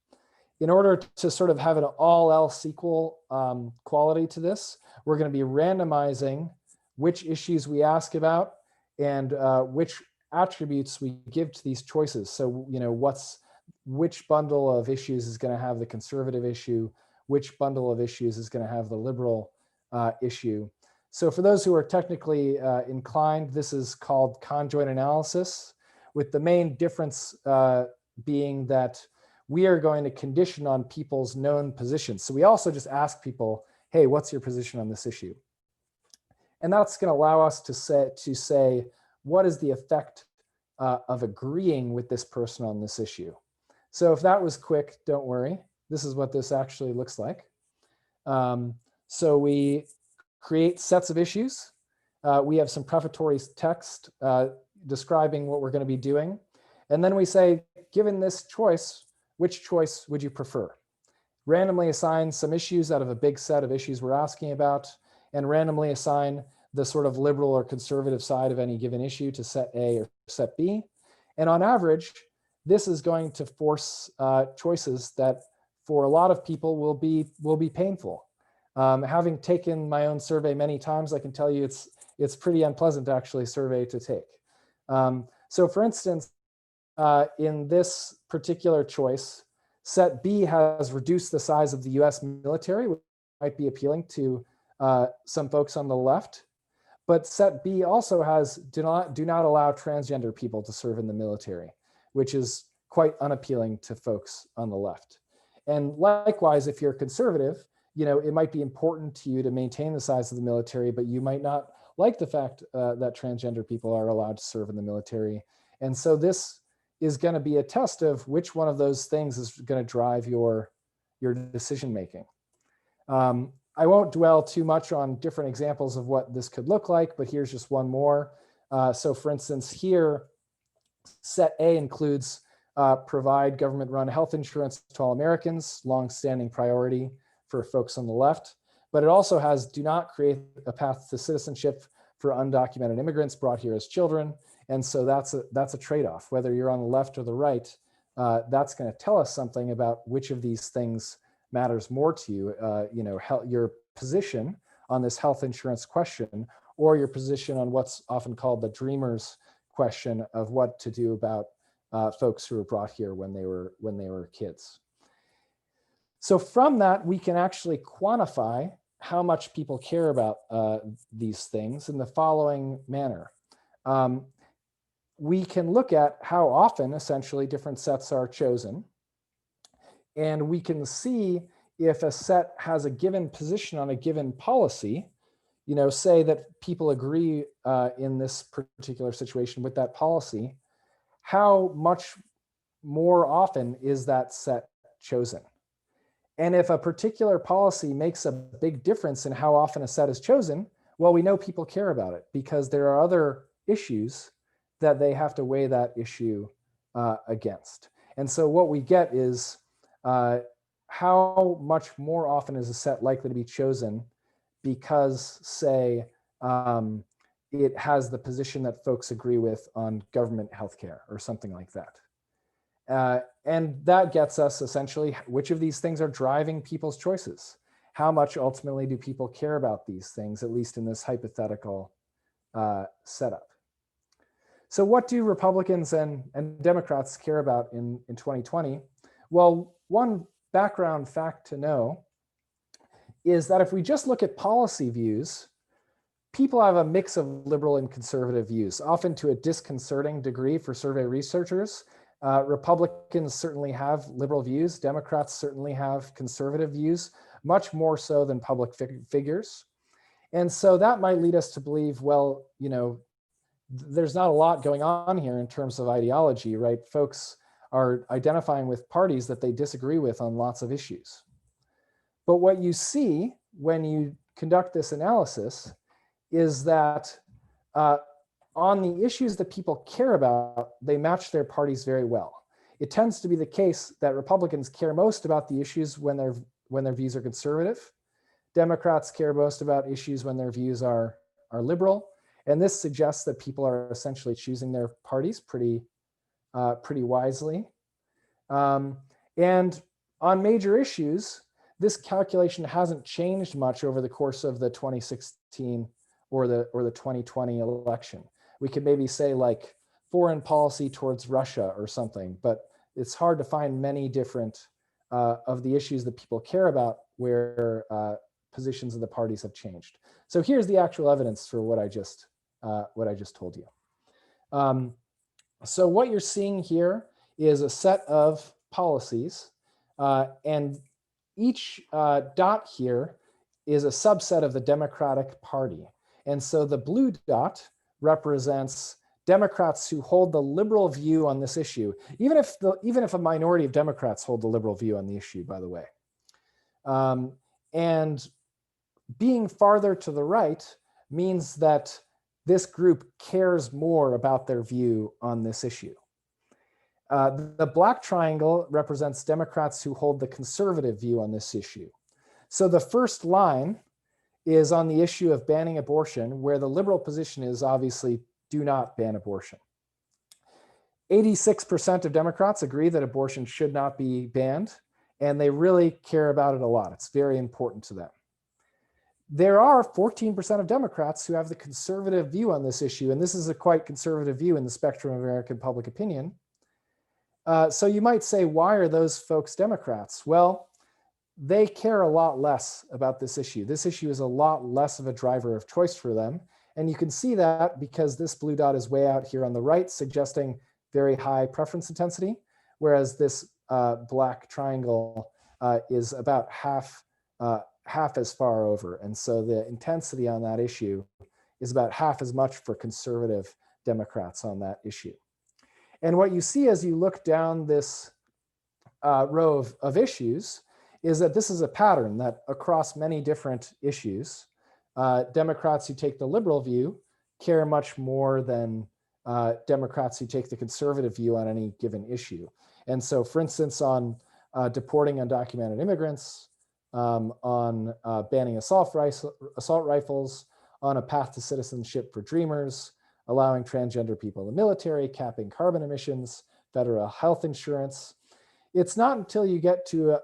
In order to sort of have an all else equal quality to this, we're going to be randomizing which issues we ask about and which attributes we give to these choices. So, which bundle of issues is going to have the conservative issue, which bundle of issues is going to have the liberal issue. So for those who are technically inclined, this is called conjoint analysis, with the main difference being that we are going to condition on people's known positions. So we also just ask people, hey, what's your position on this issue? And that's going to allow us to say, what is the effect of agreeing with this person on this issue? So if that was quick, don't worry. This is what this actually looks like. So we create sets of issues. We have some prefatory text describing what we're going to be doing. And then we say, given this choice, which choice would you prefer? Randomly assign some issues out of a big set of issues we're asking about, and randomly assign the sort of liberal or conservative side of any given issue to set A or set B. And on average, this is going to force choices that for a lot of people will be painful. Having taken my own survey many times, I can tell you it's pretty unpleasant actually survey to take. So for instance, in this particular choice, set B has reduced the size of the US military, which might be appealing to some folks on the left. But set B also has do not allow transgender people to serve in the military, which is quite unappealing to folks on the left. And likewise, if you're conservative, it might be important to you to maintain the size of the military, but you might not like the fact that transgender people are allowed to serve in the military. And so this is going to be a test of which one of those things is going to drive your decision making. I won't dwell too much on different examples of what this could look like, but here's just one more. So for instance, here, set A includes provide government-run health insurance to all Americans, long-standing priority for folks on the left. But it also has do not create a path to citizenship for undocumented immigrants brought here as children. And so that's a trade-off. Whether you're on the left or the right, that's going to tell us something about which of these things matters more to you. Your position on this health insurance question, or your position on what's often called the dreamers question of what to do about folks who were brought here when they were kids. So from that, we can actually quantify how much people care about these things in the following manner. We can look at how often essentially different sets are chosen. And we can see if a set has a given position on a given policy, say that people agree in this particular situation with that policy, how much more often is that set chosen? And if a particular policy makes a big difference in how often a set is chosen, well, we know people care about it because there are other issues that they have to weigh that issue against. And so what we get is how much more often is a set likely to be chosen because, say, it has the position that folks agree with on government healthcare or something like that. And that gets us essentially which of these things are driving people's choices. How much ultimately do people care about these things, at least in this hypothetical setup? So what do Republicans and Democrats care about in 2020? Well, one background fact to know is that if we just look at policy views, people have a mix of liberal and conservative views, often to a disconcerting degree for survey researchers. Republicans certainly have liberal views. Democrats certainly have conservative views, much more so than public figures. And so that might lead us to believe, well, there's not a lot going on here in terms of ideology, right? Folks are identifying with parties that they disagree with on lots of issues. But what you see when you conduct this analysis is that on the issues that people care about, they match their parties very well. It tends to be the case that Republicans care most about the issues when their views are conservative. Democrats care most about issues when their views are liberal. And this suggests that people are essentially choosing their parties pretty wisely. And on major issues, this calculation hasn't changed much over the course of the 2016 or the 2020 election. We could maybe say like foreign policy towards Russia or something, but it's hard to find many different of the issues that people care about where positions of the parties have changed. So here's the actual evidence for what I just told you. So what you're seeing here is a set of policies, and each dot here is a subset of the Democratic Party. And so the blue dot represents Democrats who hold the liberal view on this issue, even if a minority of Democrats hold the liberal view on the issue, by the way. And being farther to the right means that this group cares more about their view on this issue. The black triangle represents Democrats who hold the conservative view on this issue. So the first line is on the issue of banning abortion, where the liberal position is obviously do not ban abortion. 86% of Democrats agree that abortion should not be banned, and they really care about it a lot. It's very important to them. There are 14% of Democrats who have the conservative view on this issue, and this is a quite conservative view in the spectrum of American public opinion. So you might say, why are those folks Democrats? Well, they care a lot less about this issue. This issue is a lot less of a driver of choice for them. And you can see that because this blue dot is way out here on the right, suggesting very high preference intensity, whereas this black triangle is about half as far over. And so the intensity on that issue is about half as much for conservative Democrats on that issue. And what you see as you look down this row of issues is that this is a pattern that across many different issues, Democrats who take the liberal view care much more than Democrats who take the conservative view on any given issue. And so, for instance, on deporting undocumented immigrants, on banning assault rifles, on a path to citizenship for dreamers, allowing transgender people in the military, capping carbon emissions, federal health insurance. It's not until you get to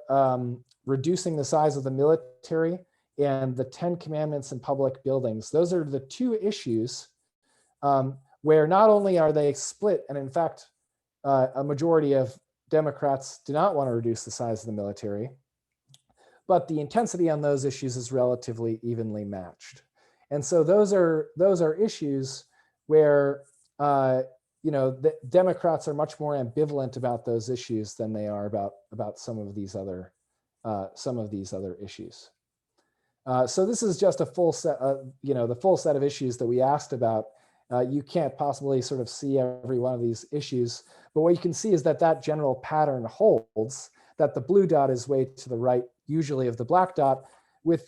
reducing the size of the military and the 10 commandments in public buildings. Those are the two issues where not only are they split, and in fact, a majority of Democrats do not want to reduce the size of the military, but the intensity on those issues is relatively evenly matched. And so those are issues where the Democrats are much more ambivalent about those issues than they are about some of these other issues. So this is just a full set, the full set of issues that we asked about. You can't possibly sort of see every one of these issues, but what you can see is that general pattern holds, that the blue dot is way to the right, usually of the black dot, with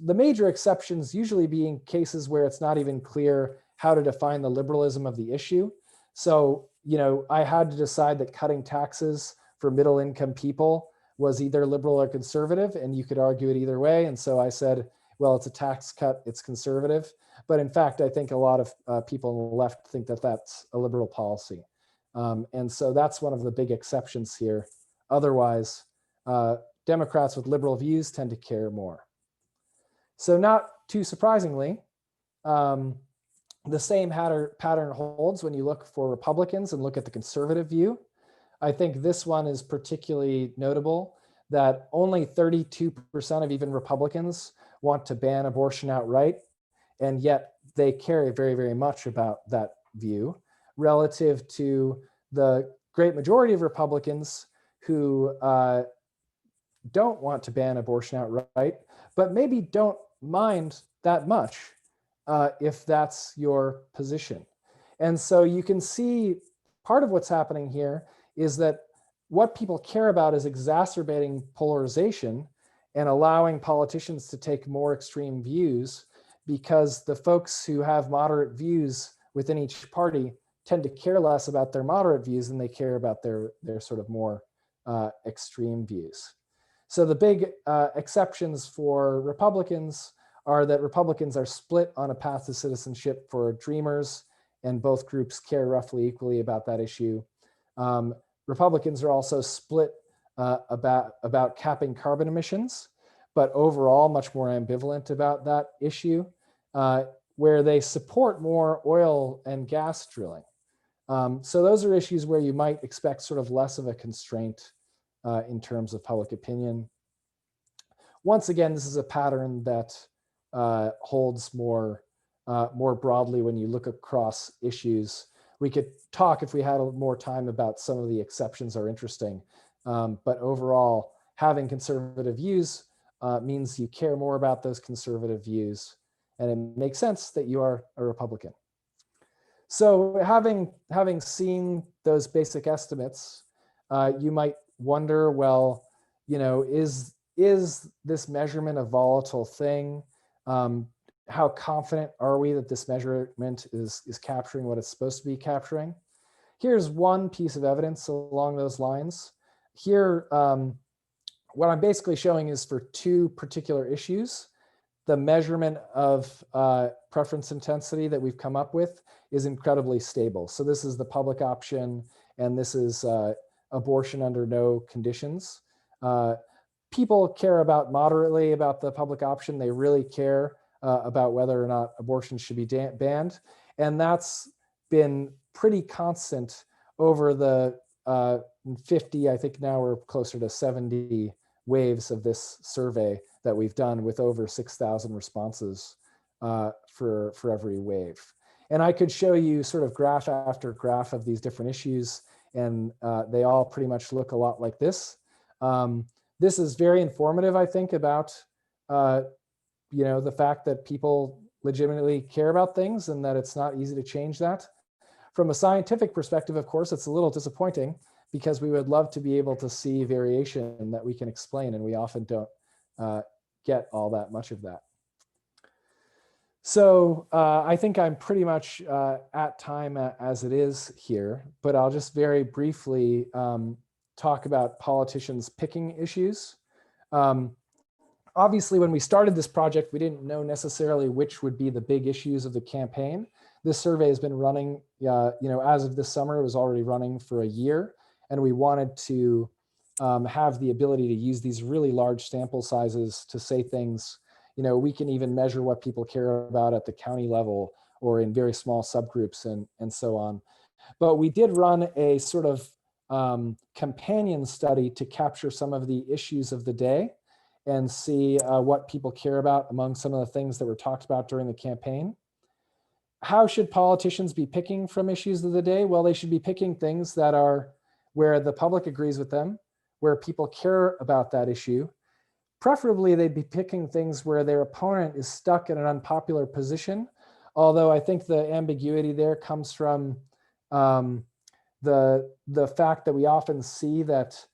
the major exceptions usually being cases where it's not even clear how to define the liberalism of the issue. So, I had to decide that cutting taxes for middle income people was either liberal or conservative, and you could argue it either way. And so I said, well, it's a tax cut, it's conservative. But in fact, I think a lot of people on the left think that that's a liberal policy. And so that's one of the big exceptions here. Otherwise, Democrats with liberal views tend to care more. So not too surprisingly, the same pattern holds when you look for Republicans and look at the conservative view. I think this one is particularly notable, that only 32% of even Republicans want to ban abortion outright, and yet they care very, very much about that view relative to the great majority of Republicans who don't want to ban abortion outright, but maybe don't mind that much if that's your position. And so you can see part of what's happening here is that what people care about is exacerbating polarization and allowing politicians to take more extreme views, because the folks who have moderate views within each party tend to care less about their moderate views than they care about their sort of more extreme views. So the big exceptions for Republicans are that Republicans are split on a path to citizenship for Dreamers, and both groups care roughly equally about that issue. Republicans are also split about capping carbon emissions, but overall much more ambivalent about that issue, where they support more oil and gas drilling. So those are issues where you might expect sort of less of a constraint in terms of public opinion. Once again, this is a pattern that holds more broadly when you look across issues. We could talk, if we had more time, about some of the exceptions are interesting. But overall, having conservative views means you care more about those conservative views, and it makes sense that you are a Republican. So having seen those basic estimates, you might wonder, well, you know, is this measurement a volatile thing? How confident are we that this measurement is capturing what it's supposed to be capturing? Here's one piece of evidence along those lines. Here, what I'm basically showing is for two particular issues, the measurement of preference intensity that we've come up with is incredibly stable. So this is the public option, and this is abortion under no conditions. People care about moderately about the public option. They really care about whether or not abortion should be banned. And that's been pretty constant over the 50, I think now we're closer to 70 waves of this survey that we've done, with over 6,000 responses for every wave. And I could show you sort of graph after graph of these different issues, and they all pretty much look a lot like this. This is very informative, I think, about you know, the fact that people legitimately care about things and that it's not easy to change that. From a scientific perspective, of course, it's a little disappointing, because we would love to be able to see variation that we can explain, and we often don't get all that much of that. So I think I'm pretty much at time as it is here, but I'll just very briefly talk about politicians picking issues. Obviously, when we started this project, we didn't know necessarily which would be the big issues of the campaign. This survey has been running, you know, as of this summer, it was already running for a year, and we wanted to have the ability to use these really large sample sizes to say things. You know, we can even measure what people care about at the county level or in very small subgroups and so on. But we did run a sort of companion study to capture some of the issues of the day and see what people care about among some of the things that were talked about during the campaign. How should politicians be picking from issues of the day? Well, they should be picking things that are where the public agrees with them, where people care about that issue. Preferably, they'd be picking things where their opponent is stuck in an unpopular position, although I think the ambiguity there comes from the fact that we often see that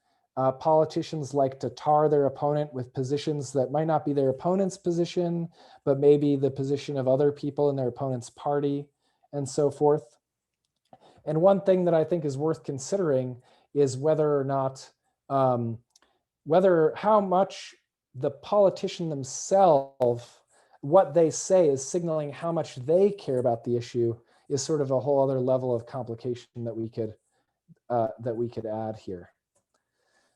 politicians like to tar their opponent with positions that might not be their opponent's position, but maybe the position of other people in their opponent's party, and so forth. And one thing that I think is worth considering is whether or not, how much the politician themselves, what they say is signaling how much they care about the issue, is sort of a whole other level of complication that we could add here.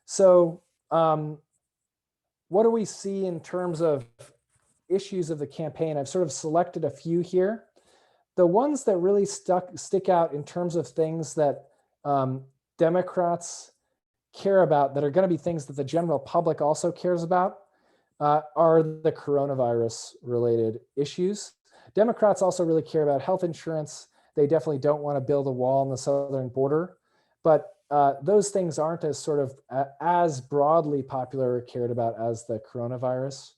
So what do we see in terms of issues of the campaign? I've sort of selected a few here. The ones that really stick out in terms of things that Democrats care about, that are going to be things that the general public also cares about, are the coronavirus related issues. Democrats also really care about health insurance. They definitely don't want to build a wall on the southern border. But those things aren't as sort of as broadly popular or cared about as the coronavirus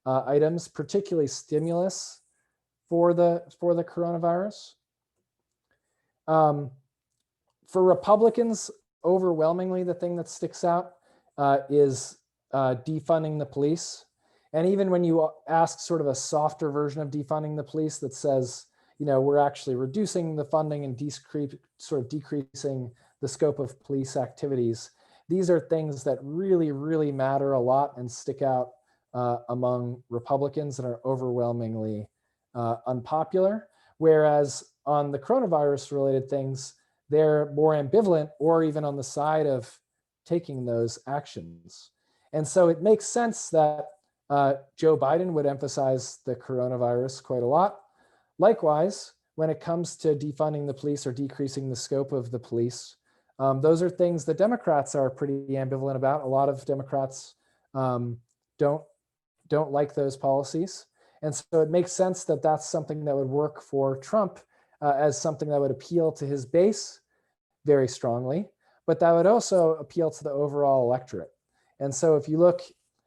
items, particularly stimulus for the coronavirus. For Republicans, overwhelmingly, the thing that sticks out is defunding the police. And even when you ask sort of a softer version of defunding the police that says, you know, we're actually reducing the funding and sort of decreasing the scope of police activities, these are things that really, really matter a lot and stick out among Republicans and are overwhelmingly unpopular. Whereas on the coronavirus related things, they're more ambivalent or even on the side of taking those actions. And so it makes sense that Joe Biden would emphasize the coronavirus quite a lot. Likewise, when it comes to defunding the police or decreasing the scope of the police, those are things that Democrats are pretty ambivalent about. A lot of Democrats don't like those policies. And so it makes sense that that's something that would work for Trump as something that would appeal to his base very strongly, but that would also appeal to the overall electorate. And so if you look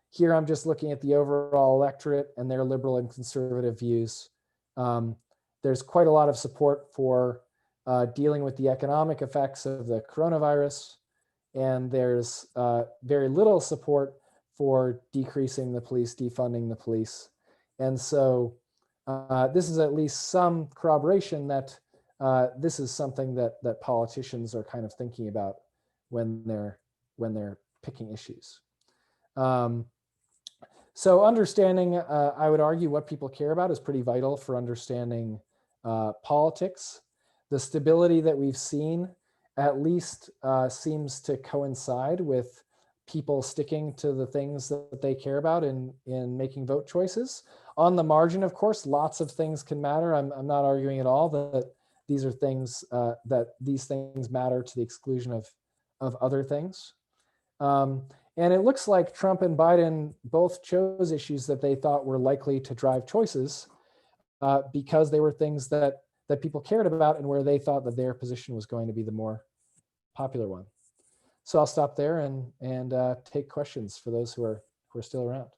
here, I'm just looking at the overall electorate and their liberal and conservative views. There's quite a lot of support for dealing with the economic effects of the coronavirus, and there's very little support for decreasing the police, defunding the police. And so this is at least some corroboration that this is something that politicians are kind of thinking about when they're picking issues. So understanding, I would argue, what people care about is pretty vital for understanding politics. The stability that we've seen at least seems to coincide with people sticking to the things that they care about in making vote choices. On the margin, of course, lots of things can matter. I'm not arguing at all that these are things that these things matter to the exclusion of other things. And it looks like Trump and Biden both chose issues that they thought were likely to drive choices because they were things that people cared about and where they thought that their position was going to be the more popular one. So I'll stop there and take questions for those who are still around.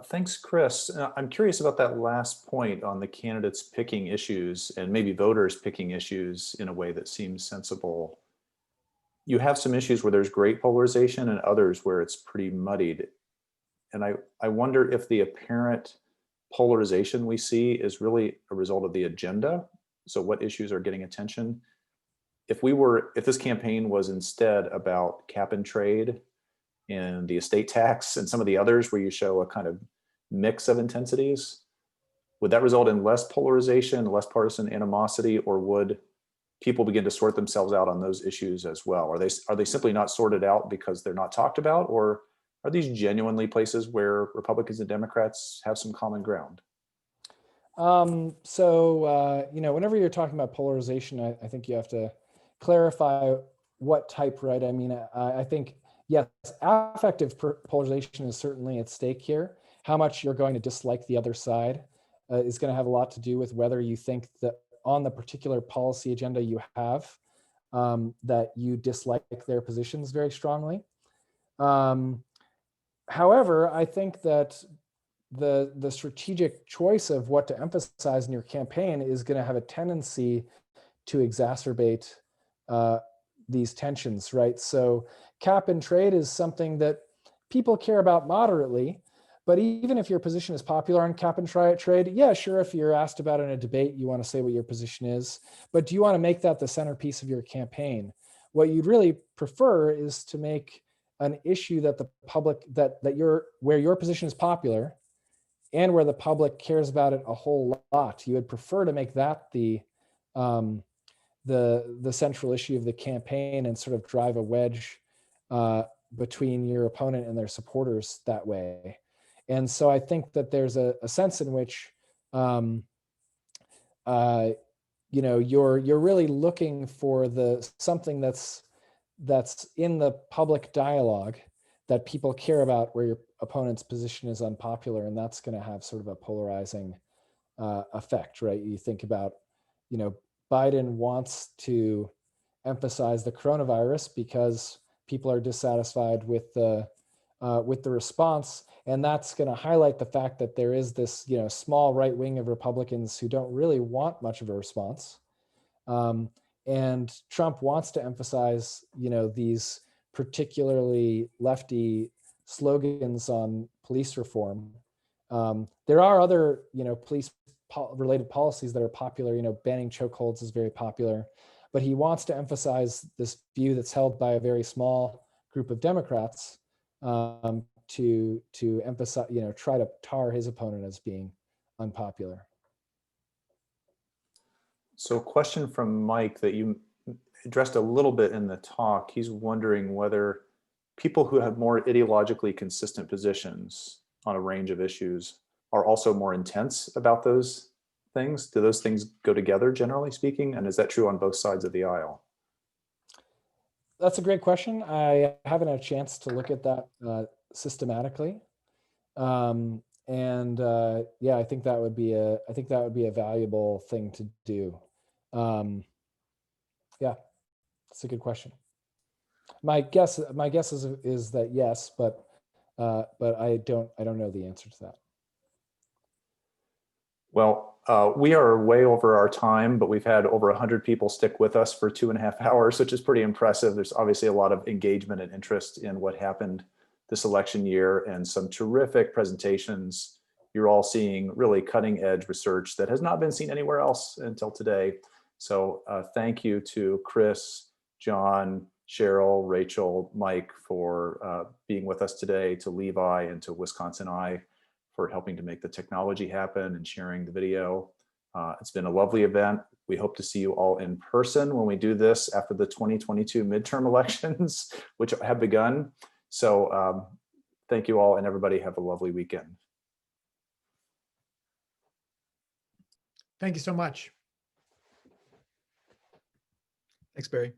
Thanks, Chris. I'm curious about that last point on the candidates picking issues and maybe voters picking issues in a way that seems sensible. You have some issues where there's great polarization and others where it's pretty muddied. And I wonder if the apparent polarization we see is really a result of the agenda. So what issues are getting attention? If this campaign was instead about cap and trade and the estate tax and some of the others where you show a kind of mix of intensities, would that result in less polarization, less partisan animosity, or would people begin to sort themselves out on those issues as well? Are they simply not sorted out because they're not talked about, or are these genuinely places where Republicans and Democrats have some common ground? Whenever you're talking about polarization, I think you have to clarify what type, right? I mean, I think, yes, affective polarization is certainly at stake here. How much you're going to dislike the other side is going to have a lot to do with whether you think that on the particular policy agenda you have, that you dislike their positions very strongly. However, I think that the strategic choice of what to emphasize in your campaign is going to have a tendency to exacerbate these tensions, right? So cap and trade is something that people care about moderately, but even if your position is popular on cap and trade, yeah, sure, if you're asked about in a debate, you want to say what your position is, but do you want to make that the centerpiece of your campaign? What you'd really prefer is to make an issue that the public, where your position is popular and where the public cares about it a whole lot. You would prefer to make that the central issue of the campaign and sort of drive a wedge between your opponent and their supporters that way. And so I think that there's a sense in which you're really looking for something that's in the public dialogue that people care about, where your opponent's position is unpopular, and that's going to have sort of a polarizing effect, right? You think about, Biden wants to emphasize the coronavirus because people are dissatisfied with the response. And that's going to highlight the fact that there is this, small right wing of Republicans who don't really want much of a response. And Trump wants to emphasize, these particularly lefty slogans on police reform. There are other, police related policies that are popular. Banning chokeholds is very popular, but he wants to emphasize this view that's held by a very small group of Democrats to emphasize, try to tar his opponent as being unpopular. So a question from Mike that you addressed a little bit in the talk. He's wondering whether people who have more ideologically consistent positions on a range of issues are also more intense about those things. Do those things go together, generally speaking? And is that true on both sides of the aisle? That's a great question. I haven't had a chance to look at that systematically. Yeah, I think that would be a valuable thing to do. Yeah, that's a good question. My guess is that yes, but I don't know the answer to that. Well, we are way over our time, but we've had over 100 people stick with us for 2.5 hours, which is pretty impressive. There's obviously a lot of engagement and interest in what happened this election year and some terrific presentations. You're all seeing really cutting edge research that has not been seen anywhere else until today. So thank you to Chris, John, Cheryl, Rachel, Mike for being with us today, to Levi and to Wisconsin Eye for helping to make the technology happen and sharing the video. It's been a lovely event. We hope to see you all in person when we do this after the 2022 midterm elections, which have begun. So thank you all, and everybody have a lovely weekend. Thank you so much. Thanks, Barry.